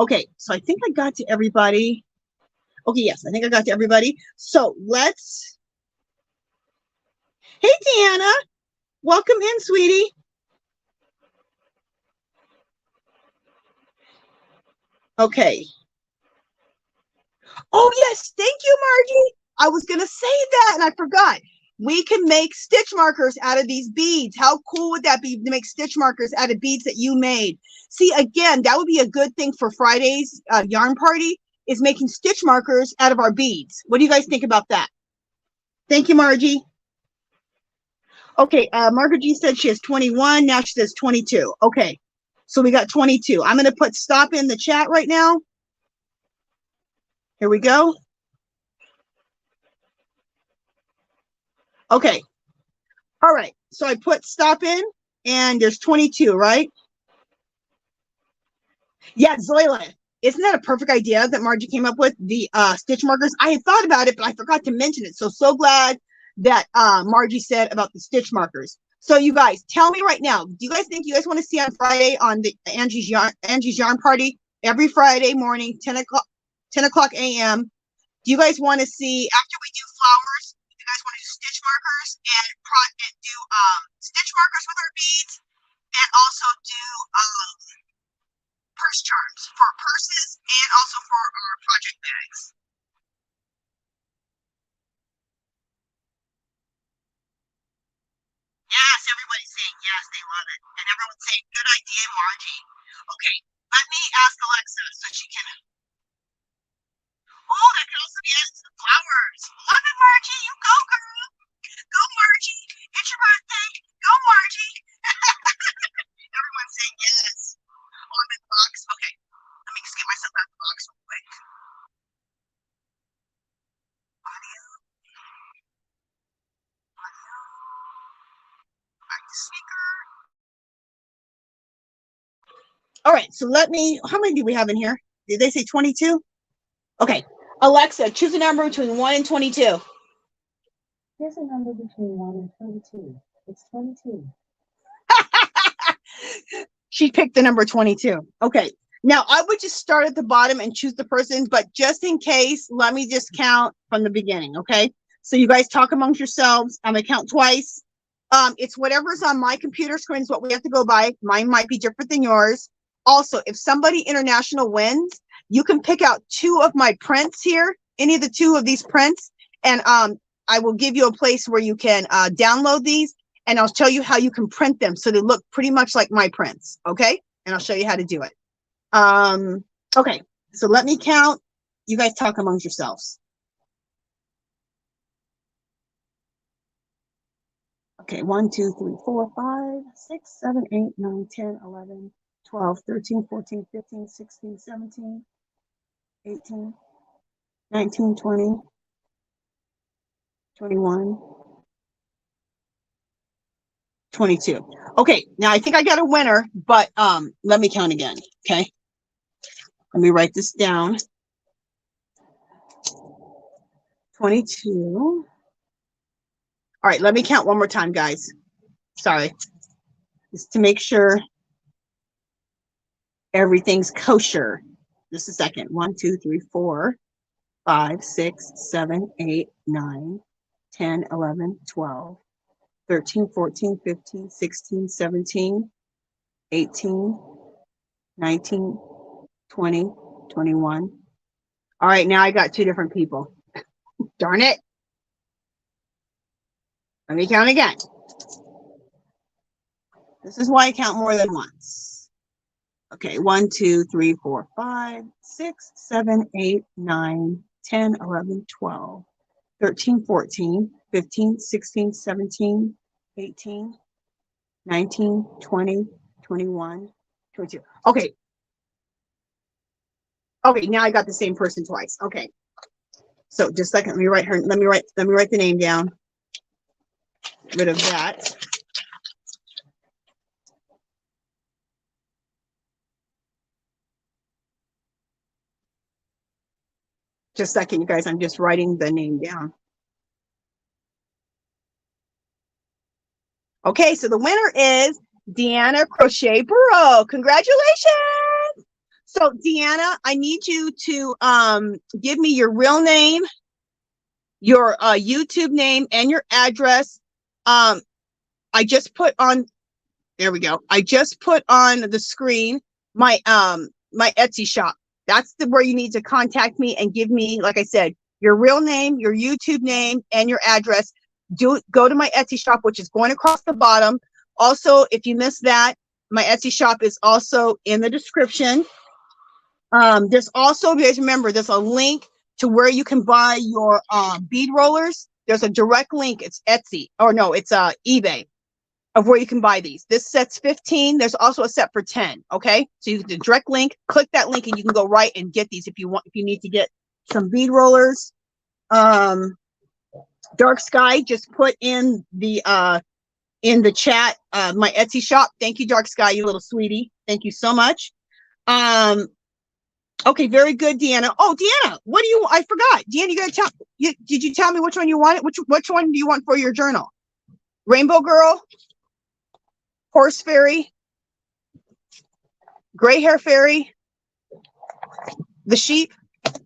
Okay, so I think I got to everybody. Okay, yes, I think I got to everybody. So let's. Hey, Deanna. Welcome in, sweetie. Okay. Oh, yes. Thank you, Margie. I was going to say that and I forgot. We can make stitch markers out of these beads. How cool would that be to make stitch markers out of beads that you made? See, again, that would be a good thing for Friday's yarn party, is making stitch markers out of our beads. What do you guys think about that? Thank you, Margie. Okay, Margaret G said she has 21. Now she says 22. Okay, so we got 22. I'm going to put stop in the chat right now. Here we go. Okay. All right. So I put stop in and there's 22, right? Yeah, Zoila. Isn't that a perfect idea that Margie came up with, the stitch markers? I had thought about it, but I forgot to mention it. So glad that Margie said about the stitch markers. So you guys, tell me right now, do you guys think you guys want to see on Friday on the Angie's Yarn Party every Friday morning, 10 o'clock a.m.? Do you guys want to see, after we do flowers, you guys want to do stitch markers and do stitch markers with our beads, and also do purse charms for purses and also for our project bags? Yes, everybody's saying yes, they love it. And everyone's saying, good idea, Margie. Okay, let me ask Alexa so she can. Oh, that can also be added to the flowers. Love it, Margie. You go, girl. Go, Margie. It's your birthday. Go, Margie. Everyone's saying yes. Oh, I'm in the box. Okay, let me just get myself out of the box real quick. Audio. Back to speaker. All right, so let me, how many do we have in here? Did they say 22? Okay, Alexa, choose a number between 1 and 22. Here's a number between 1 and 22. It's 22. She picked the number 22. Okay, now I would just start at the bottom and choose the person, but just in case, let me just count from the beginning, okay? So you guys talk amongst yourselves. I'm gonna count twice. It's whatever's on my computer screen is what we have to go by. Mine might be different than yours. Also, if somebody international wins, you can pick out 2 of my prints here, any of the 2 of these prints, and I will give you a place where you can download these, and I'll show you how you can print them so they look pretty much like my prints, okay? And I'll show you how to do it. Okay, so let me count. You guys talk amongst yourselves. Okay, 1, 2, 3, 4, 5, 6, 7, 8, 9, 10, 11, 12, 13, 14, 15, 16, 17, 18, 19, 20, 21, 22. Okay, now I think I got a winner, but let me count again, okay? Let me write this down. 22. All right, let me count one more time, guys. Sorry. Just to make sure everything's kosher. Just a second. 1, 2, 3, 4, 5, 6, 7, 8, 9, 10, 11, 12, 13, 14, 15, 16, 17, 18, 19, 20, 21. All right, now I got two different people. Darn it. Let me count again. This is why I count more than once. Okay, 1, 2, 3, 4, 5, 6, 7, 8, 9, 10, 11, 12, 13, 14, 15, 16, 17, 18, 19, 20, 21, 22. Okay. Okay, now I got the same person twice. Okay. So just a second, let me write her, let me write the name down. Get rid of that. Just a second, you guys, I'm just writing the name down. Okay, so the winner is Deanna Crochet Burrow. Congratulations. So Deanna, I need you to give me your real name, your YouTube name, and your address. I just put on, there we go. I just put on the screen my my Etsy shop. That's where you need to contact me and give me, like I said, your real name, your YouTube name, and your address. Go to my Etsy shop, which is going across the bottom. Also, if you missed that, my Etsy shop is also in the description. There's also, guys, remember, there's a link to where you can buy your bead rollers. There's a direct link. It's Etsy, or no, it's eBay, of where you can buy these. This set's 15. There's also a set for 10. Okay, so you can direct link, click that link, and you can go right and get these if you want. If you need to get some bead rollers. Dark Sky just put in the chat my Etsy shop. Thank you, Dark Sky, you little sweetie. Thank you so much. Okay, very good, Deanna. Oh, Deanna, what do you? I forgot. Deanna, you gotta tell. Did you tell me which one you wanted? Which one do you want for your journal? Rainbow Girl, Horse Fairy, Gray Hair Fairy, the Sheep,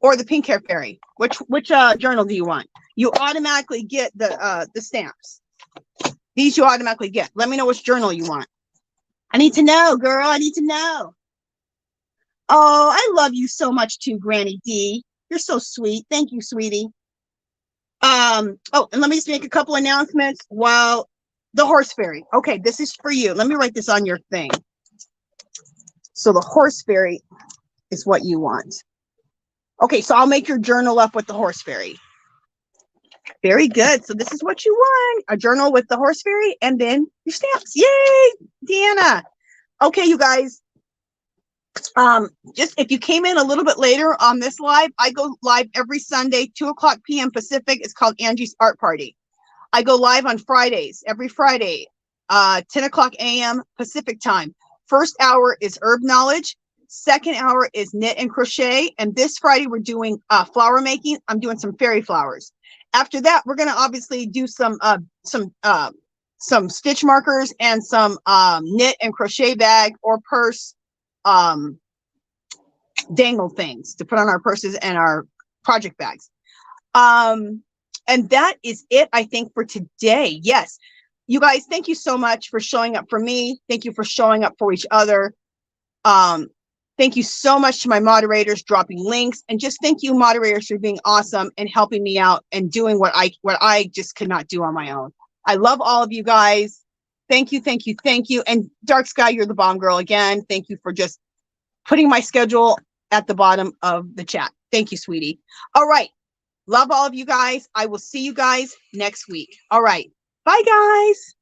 or the Pink Hair Fairy? Which journal do you want? You automatically get the stamps. These you automatically get. Let me know which journal you want. I need to know, girl. I need to know. Oh, I love you so much too, Granny D. You're so sweet. Thank you, sweetie. Oh, and let me just make a couple announcements while the Horse Fairy. Okay, this is for you. Let me write this on your thing. So the Horse Fairy is what you want. Okay, so I'll make your journal up with the Horse Fairy. Very good. So this is what you want. A journal with the Horse Fairy and then your stamps. Yay, Deanna. Okay, you guys. Just if you came in a little bit later on this live, I go live every Sunday, 2:00 p.m. Pacific. It's called Angie's Art Party. I go live on Fridays, every Friday, 10:00 a.m. Pacific time. First hour is herb knowledge. Second hour is knit and crochet. And this Friday, we're doing flower making. I'm doing some fairy flowers. After that, we're going to obviously do some stitch markers and some knit and crochet bag or purse dangle things to put on our purses and our project bags. And that is it, I think, for today. Yes, you guys, thank you so much for showing up for me. Thank you for showing up for each other. Thank you so much to my moderators dropping links, and just thank you, moderators, for being awesome and helping me out and doing what I just could not do on my own. I love all of you guys. Thank you, thank you, thank you. And Dark Sky, you're the bomb girl again. Thank you for just putting my schedule at the bottom of the chat. Thank you, sweetie. All right. Love all of you guys. I will see you guys next week. All right. Bye, guys.